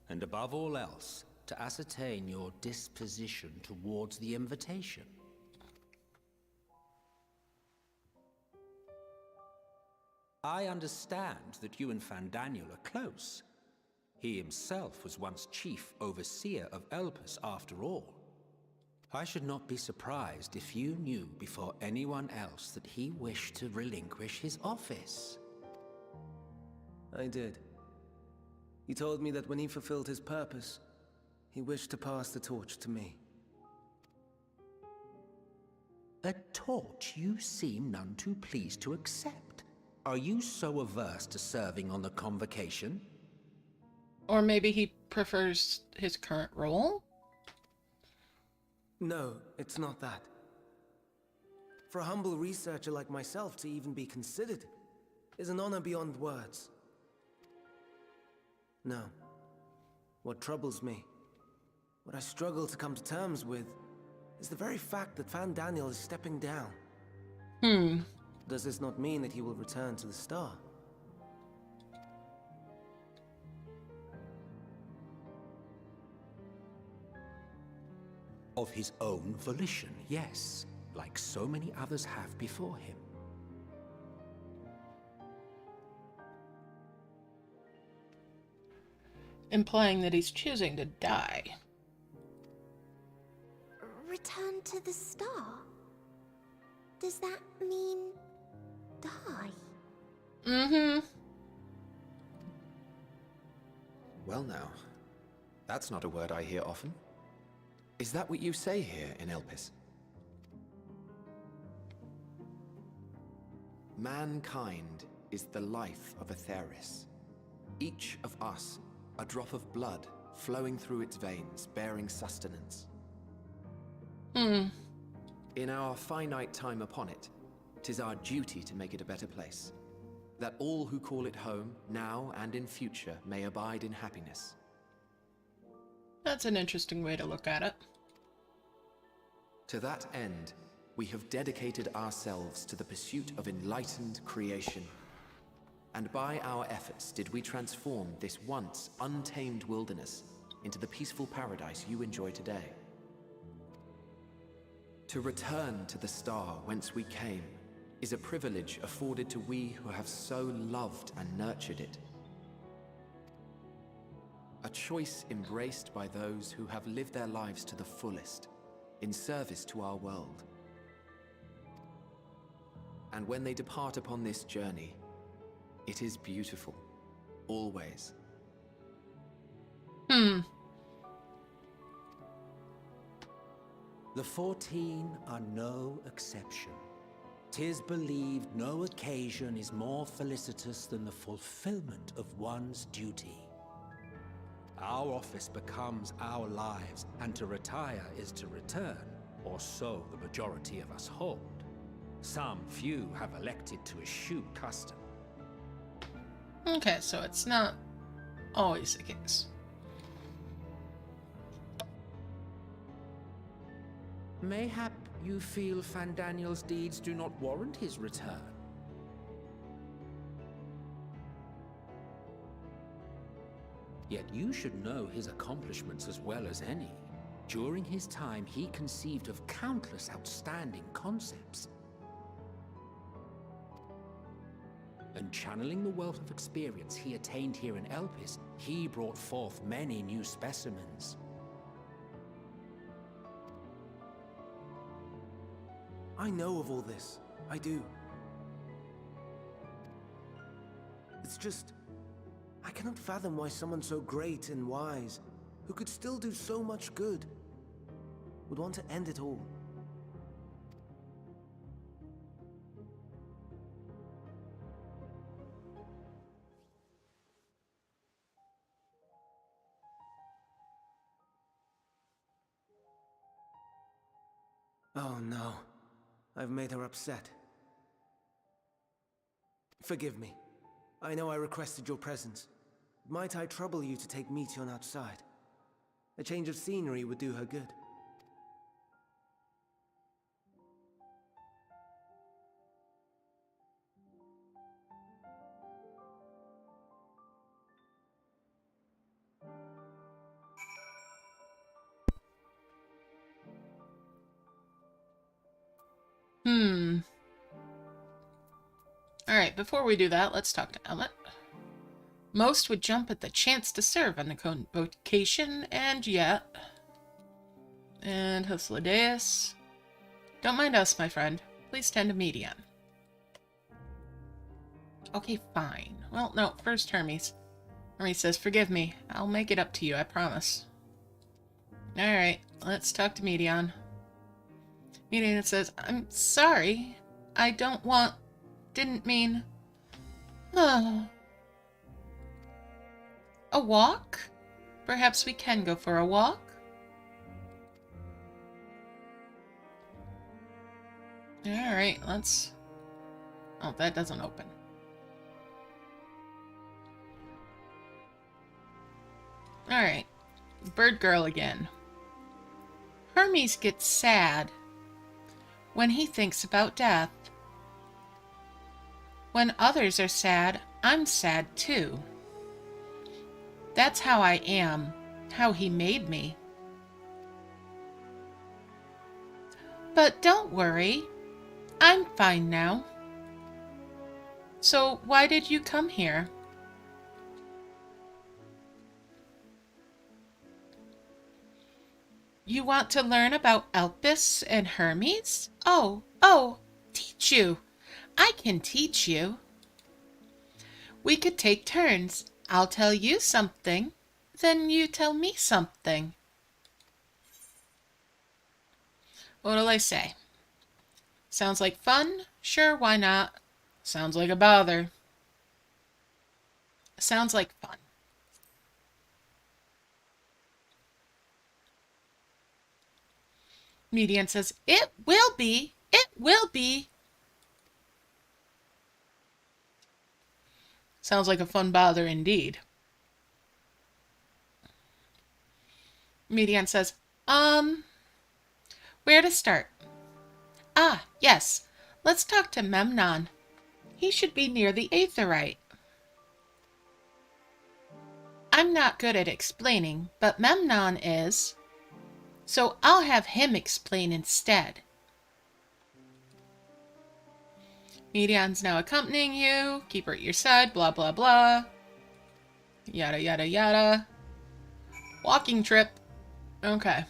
And above all else, to ascertain your disposition towards the invitation. I understand that you and Van Daniel are close. He himself was once chief overseer of Elpis after all. I should not be surprised if you knew before anyone else that he wished to relinquish his office. I did. He told me that when he fulfilled his purpose, he wished to pass the torch to me. A torch you seem none too pleased to accept. Are you so averse to serving on the Convocation? Or maybe he prefers his current role? No, it's not that. For a humble researcher like myself to even be considered is an honor beyond words. No. What troubles me, what I struggle to come to terms with, is the very fact that Van Daniel is stepping down. Does this not mean that he will return to the Star? Of his own volition, yes, like so many others have before him. Implying that he's choosing to die. Return to the Star? Does that mean die? Well now, that's not a word I hear often. Is that what you say here in Elpis? Mankind is the life of Atheris. Each of us, a drop of blood flowing through its veins, bearing sustenance. In our finite time upon it, 'tis our duty to make it a better place, that all who call it home, now and in future, may abide in happiness. That's an interesting way to look at it. To that end, we have dedicated ourselves to the pursuit of enlightened creation. And by our efforts did we transform this once untamed wilderness into the peaceful paradise you enjoy today. To return to the Star whence we came is a privilege afforded to we who have so loved and nurtured it. A choice embraced by those who have lived their lives to the fullest, in service to our world. And when they depart upon this journey, it is beautiful, always. The 14 are no exception. 'Tis believed no occasion is more felicitous than the fulfillment of one's duty. Our office becomes our lives, and to retire is to return, or so the majority of us hold. Some few have elected to eschew custom. Okay, so it's not always the case. Mayhap you feel Fandaniel's deeds do not warrant his return? Yet you should know his accomplishments as well as any. During his time, he conceived of countless outstanding concepts. And channeling the wealth of experience he attained here in Elpis, he brought forth many new specimens. I know of all this. I do. It's just, I cannot fathom why someone so great and wise, who could still do so much good, would want to end it all. Oh no. I've made her upset. Forgive me. I know I requested your presence. Might I trouble you to take Meteion outside? A change of scenery would do her good. Alright, before we do that, let's talk to Emmet. Most would jump at the chance to serve on the convocation, and yet... And Hosledeus. Don't mind us, my friend. Please tend to Meteion. Okay, fine. Well, no, first Hermes. Hermes says, forgive me. I'll make it up to you, I promise. Alright, let's talk to Meteion. Meteion says, I'm sorry. I don't want... Didn't mean... A walk? Perhaps we can go for a walk? Alright, let's... Oh, that doesn't open. Alright. Bird girl again. Hermes gets sad when he thinks about death. When others are sad, I'm sad too. That's how I am, how he made me. But don't worry, I'm fine now. So why did you come here? You want to learn about Elpis and Hermes? Oh, teach you. I can teach you. We could take turns. I'll tell you something, then you tell me something. What'll I say? Sounds like fun? Sure, why not? Sounds like a bother. Sounds like fun. Meteion says, it will be. It will be. Sounds like a fun bother indeed. Meteion says, where to start? Ah, yes. Let's talk to Memnon. He should be near the Aetheryte. I'm not good at explaining, but Memnon is. So I'll have him explain instead. Meteion's now accompanying you. Keep her at your side. Blah, blah, blah. Yada, yada, yada. Walking trip. Okay.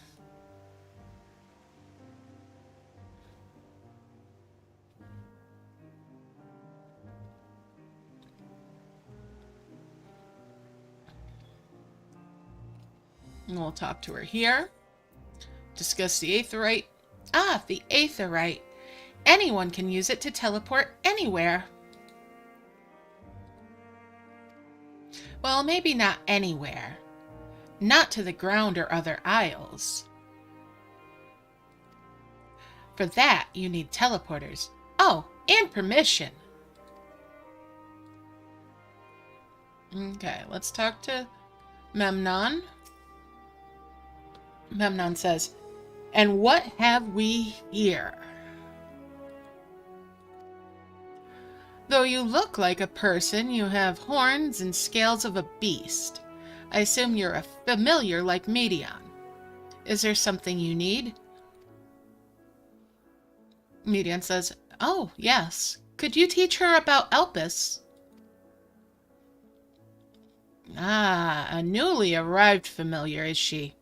And we'll talk to her here. Discuss the Aetheryte. Ah, the Aetheryte. Anyone can use it to teleport anywhere. Well, maybe not anywhere. not to the ground or other isles. For that, you need teleporters. Oh, and permission. Okay, let's talk to Memnon. Memnon says, "And what have we here? Though you look like a person, you have horns and scales of a beast. I assume you're a familiar like Medion. Is there something you need?" Medion says, "Oh, yes. Could you teach her about elpis?" "Ah, a newly arrived familiar, is she?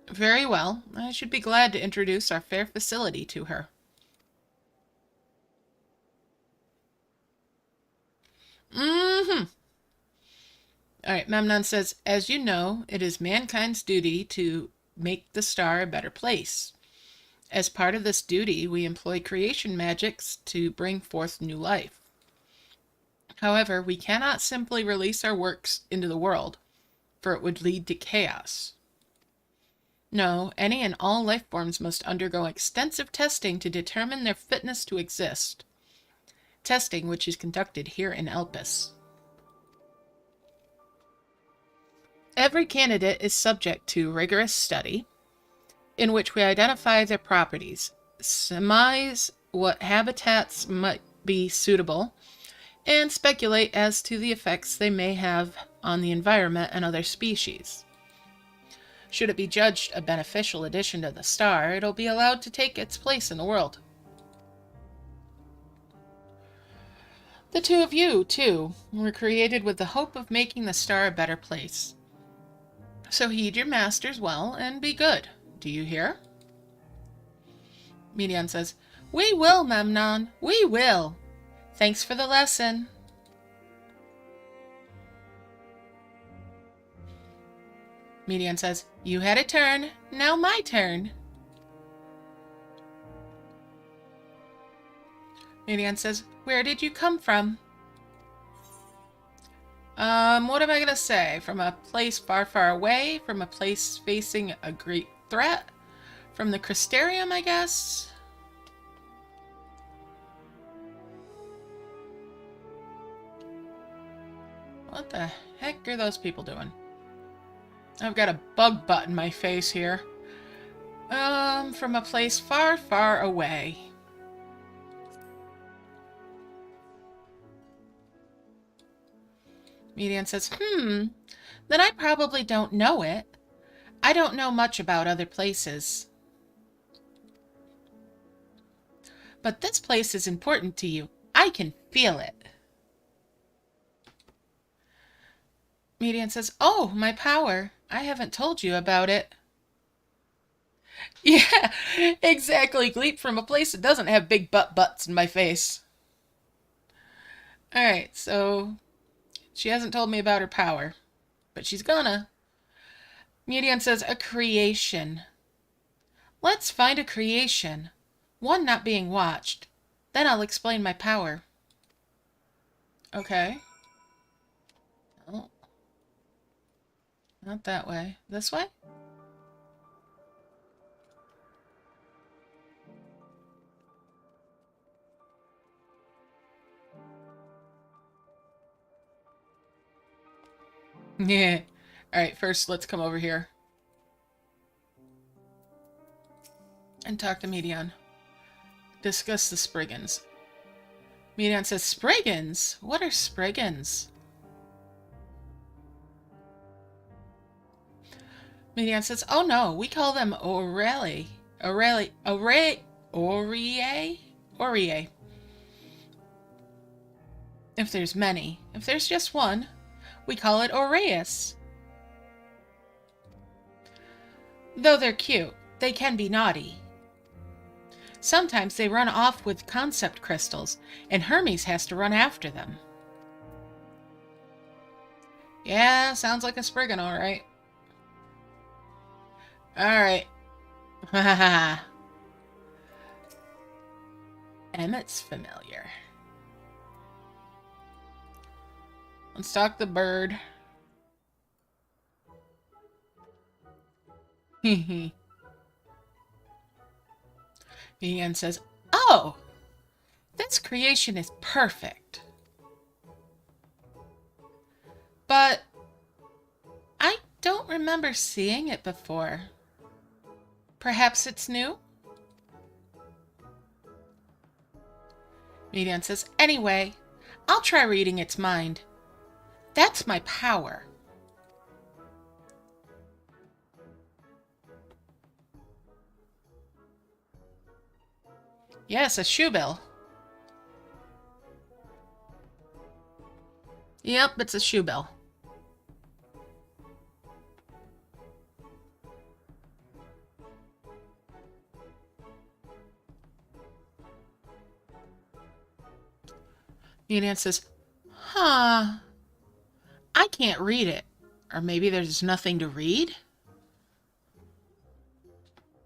Very well. I should be glad to introduce our fair facility to her." Alright, Memnon says, "As you know, it is mankind's duty to make the star a better place. As part of this duty, we employ creation magics to bring forth new life. However, we cannot simply release our works into the world, for it would lead to chaos. No, any and all life forms must undergo extensive testing to determine their fitness to exist. Testing which is conducted here in Elpis. Every candidate is subject to rigorous study, in which we identify their properties, surmise what habitats might be suitable, and speculate as to the effects they may have on the environment and other species. Should it be judged a beneficial addition to the star, it'll be allowed to take its place in the world. The two of you, too, were created with the hope of making the star a better place. So heed your masters well and be good. Do you hear?" Medion says, "We will, Memnon. We will. Thanks for the lesson." Medion says, "You had a turn. Now my turn." Medion says, "Where did you come from?" What am I gonna say? From a place far, far away? From a place facing a great threat? From the Crystarium, I guess? What the heck are those people doing? I've got a bug butt in my face here. From a place far, far away. Medion says, then I probably don't know it. I don't know much about other places. But this place is important to you. I can feel it. Medion says, "Oh, my power. I haven't told you about it." Yeah, exactly. Gleep from a place that doesn't have big butts in my face. Alright, so she hasn't told me about her power, but she's gonna. Medion says, "A creation. Let's find a creation. One not being watched. Then I'll explain my power." Okay. Oh. Not that way. This way? Yeah. Alright, first let's come over here. And talk to Medion. Discuss the Spriggans. Medion says, "Spriggans? What are Spriggans?" Medion says, "Oh no, we call them Aurelie. Aurelie. If there's many. If there's just one, we call it Aureus. Though they're cute, they can be naughty. Sometimes they run off with concept crystals, and Hermes has to run after them." Yeah, sounds like a Spriggan, alright. Alright. Hahaha. Emmet's familiar. Let's talk the bird. Median says, "Oh, this creation is perfect. But I don't remember seeing it before. Perhaps it's new?" Median says, "Anyway, I'll try reading its mind. That's my power." Yes, a shoe bill. Yep, it's a shoe bill. Median says, "Huh. I can't read it. Or maybe there's nothing to read?"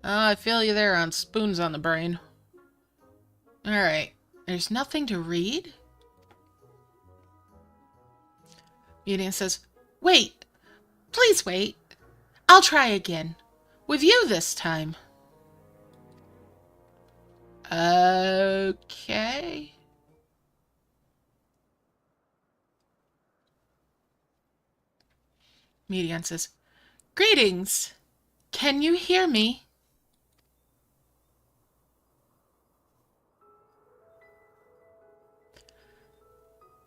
Oh, I feel you there on spoons on the brain. Alright, there's nothing to read? Median says, "Wait. Please wait. I'll try again. With you this time." Okay. Median says, "Greetings. Can you hear me?"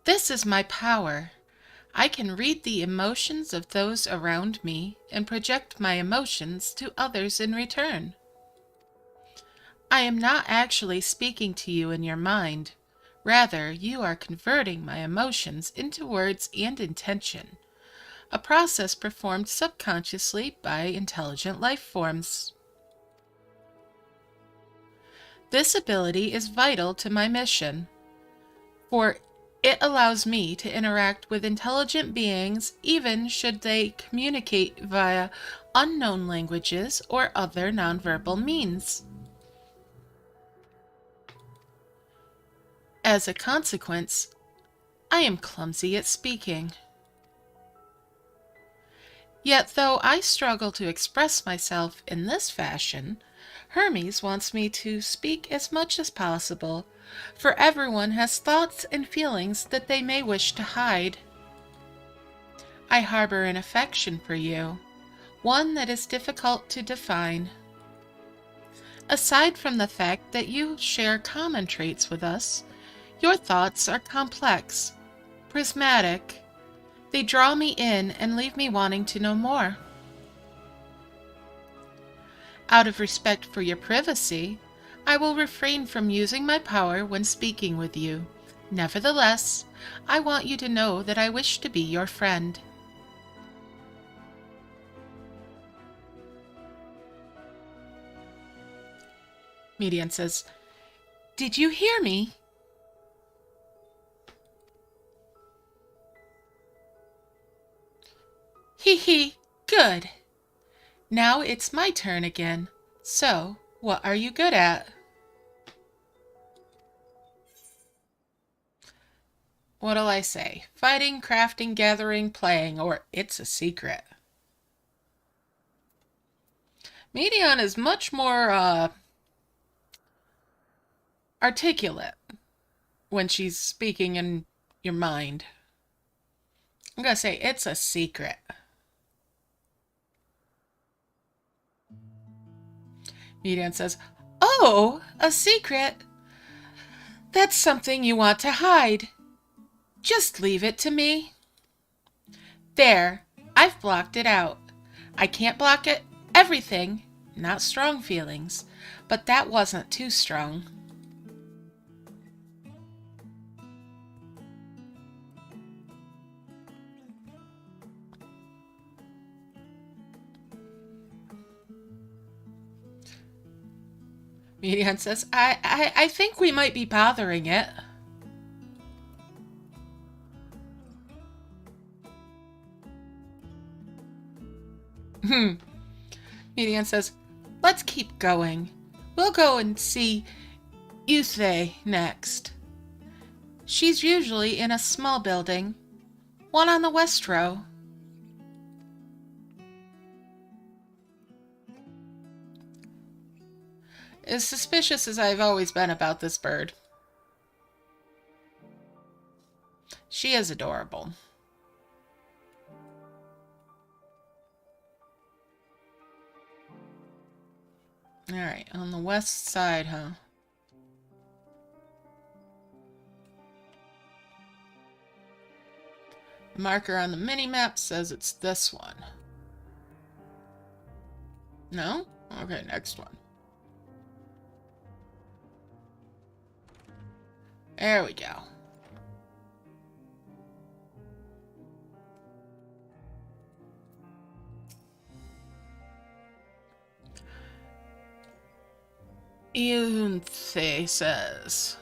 "This is my power. I can read the emotions of those around me and project my emotions to others in return. I am not actually speaking to you in your mind. Rather, you are converting my emotions into words and intention, a process performed subconsciously by intelligent life forms. This ability is vital to my mission, for it allows me to interact with intelligent beings even should they communicate via unknown languages or other nonverbal means. As a consequence, I am clumsy at speaking. Yet though I struggle to express myself in this fashion, Hermes wants me to speak as much as possible, for everyone has thoughts and feelings that they may wish to hide. I harbor an affection for you, one that is difficult to define. Aside from the fact that you share common traits with us, your thoughts are complex, prismatic. They draw me in and leave me wanting to know more. Out of respect for your privacy, I will refrain from using my power when speaking with you. Nevertheless, I want you to know that I wish to be your friend." Median says, "Did you hear me?" Hee, good. Now it's my turn again. So, what are you good at? What'll I say? Fighting, crafting, gathering, playing, or it's a secret. Median is much more articulate when she's speaking in your mind. I'm gonna say it's a secret. Median says, "Oh, a secret? That's something you want to hide. Just leave it to me." There, I've blocked it out. I can't block it everything, not strong feelings, but that wasn't too strong. Median says, I think we might be bothering it." Median says, "Let's keep going. We'll go and see Euthe next. She's usually in a small building, one on the west row." As suspicious as I've always been about this bird. She is adorable. Alright, on the west side, huh? The marker on the mini-map says it's this one. No? Okay, next one. There we go. Eunthe says,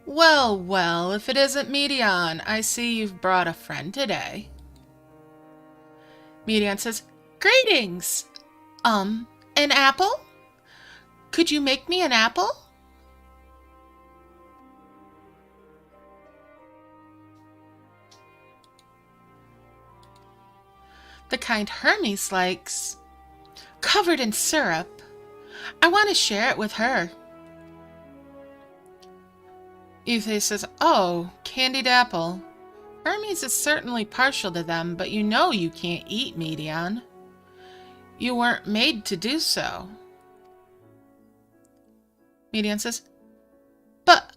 well, well, if it isn't Medion, I see you've brought a friend today. Medion says, greetings! An apple? Could you make me an apple? The kind Hermes likes. Covered in syrup. I want to share it with her. Eunthe says, oh, candied apple. Hermes is certainly partial to them, but you know you can't eat Medion. You weren't made to do so. Medion says, but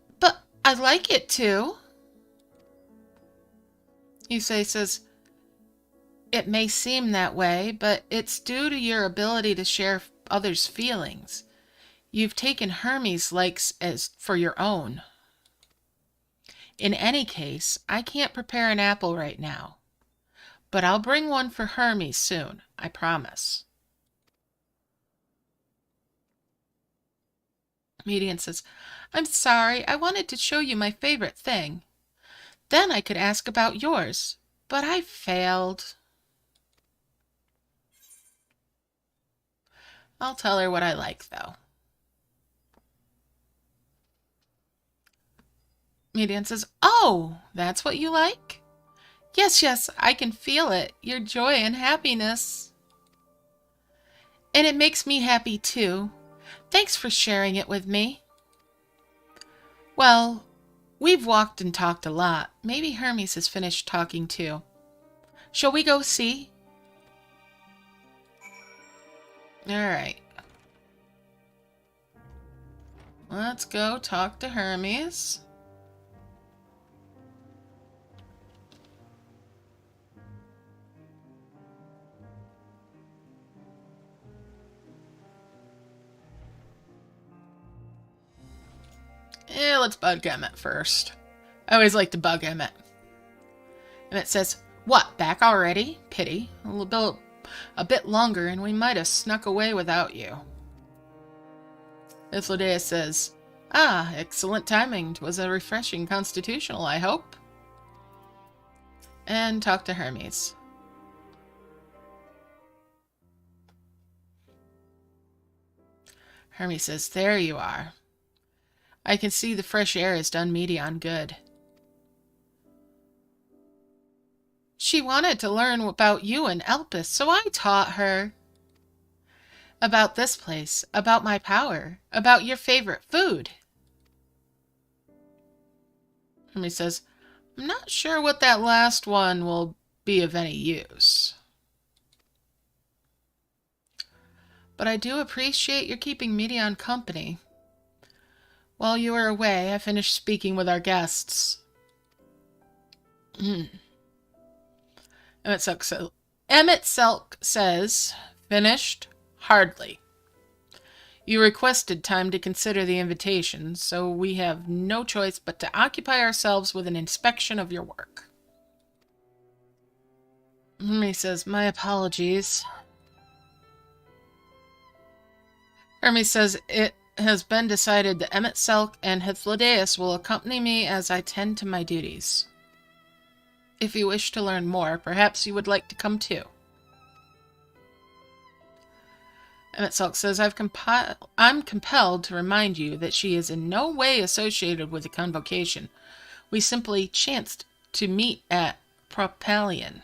I like it too. Eunthe says, it may seem that way, but it's due to your ability to share others' feelings. You've taken Hermes' likes as for your own. In any case, I can't prepare an apple right now, but I'll bring one for Hermes soon, I promise. Medion says, I'm sorry, I wanted to show you my favorite thing. Then I could ask about yours, but I failed. I'll tell her what I like, though. Medion says, oh, that's what you like? Yes, yes, I can feel it, your joy and happiness. And it makes me happy, too. Thanks for sharing it with me. Well, we've walked and talked a lot. Maybe Hermes has finished talking, too. Shall we go see? Alright. Let's go talk to Hermes. Let's bug Emmet first. I always like to bug Emmet. Emmet says, what, back already? Pity. A bit longer and we might have snuck away without you. Ithildea says, ah, excellent timing. 'Twas a refreshing constitutional, I hope. And talk to Hermes. Hermes says, there you are. I can see the fresh air has done Medion good. She wanted to learn about you and Elpis, so I taught her. About this place, about my power, about your favorite food. Hermes says, I'm not sure what that last one will be of any use. But I do appreciate your keeping Medion company. While you were away, I finished speaking with our guests. Emet-selch says, finished? Hardly. You requested time to consider the invitation, so we have no choice but to occupy ourselves with an inspection of your work. Hermes says, my apologies. Hermes says, it has been decided that emet-selch and Ithildea will accompany me as I tend to my duties. If you wish to learn more, perhaps you would like to come too. Emet-selch says, I'm compelled to remind you that she is in no way associated with the convocation. We simply chanced to meet at Propalion.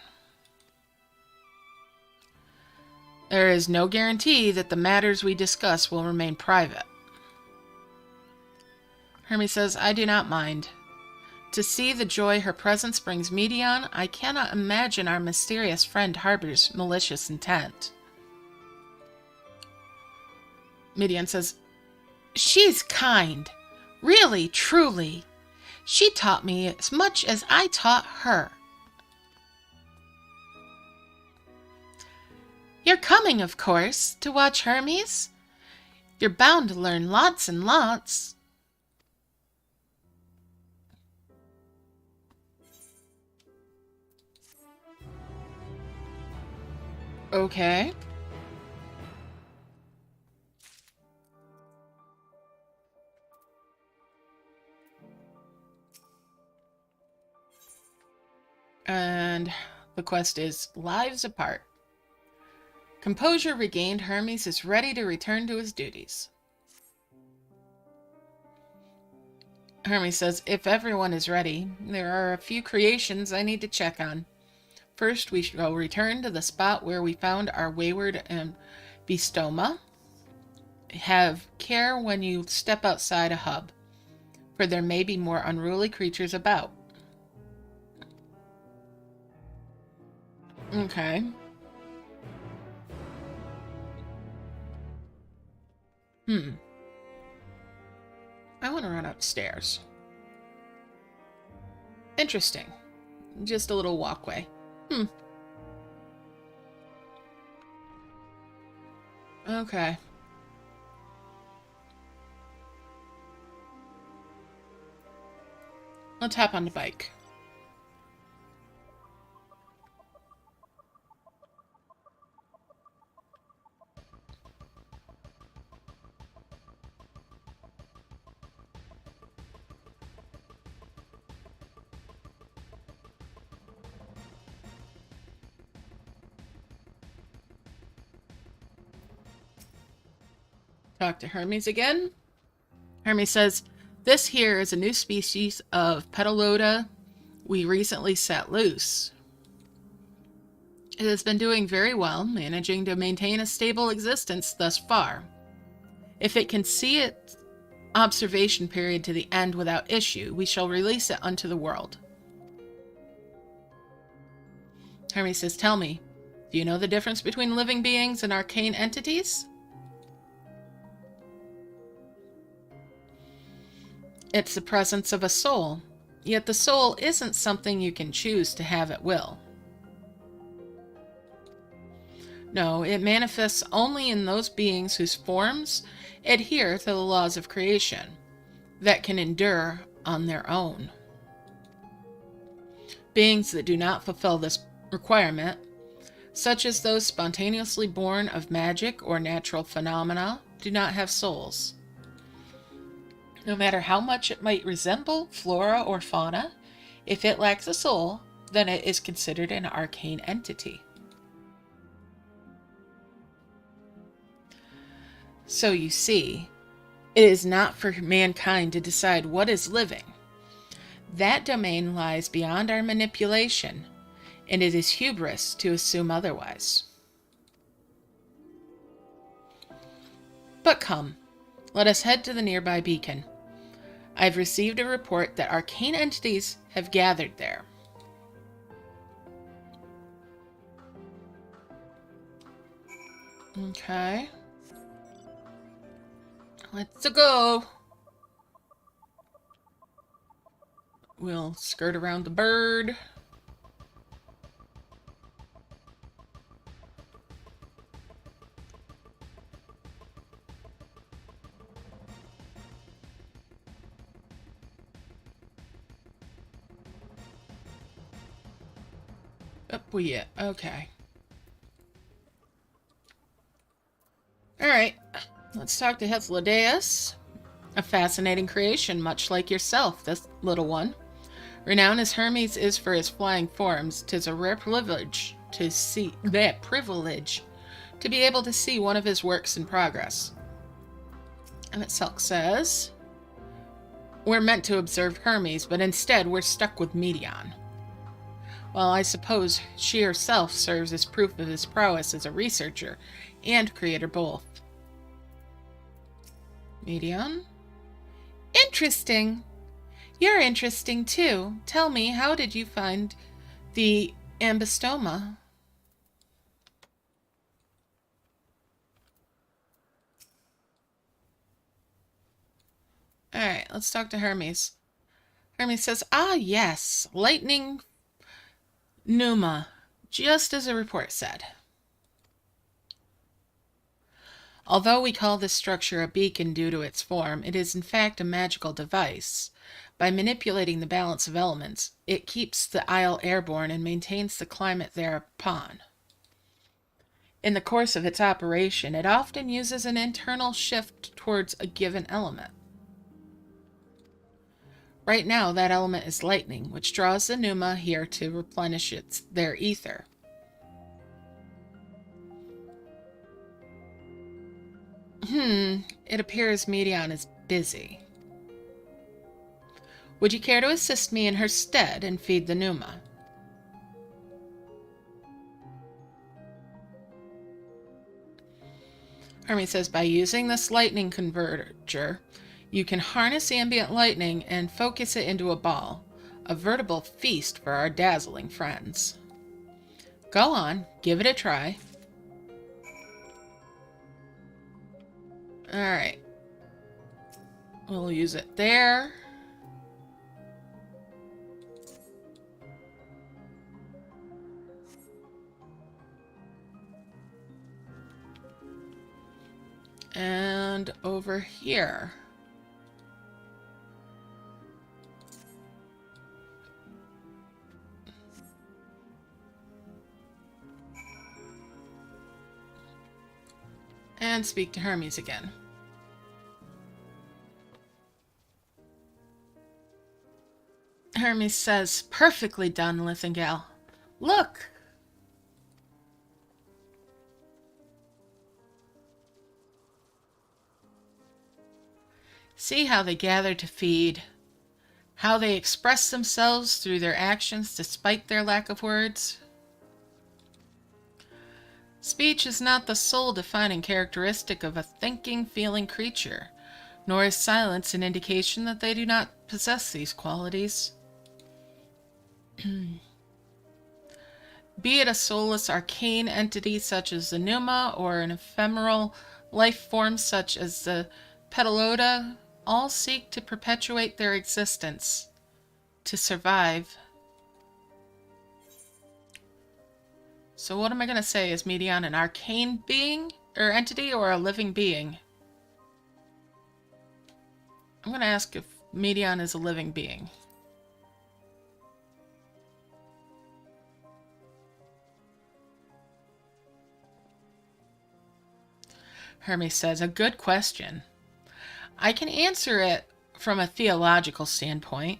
There is no guarantee that the matters we discuss will remain private. Hermes says, I do not mind. To see the joy her presence brings Medion, I cannot imagine our mysterious friend harbors malicious intent. Medion says, she's kind. Really, truly. She taught me as much as I taught her. You're coming, of course, to watch Hermes? You're bound to learn lots and lots. Okay. And the quest is Lives Apart. Composure regained, Hermes is ready to return to his duties. Hermes says, if everyone is ready, there are a few creations I need to check on. First, we shall return to the spot where we found our wayward bistoma. Have care when you step outside a hub, for there may be more unruly creatures about. Okay. I want to run upstairs. Interesting. Just a little walkway. Okay. Let's hop on the bike. Talk to Hermes again. Hermes says, this here is a new species of Petalota we recently set loose. It has been doing very well, managing to maintain a stable existence thus far. If it can see its observation period to the end without issue, we shall release it unto the world. Hermes says, tell me, do you know the difference between living beings and arcane entities? It's the presence of a soul, yet the soul isn't something you can choose to have at will. No, it manifests only in those beings whose forms adhere to the laws of creation, that can endure on their own. Beings that do not fulfill this requirement, such as those spontaneously born of magic or natural phenomena, do not have souls. No matter how much it might resemble flora or fauna, if it lacks a soul, then it is considered an arcane entity. So you see, it is not for mankind to decide what is living. That domain lies beyond our manipulation, and it is hubris to assume otherwise. But come, let us head to the nearby beacon. I've received a report that arcane entities have gathered there. Okay. Let's go. We'll skirt around the bird. Up we get. Okay. Alright. Let's talk to Hethlodaeus. A fascinating creation, much like yourself, this little one. Renowned as Hermes is for his flying forms, 'tis a rare privilege to see that privilege to be able to see one of his works in progress. Emet-selch says, we're meant to observe Hermes, but instead we're stuck with Medion. Well, I suppose she herself serves as proof of his prowess as a researcher and creator both. Medion? interesting. You're interesting too. Tell me, how did you find the ambystoma? Alright, let's talk to Hermes. Hermes says, ah yes, lightning pneuma, just as a report said. Although we call this structure a beacon due to its form, it is in fact a magical device. By manipulating the balance of elements, it keeps the isle airborne and maintains the climate thereupon. In the course of its operation, it often uses an internal shift towards a given element. Right now, that element is lightning, which draws the pneuma here to replenish their ether. It appears Medion is busy. Would you care to assist me in her stead and feed the pneuma? Hermes says, by using this lightning converger, you can harness ambient lightning and focus it into a ball. A veritable feast for our dazzling friends. Go on, give it a try. Alright. We'll use it there. And over here. And speak to Hermes again. Hermes says, perfectly done, Lithingale. Look! See how they gather to feed, how they express themselves through their actions despite their lack of words. Speech is not the sole defining characteristic of a thinking, feeling creature, nor is silence an indication that they do not possess these qualities. Be it a soulless arcane entity such as the pneuma, or an ephemeral life form such as the petalota, all seek to perpetuate their existence, to survive. So what am I going to say? Is Medion an arcane being, or entity, or a living being? I'm going to ask if Medion is a living being. Hermes says, a good question. I can answer it from a theological standpoint,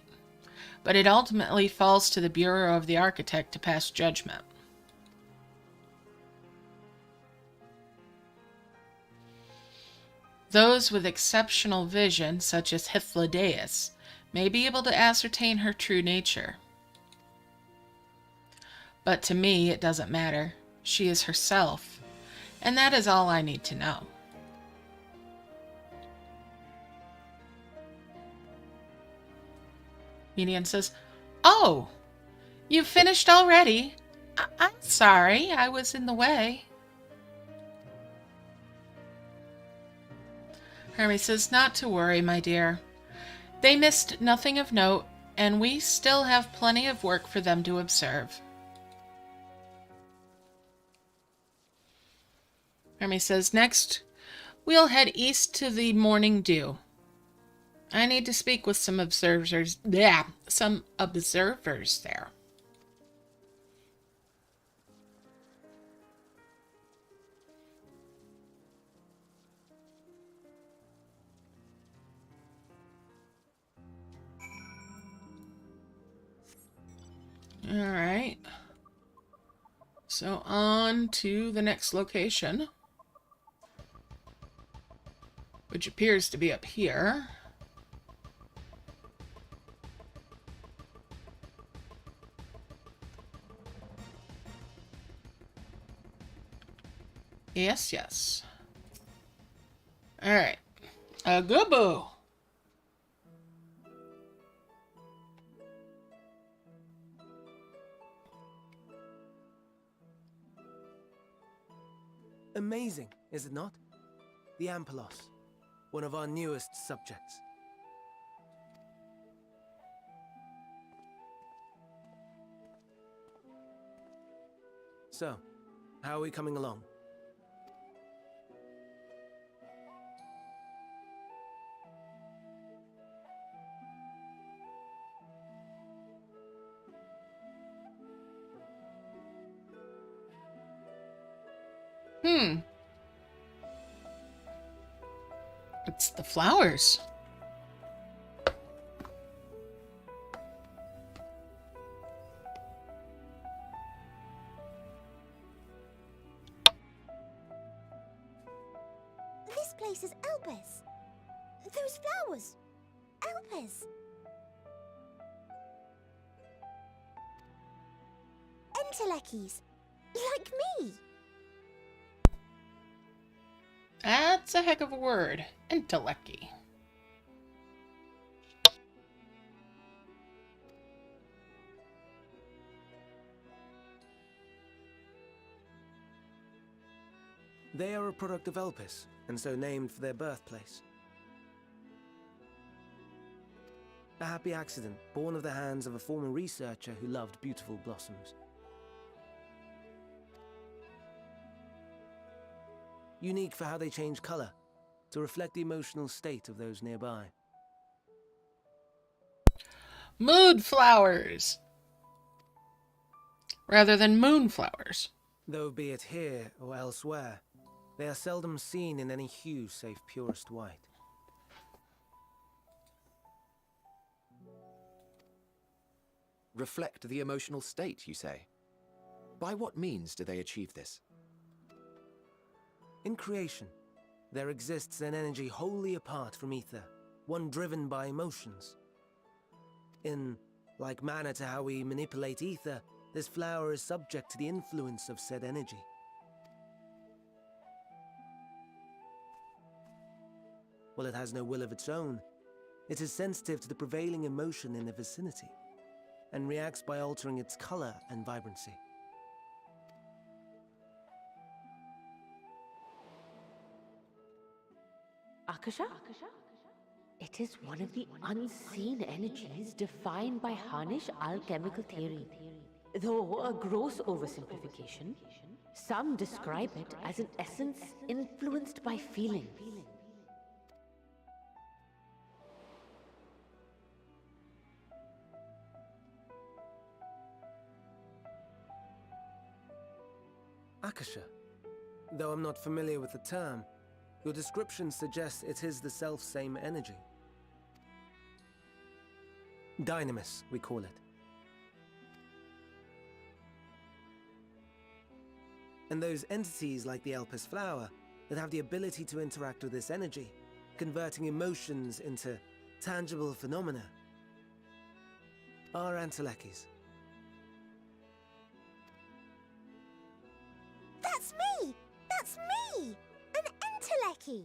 but it ultimately falls to the Bureau of the Architect to pass judgment. Those with exceptional vision, such as Hythlodaeus, may be able to ascertain her true nature. But to me, it doesn't matter. She is herself, and that is all I need to know. Medion says, oh, you've finished already? I'm sorry, I was in the way. Hermes says, not to worry, my dear. They missed nothing of note, and we still have plenty of work for them to observe. Hermes says, next, we'll head east to the Morning Dew. I need to speak with some observers. Yeah, some observers there. All right. So on to the next location, which appears to be up here. Yes, yes. All right. A good boo. amazing, is it not? The Ampelos, one of our newest subjects. So, how are we coming along? It's the flowers. This place is elpis. Those flowers. Elpis. Entelekis. Like me. That's a heck of a word. Entelechy. They are a product of Elpis, and so named for their birthplace. A happy accident, born of the hands of a former researcher who loved beautiful blossoms. Unique for how they change color, to reflect the emotional state of those nearby. Mood flowers! Rather than moonflowers. Though be it here or elsewhere, they are seldom seen in any hue save purest white. Reflect the emotional state, you say? By what means do they achieve this? In creation, there exists an energy wholly apart from ether, one driven by emotions. In like manner to how we manipulate ether, this flower is subject to the influence of said energy. While it has no will of its own, it is sensitive to the prevailing emotion in the vicinity, and reacts by altering its color and vibrancy. Akasha? It is one of the unseen energies defined by Harnish alchemical theory. Though a gross oversimplification, some describe it as an essence influenced by feeling. Akasha. Though I'm not familiar with the term, your description suggests it is the self-same energy. Dynamis, we call it. And those entities like the elpis flower that have the ability to interact with this energy, converting emotions into tangible phenomena, are entelekis. That's me! That's me! An enteleki!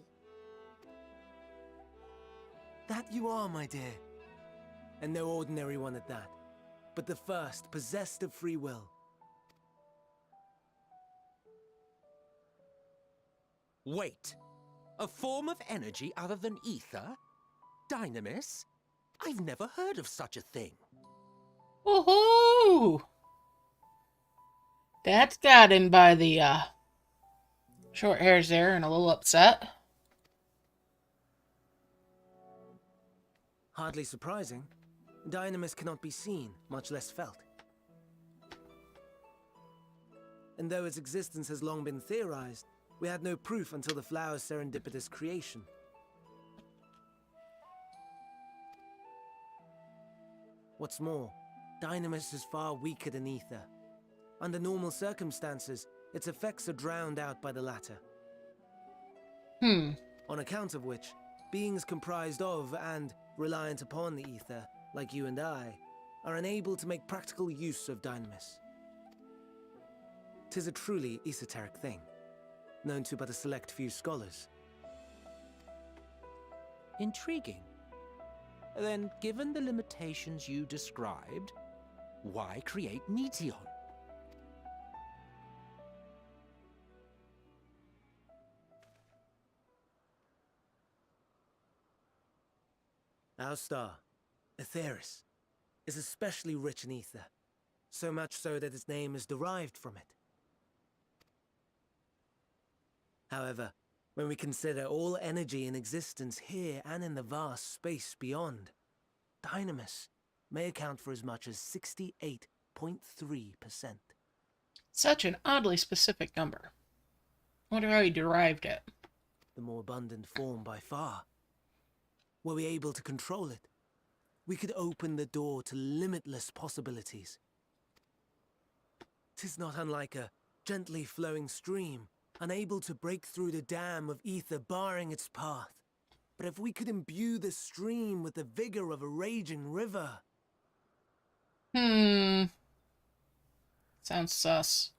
That you are, my dear. And no ordinary one at that, but the first possessed of free will. Wait. A form of energy other than ether? Dynamis? I've never heard of such a thing. Woohoo! That's got him by the short hairs there and a little upset. Hardly surprising. Dynamis cannot be seen, much less felt. And though its existence has long been theorized, we had no proof until the flower's serendipitous creation. What's more, Dynamis is far weaker than ether. Under normal circumstances, its effects are drowned out by the latter. On account of which, beings comprised of and reliant upon the ether, like you and I, are unable to make practical use of Dynamis. 'Tis a truly esoteric thing, known to but a select few scholars. Intriguing. Then, given the limitations you described, why create Meteon? Our star, Aetheris, is especially rich in ether, so much so that its name is derived from it. However, when we consider all energy in existence here and in the vast space beyond, dynamis may account for as much as 68.3%. Such an oddly specific number. I wonder how he derived it. The more abundant form by far. Were we able to control it, we could open the door to limitless possibilities. 'Tis not unlike a gently flowing stream, unable to break through the dam of ether barring its path. But if we could imbue the stream with the vigor of a raging river... Sounds sus.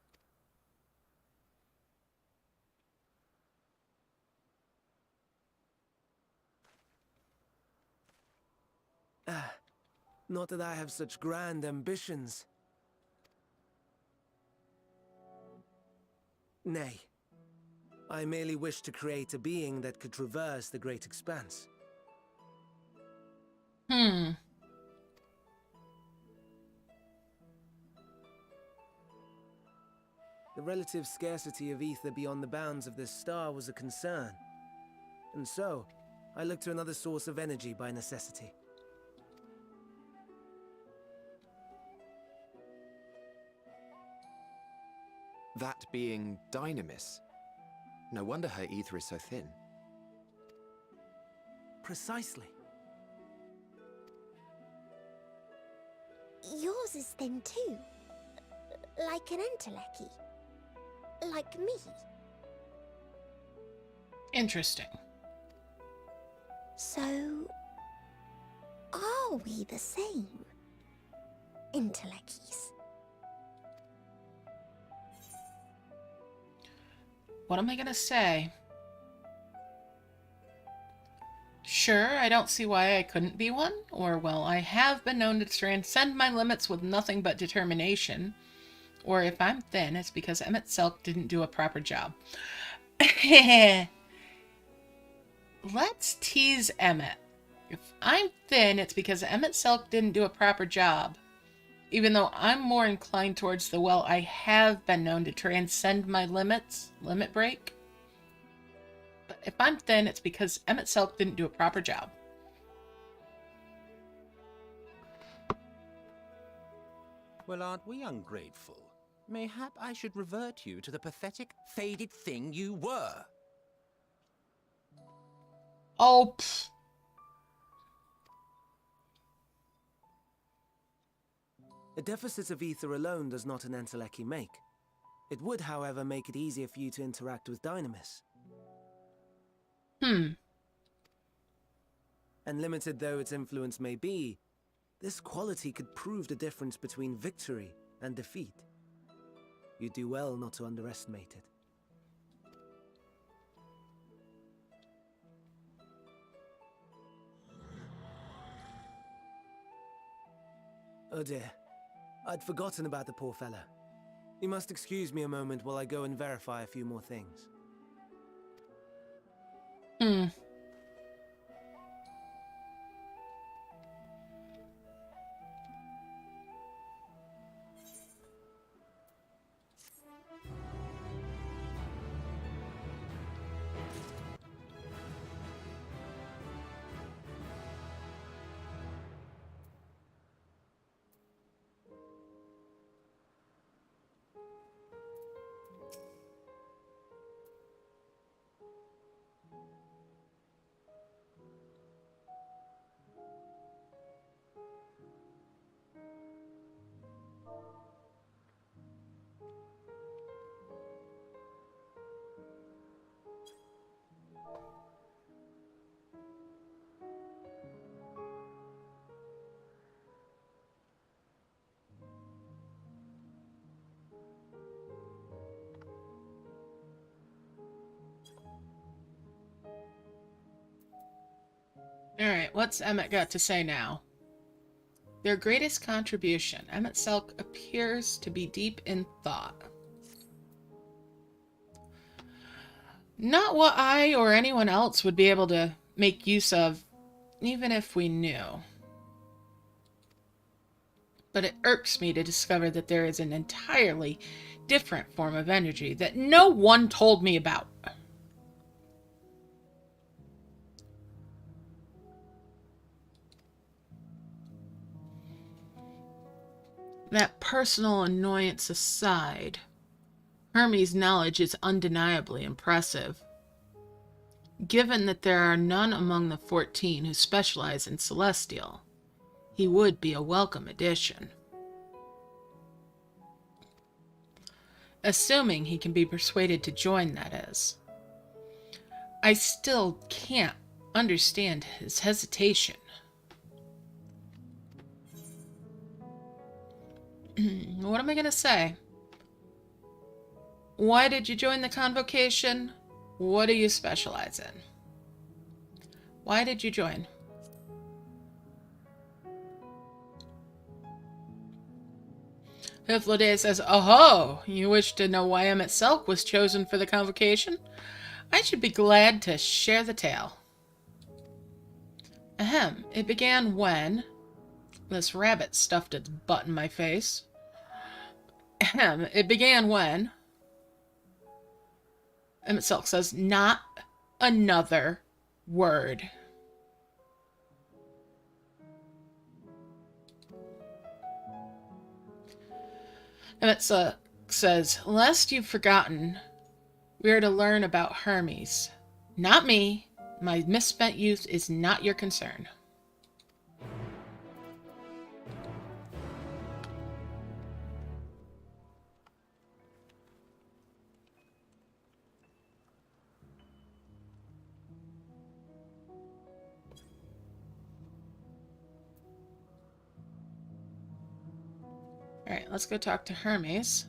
Not that I have such grand ambitions. Nay. I merely wish to create a being that could traverse the great expanse. The relative scarcity of ether beyond the bounds of this star was a concern. And so, I looked to another source of energy by necessity. That being dynamis. No wonder her ether is so thin. Precisely. Yours is thin too. Like an entelechy. Like me. Interesting. So, are we the same? Entelecchies. What am I gonna say? Sure, I don't see why I couldn't be one. Or, well, I have been known to transcend my limits with nothing but determination. Or if I'm thin, it's because emet-selch didn't do a proper job. Let's tease Emmet. If I'm thin, it's because emet-selch didn't do a proper job. Even though I'm more inclined towards the, well, I have been known to transcend my limits, limit break. But if I'm thin, it's because emet-selch didn't do a proper job. Well, aren't we ungrateful? Mayhap I should revert you to the pathetic, faded thing you were. Oh, pfft. A deficit of ether alone does not an entelechy make. It would, however, make it easier for you to interact with dynamis. And limited though its influence may be, this quality could prove the difference between victory and defeat. You do well not to underestimate it. Oh dear. I'd forgotten about the poor fella. You must excuse me a moment while I go and verify a few more things. Alright, what's Emmet got to say now? Their greatest contribution. Emet-selch appears to be deep in thought. Not what I or anyone else would be able to make use of even if we knew. But it irks me to discover that there is an entirely different form of energy that no one told me about. That personal annoyance aside, Hermes' knowledge is undeniably impressive. Given that there are none among the 14 who specialize in Celestial, he would be a welcome addition. Assuming he can be persuaded to join, that is. I still can't understand his hesitation. What am I going to say? Why did you join the convocation? What do you specialize in? Why did you join? Hiflade says, "Oh, you wish to know why emet-selch was chosen for the convocation? I should be glad to share the tale. Ahem, it began when..." This rabbit stuffed its butt in my face. Ahem, it began when... emet-selch says, "Not another word." Emet-selch says, "Lest you've forgotten, we are to learn about Hermes. Not me. My misspent youth is not your concern." Alright, let's go talk to Hermes.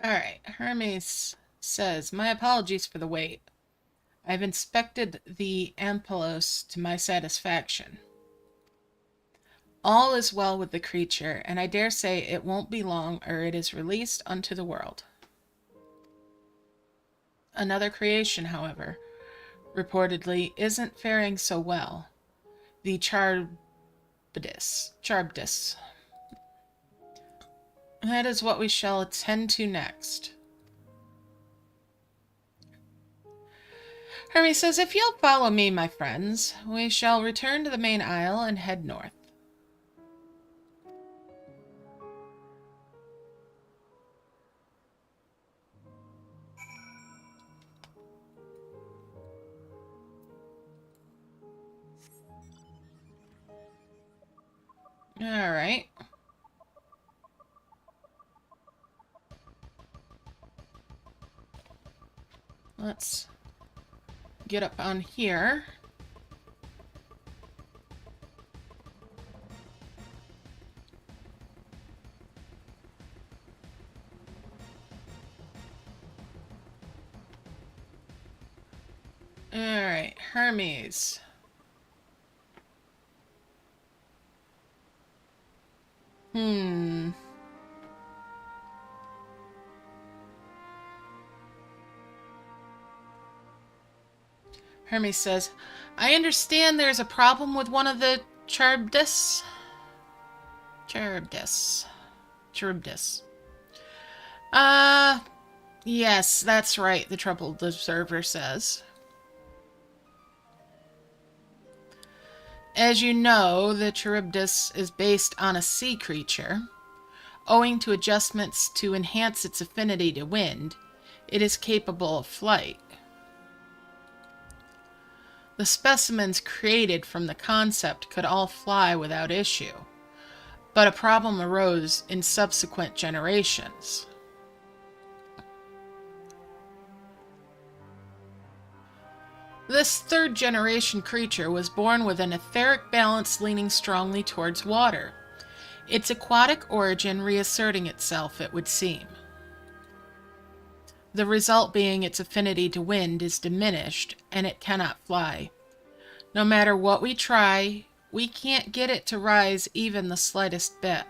Alright, Hermes says, "My apologies for the wait. I've inspected the Ampelos to my satisfaction. All is well with the creature, and I dare say it won't be long ere it is released unto the world. Another creation, however, reportedly isn't faring so well. The Charbdis. That is what we shall attend to next." Hermes says, "If you'll follow me, my friends, we shall return to the main isle and head north." Alright. Let's get up on here. Alright, Hermes. Hermes says, "I understand there's a problem with one of the Charybdis. Yes, that's right," the troubled observer says. "As you know, the Charybdis is based on a sea creature. Owing to adjustments to enhance its affinity to wind, it is capable of flight. The specimens created from the concept could all fly without issue, but a problem arose in subsequent generations. This third-generation creature was born with an etheric balance leaning strongly towards water, its aquatic origin reasserting itself, it would seem. The result being its affinity to wind is diminished, and it cannot fly. No matter what we try, we can't get it to rise even the slightest bit.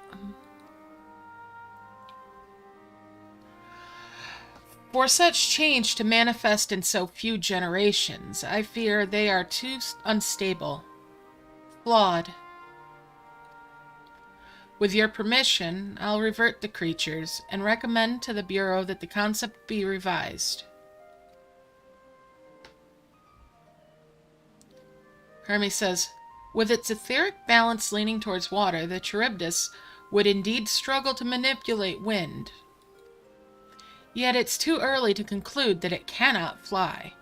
For such change to manifest in so few generations, I fear they are too unstable, flawed. With your permission, I'll revert the creatures and recommend to the Bureau that the concept be revised. Hermes says, with its etheric balance leaning towards water, the Charybdis would indeed struggle to manipulate wind. Yet it's too early to conclude that it cannot fly.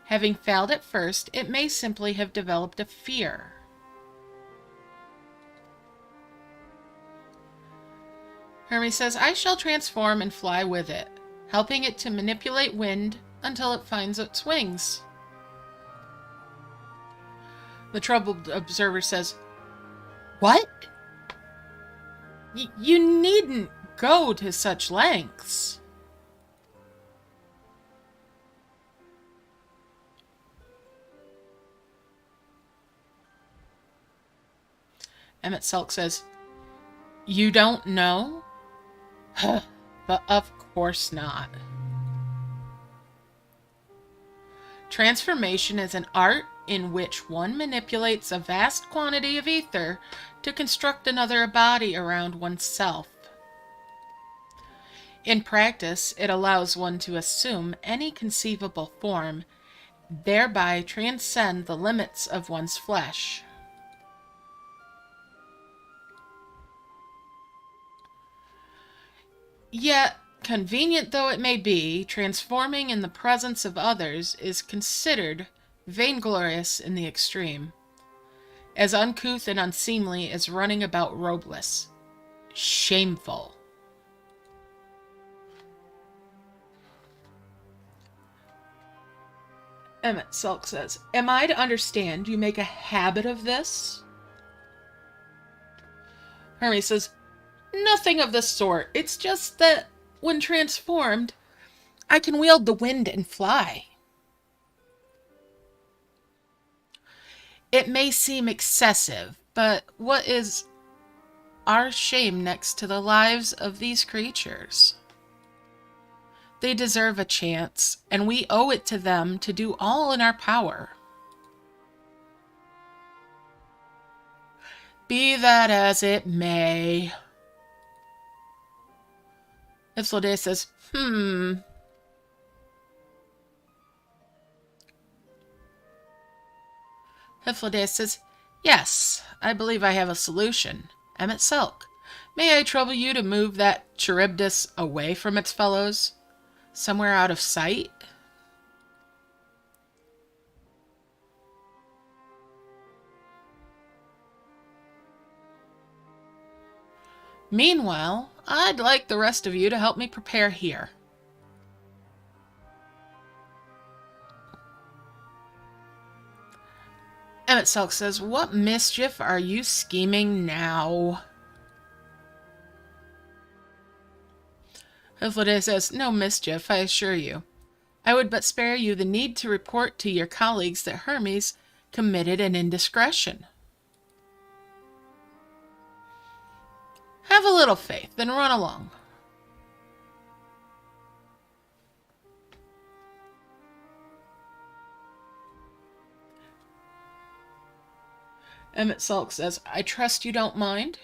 Having failed at first, it may simply have developed a fear. Hermes says, I shall transform and fly with it, helping it to manipulate wind until it finds its wings. The troubled observer says, what? You needn't go to such lengths. Emet-selch says, you don't know? But of course not. Transformation is an art in which one manipulates a vast quantity of ether to construct another body around oneself. In practice, it allows one to assume any conceivable form, thereby transcend the limits of one's flesh. Yet, convenient though it may be, transforming in the presence of others is considered vainglorious in the extreme, as uncouth and unseemly as running about robeless. Shameful. Emet-selch says, am I to understand you make a habit of this? Hermes says, nothing of the sort. It's just that, when transformed, I can wield the wind and fly. It may seem excessive, but what is our shame next to the lives of these creatures? They deserve a chance, and we owe it to them to do all in our power. Be that as it may. Ipsilde says, Ipsilde says, yes, I believe I have a solution. Emet-selch, may I trouble you to move that Charybdis away from its fellows? Somewhere out of sight? Meanwhile, I'd like the rest of you to help me prepare here. Emet-selch says, what mischief are you scheming now? Ipsilde says, no mischief, I assure you. I would but spare you the need to report to your colleagues that Hermes committed an indiscretion. Have a little faith, then run along. Emet-selch says, I trust you don't mind?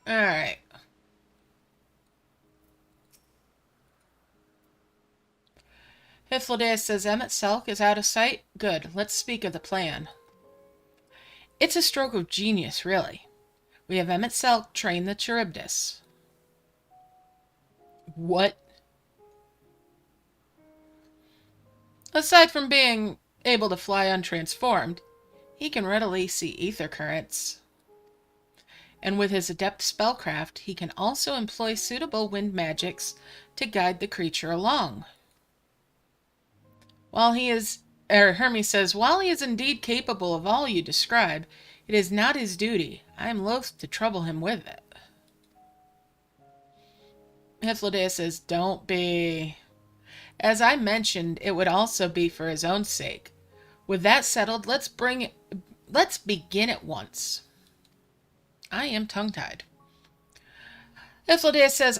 Alright. Hythlodaeus says emet-selch is out of sight? Good, let's speak of the plan. It's a stroke of genius, really. We have emet-selch train the Charybdis. What? Aside from being able to fly untransformed, he can readily see ether currents. And with his adept spellcraft, he can also employ suitable wind magics to guide the creature along. Hermes says, while he is indeed capable of all you describe, it is not his duty. I am loath to trouble him with it. Hythlodaeus says, don't be. As I mentioned, it would also be for his own sake. With that settled, let's begin at once. I am tongue-tied. Hythlodaeus says,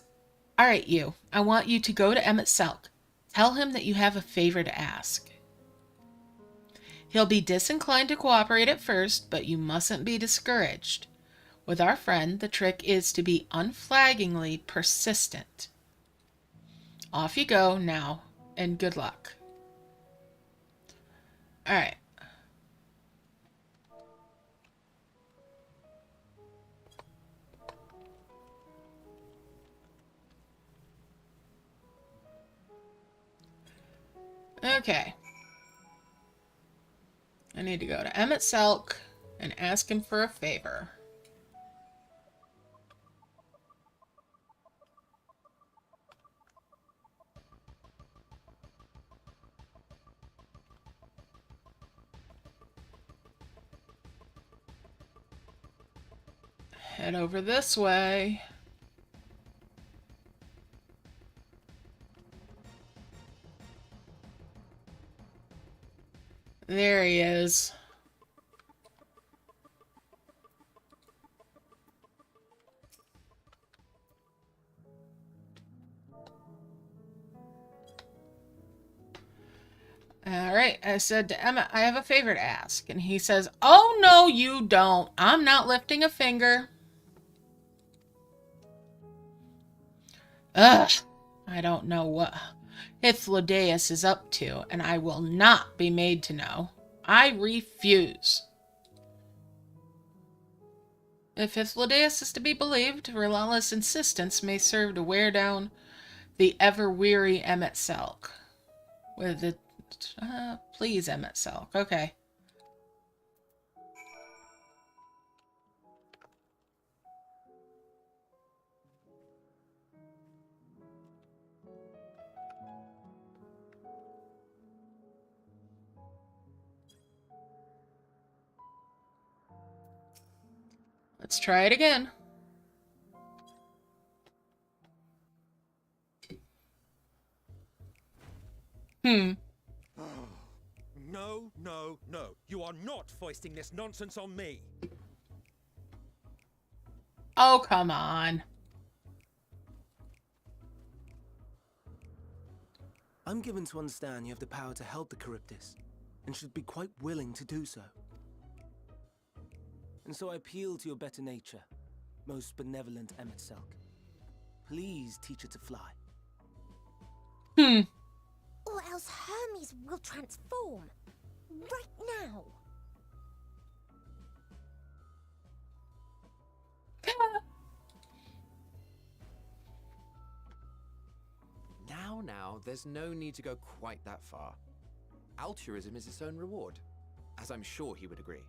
all right, you. I want you to go to emet-selch. Tell him that you have a favor to ask. He'll be disinclined to cooperate at first, but you mustn't be discouraged. With our friend, the trick is to be unflaggingly persistent. Off you go now, and good luck. All right. Okay. I need to go to emet-selch and ask him for a favor. Head over this way. There he is. Alright, I said to Emma, I have a favor to ask. And he says, oh no you don't. I'm not lifting a finger. Ugh, I don't know what Hythlodaeus is up to, and I will not be made to know. I refuse. If Hythlodaeus is to be believed, relentless insistence may serve to wear down the ever-weary emet-selch. With the... please, emet-selch. Okay. Let's try it again. No, no, no. You are not foisting this nonsense on me. Oh, come on. I'm given to understand you have the power to help the Charybdis, and should be quite willing to do so. And so I appeal to your better nature, most benevolent emet-selch. Please teach it to fly. Or else Hermes will transform. Right now. Now, there's no need to go quite that far. Altruism is its own reward, as I'm sure he would agree.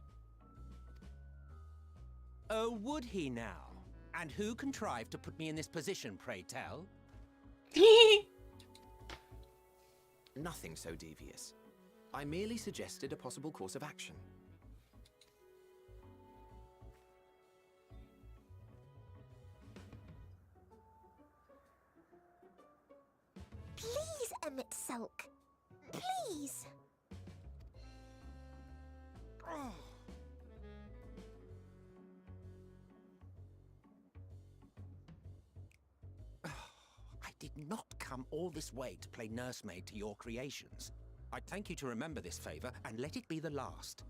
Oh, would he now? And who contrived to put me in this position, pray tell? Nothing so devious. I merely suggested a possible course of action. Please, emet-selch. Please. I did not come all this way to play nursemaid to your creations. I'd thank you to remember this favor and let it be the last.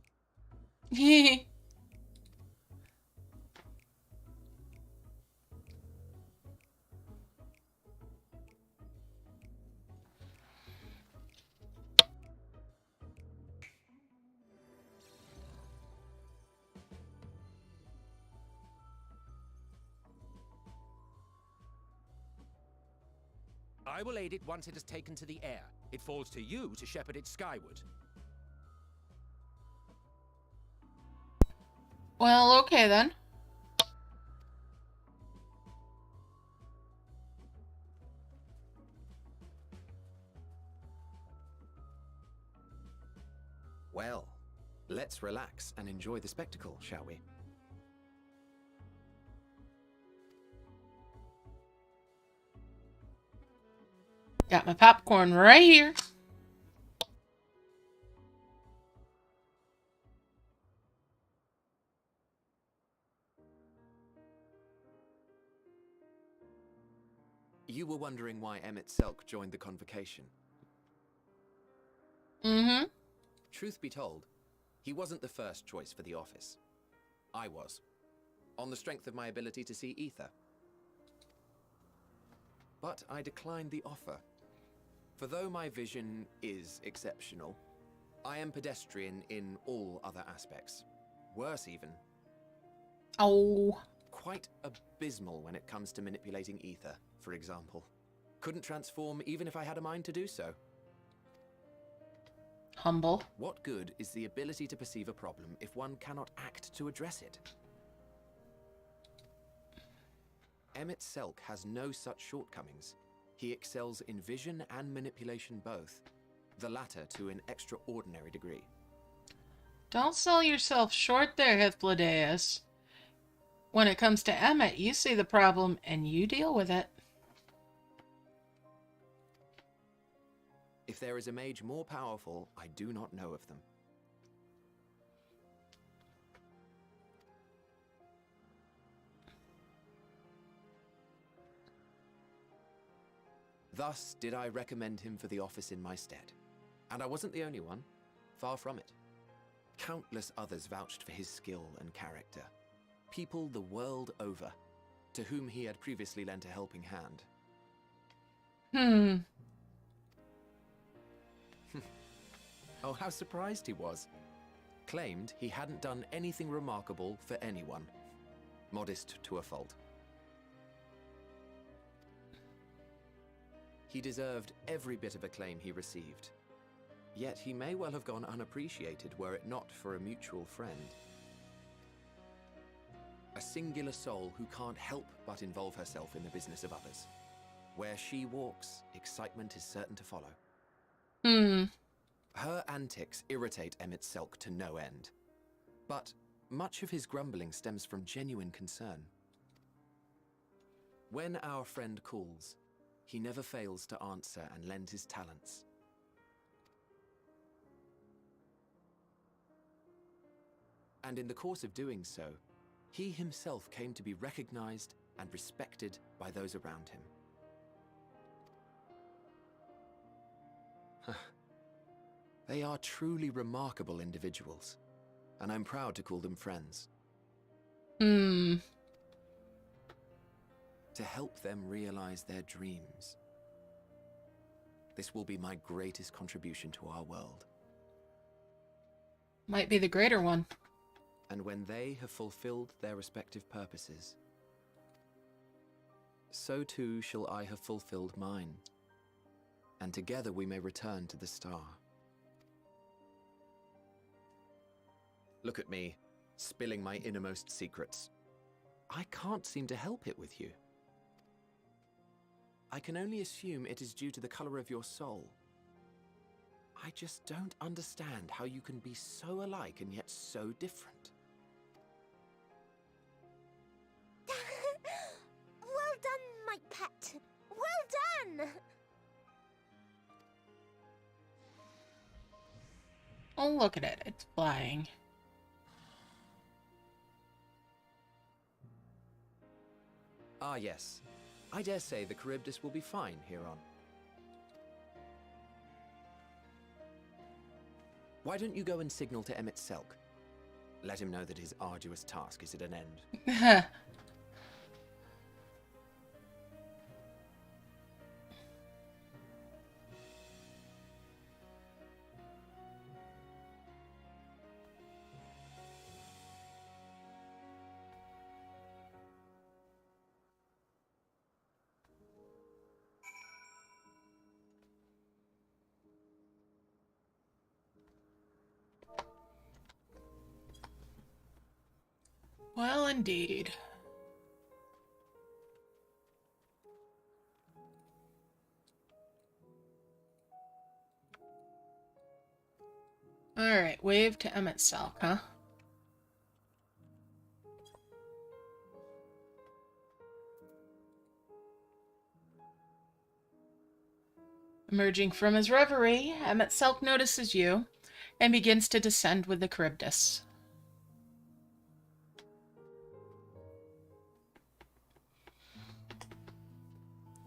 I will aid it once it has taken to the air. It falls to you to shepherd it skyward. Well, okay then. Well, let's relax and enjoy the spectacle, shall we? Got my popcorn right here. You were wondering why emet-selch joined the convocation. Mm-hmm. Truth be told, he wasn't the first choice for the office. I was, on the strength of my ability to see ether. But I declined the offer. For though my vision is exceptional, I am pedestrian in all other aspects. Worse even. Oh. Quite abysmal when it comes to manipulating ether, for example. Couldn't transform even if I had a mind to do so. Humble. What good is the ability to perceive a problem if one cannot act to address it? Emet-selch has no such shortcomings. He excels in vision and manipulation both, the latter to an extraordinary degree. Don't sell yourself short there, Hythlodaeus. When it comes to Emmet, you see the problem and you deal with it. If there is a mage more powerful, I do not know of them. Thus did I recommend him for the office in my stead. And I wasn't the only one. Far from it. Countless others vouched for his skill and character. People the world over, to whom he had previously lent a helping hand. Oh, how surprised he was. Claimed he hadn't done anything remarkable for anyone. Modest to a fault. He deserved every bit of acclaim he received. Yet he may well have gone unappreciated were it not for a mutual friend. A singular soul who can't help but involve herself in the business of others. Where she walks, excitement is certain to follow. Her antics irritate emet-selch to no end. But much of his grumbling stems from genuine concern. When our friend calls, he never fails to answer and lend his talents. And in the course of doing so, he himself came to be recognized and respected by those around him. They are truly remarkable individuals, and I'm proud to call them friends. To help them realize their dreams. This will be my greatest contribution to our world. Might be the greater one. And when they have fulfilled their respective purposes, so too shall I have fulfilled mine, and together we may return to the star. Look at me, spilling my innermost secrets. I can't seem to help it with you. I can only assume it is due to the color of your soul. I just don't understand how you can be so alike and yet so different. Well done, my pet. Well done! Oh, look at it. It's flying. Ah, yes. I dare say the Charybdis will be fine here on. Why don't you go and signal to emet-selch? Let him know that his arduous task is at an end. Well, indeed. Alright, wave to emet-selch, huh? Emerging from his reverie, emet-selch notices you and begins to descend with the Charybdis.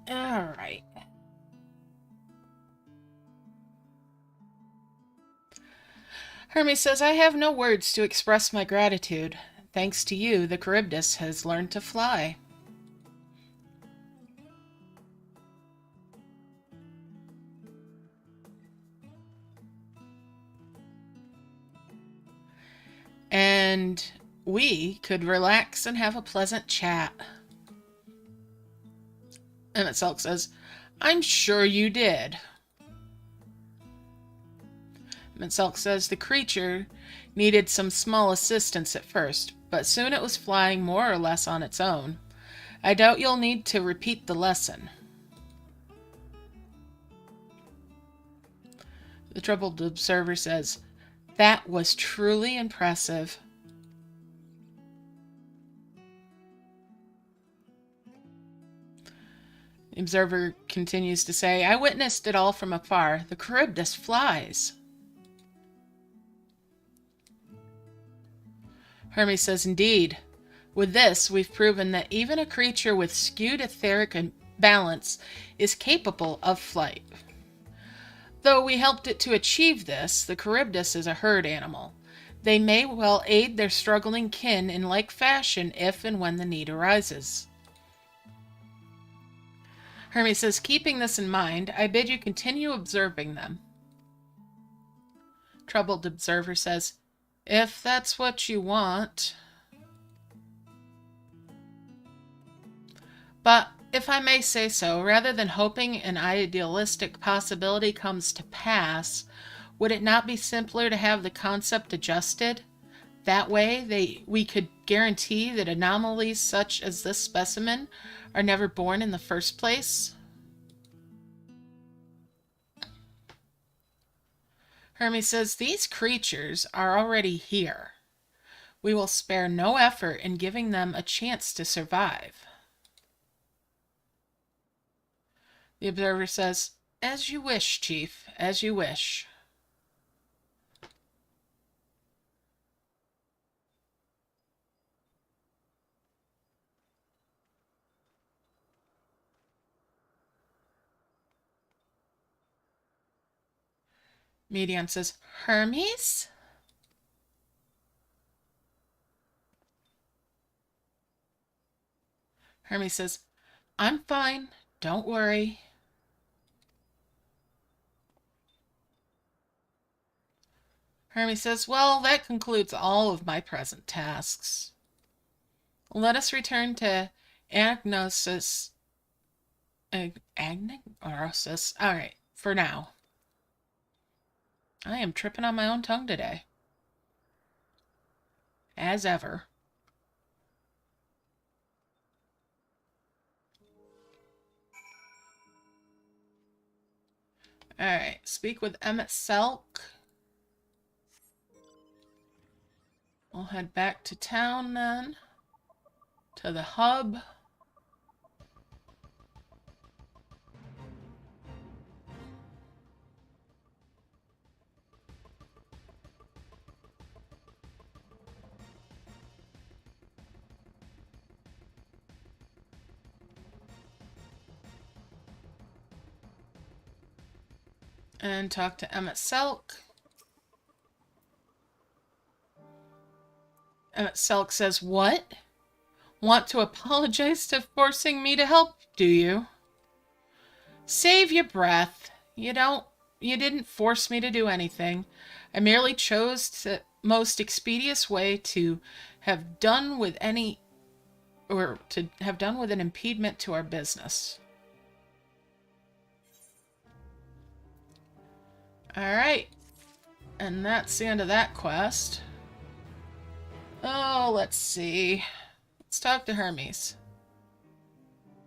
Alright. Hermes says, I have no words to express my gratitude. Thanks to you, the Charybdis has learned to fly. And we could relax and have a pleasant chat. Emet-selch says, I'm sure you did. Emet-selch says the creature needed some small assistance at first, but soon it was flying more or less on its own. I doubt you'll need to repeat the lesson. The troubled observer says, that was truly impressive. The observer continues to say, I witnessed it all from afar. The Charybdis flies. Hermes says, indeed. With this, we've proven that even a creature with skewed etheric balance is capable of flight. Though we helped it to achieve this, the Charybdis is a herd animal. They may well aid their struggling kin in like fashion if and when the need arises. Hermes says, keeping this in mind, I bid you continue observing them. Troubled observer says, if that's what you want. But, if I may say so, rather than hoping an idealistic possibility comes to pass, would it not be simpler to have the concept adjusted? That way, we could guarantee that anomalies such as this specimen are never born in the first place? Hermes says, these creatures are already here. We will spare no effort in giving them a chance to survive. The observer says, as you wish, Chief, as you wish. Medium says, Hermes? Hermes says, I'm fine. Don't worry. Hermes says, well, that concludes all of my present tasks. Let us return to Agnosis. Agnosis? Alright, for now. I am tripping on my own tongue today. As ever. Alright, speak with emet-selch. We'll head back to town then. To the hub. And talk to emet-selch. Emet-selch says, what? Want to apologize to forcing me to help, do you? Save your breath. You didn't force me to do anything. I merely chose the most expeditious way to have done with an impediment to our business. Alright. And that's the end of that quest. Oh, let's see. Let's talk to Hermes.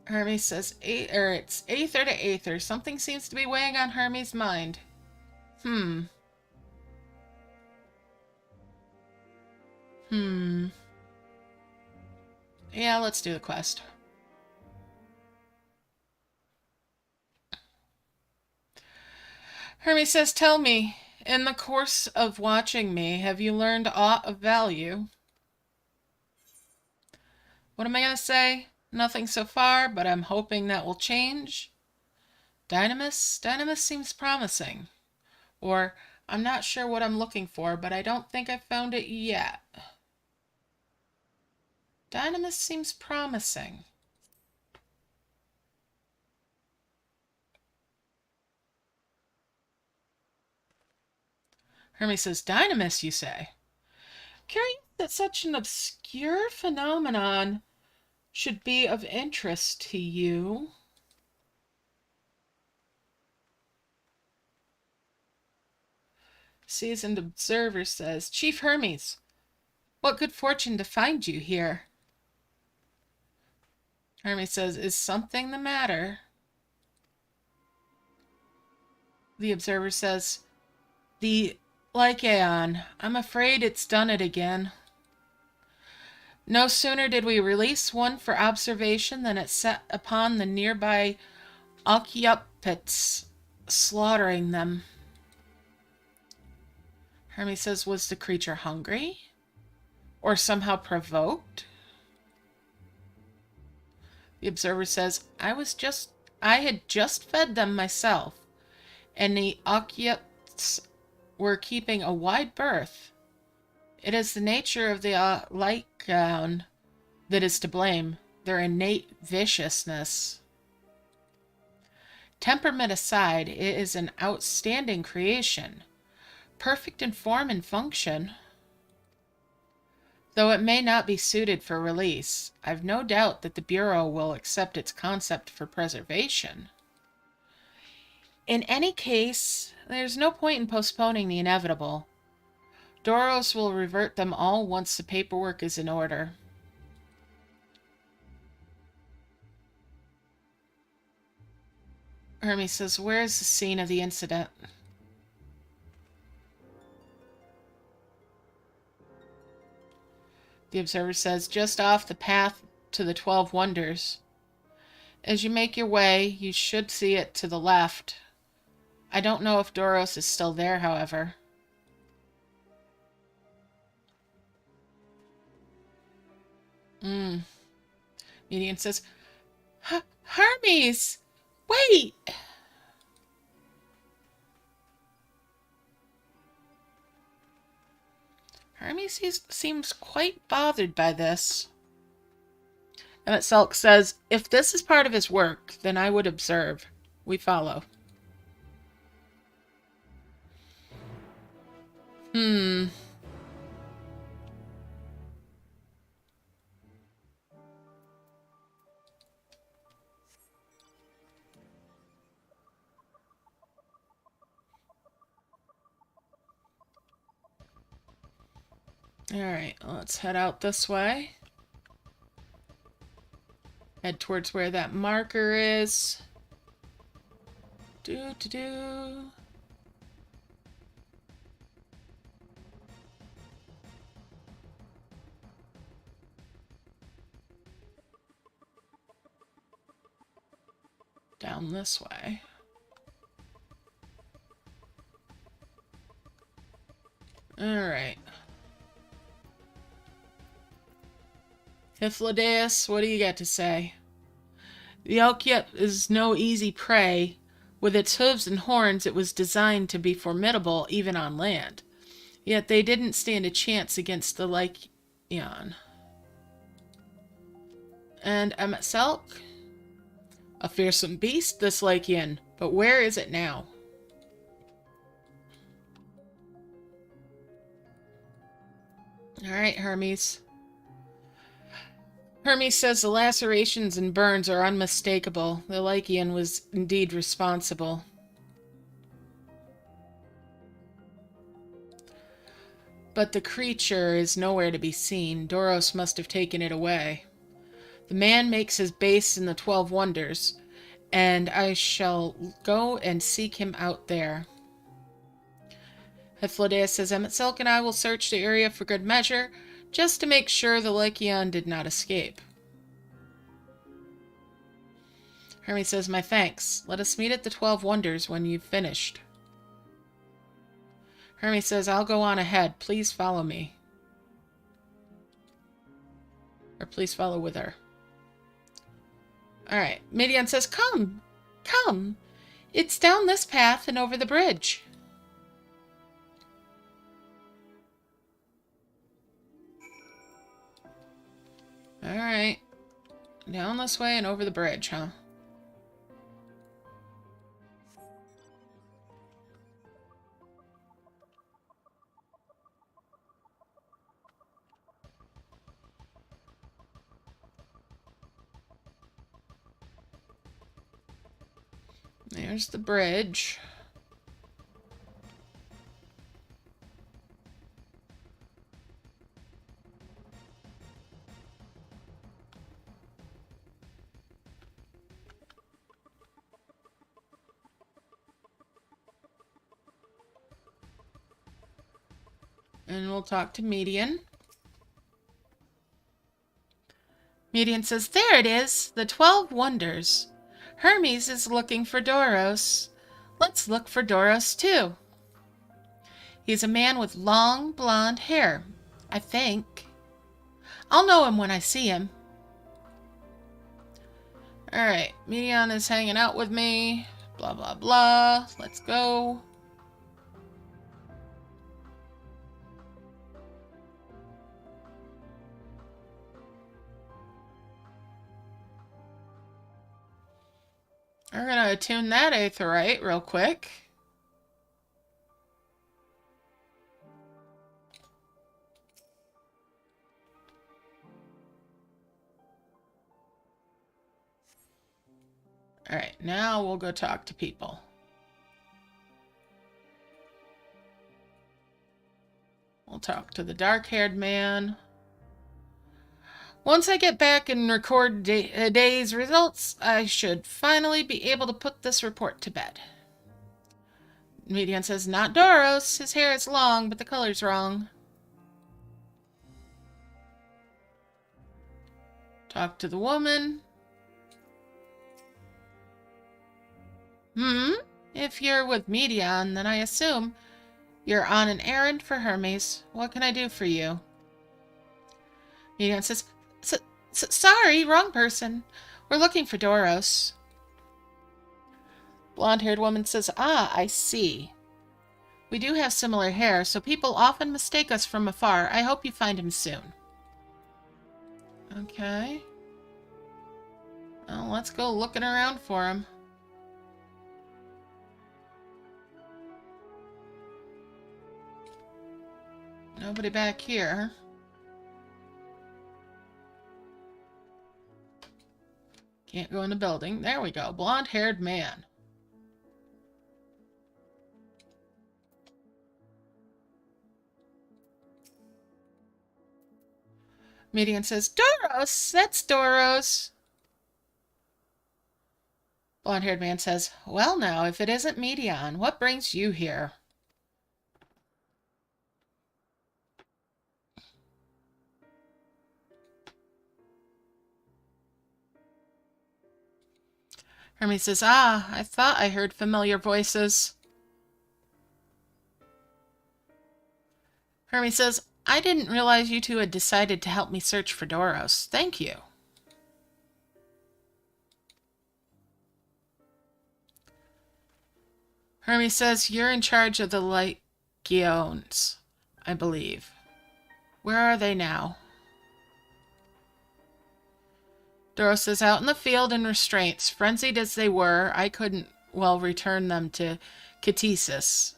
Hermes says, it's Aether to Aether. Something seems to be weighing on Hermes' mind. Yeah, let's do the quest. Hermes says, tell me, in the course of watching me, have you learned aught of value? What am I going to say? Nothing so far, but I'm hoping that will change. Dynamis? Dynamis seems promising. Or, I'm not sure what I'm looking for, but I don't think I've found it yet. Dynamis seems promising. Hermes says, Dynamis, you say? Curious that such an obscure phenomenon should be of interest to you. Seasoned observer says, Chief Hermes, what good fortune to find you here. Hermes says, is something the matter? The observer says, the Lycaon, I'm afraid it's done it again. No sooner did we release one for observation than it set upon the nearby occupants, slaughtering them. Hermes says, was the creature hungry? Or somehow provoked? The observer says, I had just fed them myself, and the occupants were keeping a wide berth. It is the nature of the Lycaon that is to blame, their innate viciousness. Temperament aside, it is an outstanding creation, perfect in form and function. Though it may not be suited for release, I've no doubt that the Bureau will accept its concept for preservation. In any case, there's no point in postponing the inevitable. Doros will revert them all once the paperwork is in order. Hermes says, where is the scene of the incident? The observer says, just off the path to the 12 Wonders. As you make your way, you should see it to the left. I don't know if Doros is still there, however. Median says, Hermes! Wait! Hermes seems quite bothered by this. Emet-selch says, if this is part of his work, then I would observe. We follow. Alright, let's head out this way. Head towards where that marker is. Down this way. Alright. Hyphlodeus, what do you got to say? The Alkyep is no easy prey. With its hooves and horns, it was designed to be formidable even on land. Yet they didn't stand a chance against the Lycaon. And emet-selch? A fearsome beast, this Lycaon, but where is it now? Alright, Hermes. Hermes says the lacerations and burns are unmistakable. The Lycaon was indeed responsible. but the creature is nowhere to be seen. Doros must have taken it away. The man makes his base in the 12 Wonders, and I shall go and seek him out there. Hythlodaeus says, emet-selch and I will search the area for good measure, just to make sure the Lycion did not escape. Hermes says, my thanks. Let us meet at the 12 Wonders when you've finished. Hermes says, I'll go on ahead. Please follow me. Or please follow with her. Alright. Midian says, come! Come! It's down this path and over the bridge. Alright. Down this way and over the bridge, huh? There's the bridge. And we'll talk to Midian. Midian says, there it is, the 12 Wonders. Hermes is looking for Doros. Let's look for Doros too. He's a man with long blonde hair, I think. I'll know him when I see him. Alright, Midian is hanging out with me. Blah, blah, blah. Let's go. We're going to attune that aetheryte real quick. Alright, now we'll go talk to people. We'll talk to the dark-haired man. Once I get back and record day's results, I should finally be able to put this report to bed. Midian says, not Doros. His hair is long, but the color's wrong. Talk to the woman. If you're with Midian, then I assume you're on an errand for Hermes. What can I do for you? Midian says, sorry, wrong person. We're looking for Doros. Blonde-haired woman says, ah, I see. We do have similar hair, so people often mistake us from afar. I hope you find him soon. Okay. Well, let's go looking around for him. Nobody back here. Can't go in the building. There we go. Blonde-haired man. Midian says, Doros! That's Doros! Blonde-haired man says, well now, if it isn't Midian, what brings you here? Hermes says, ah, I thought I heard familiar voices. Hermes says, I didn't realize you two had decided to help me search for Doros. Thank you. Hermes says, you're in charge of the Lycions, I believe. Where are they now? Doros is out in the field in restraints. Frenzied as they were, I couldn't, well, return them to Catesis.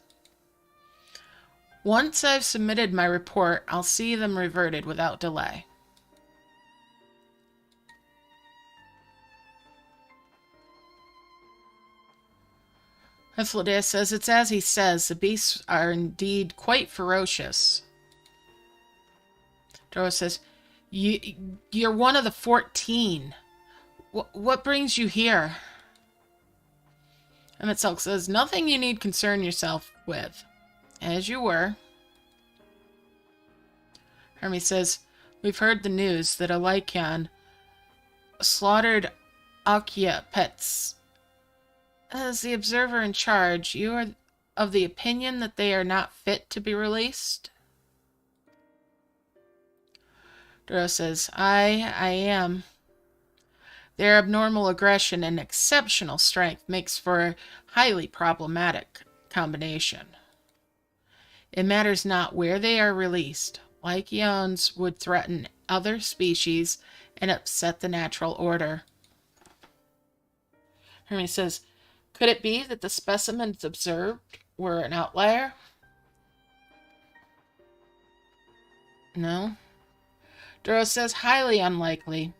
Once I've submitted my report, I'll see them reverted without delay. Hythlodaeus says, it's as he says, the beasts are indeed quite ferocious. Dora says, you're one of the 14. What brings you here? Emet-selch says, nothing you need concern yourself with. As you were. Hermes says, we've heard the news that a Lycan slaughtered Akia pets. As the observer in charge, you are of the opinion that they are not fit to be released? Duro says, I am. Their abnormal aggression and exceptional strength makes for a highly problematic combination. It matters not where they are released. Lycaons would threaten other species and upset the natural order. Hermes says, could it be that the specimens observed were an outlier? No. Duro says, highly unlikely.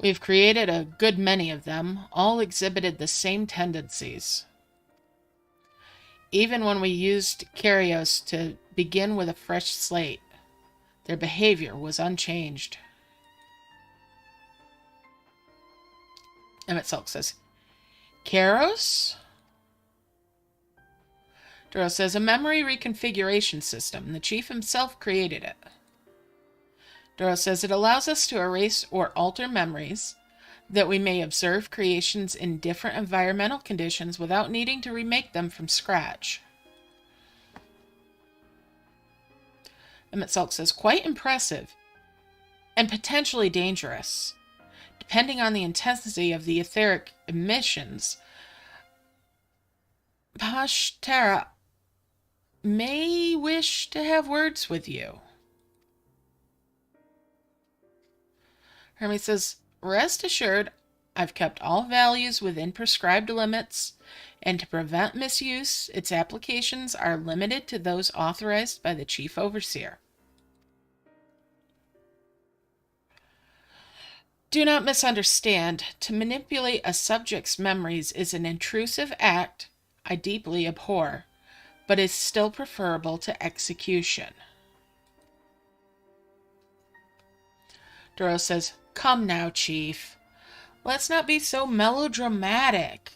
We've created a good many of them, all exhibited the same tendencies. Even when we used Karyos to begin with a fresh slate, their behavior was unchanged. Emet-selch says, Karyos? Duro says, a memory reconfiguration system. The chief himself created it. Duro says, it allows us to erase or alter memories, that we may observe creations in different environmental conditions without needing to remake them from scratch. Emet-selch says, quite impressive and potentially dangerous. Depending on the intensity of the etheric emissions, Phaera may wish to have words with you. Hermes says, rest assured, I've kept all values within prescribed limits, and to prevent misuse, its applications are limited to those authorized by the Chief Overseer. Do not misunderstand. To manipulate a subject's memories is an intrusive act I deeply abhor, but is still preferable to execution. Duro says, come now, Chief. Let's not be so melodramatic.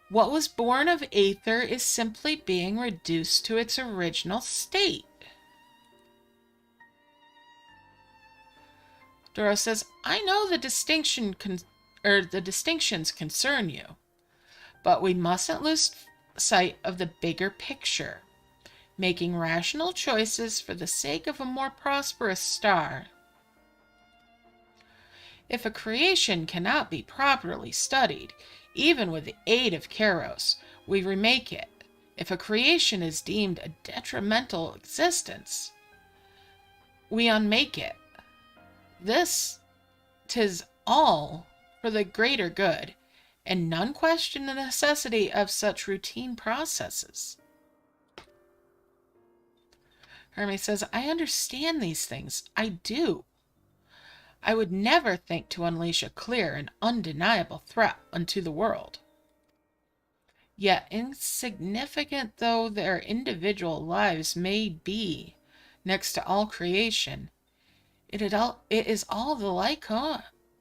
What was born of Aether is simply being reduced to its original state. Duro says, I know the distinctions concern you, but we mustn't lose sight of the bigger picture, making rational choices for the sake of a more prosperous star. If a creation cannot be properly studied, even with the aid of Karyos, we remake it. If a creation is deemed a detrimental existence, we unmake it. Tis all for the greater good, and none question the necessity of such routine processes. Hermes says, I understand these things. I do. I would never think to unleash a clear and undeniable threat unto the world. Yet, insignificant though their individual lives may be, next to all creation, it is all the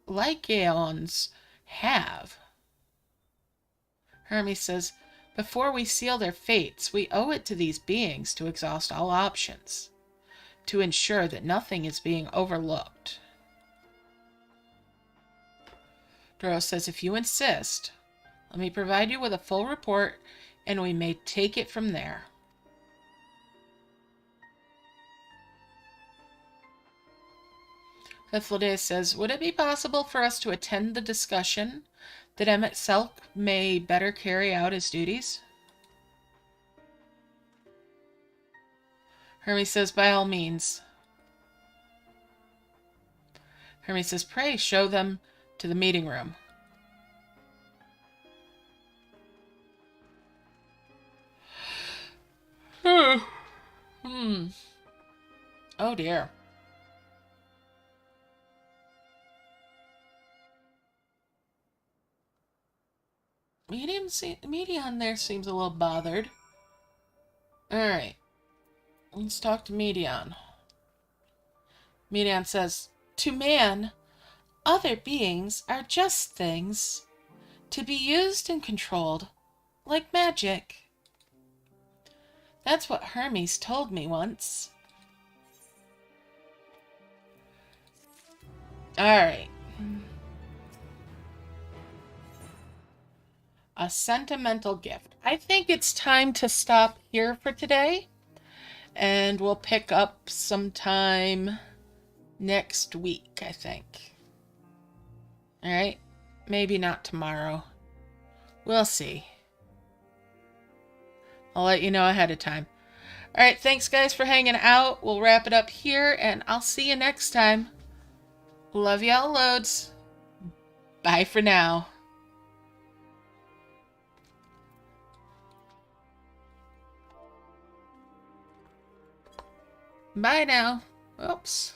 Lycaons have. Hermes says, before we seal their fates, we owe it to these beings to exhaust all options, to ensure that nothing is being overlooked. Duro says, if you insist, let me provide you with a full report, and we may take it from there. Hythloday says, would it be possible for us to attend the discussion, that emet-selch may better carry out his duties? Hermes says, by all means. Hermes says, pray show them to the meeting room. Oh dear. Medion there seems a little bothered. Alright. Let's talk to Medion. Median says, to man, other beings are just things to be used and controlled like magic. That's what Hermes told me once. Alright. A sentimental gift. I think it's time to stop here for today. And we'll pick up sometime next week, I think. Alright? Maybe not tomorrow. We'll see. I'll let you know ahead of time. Alright, thanks guys for hanging out. We'll wrap it up here, and I'll see you next time. Love y'all loads. Bye for now. Bye now. Oops.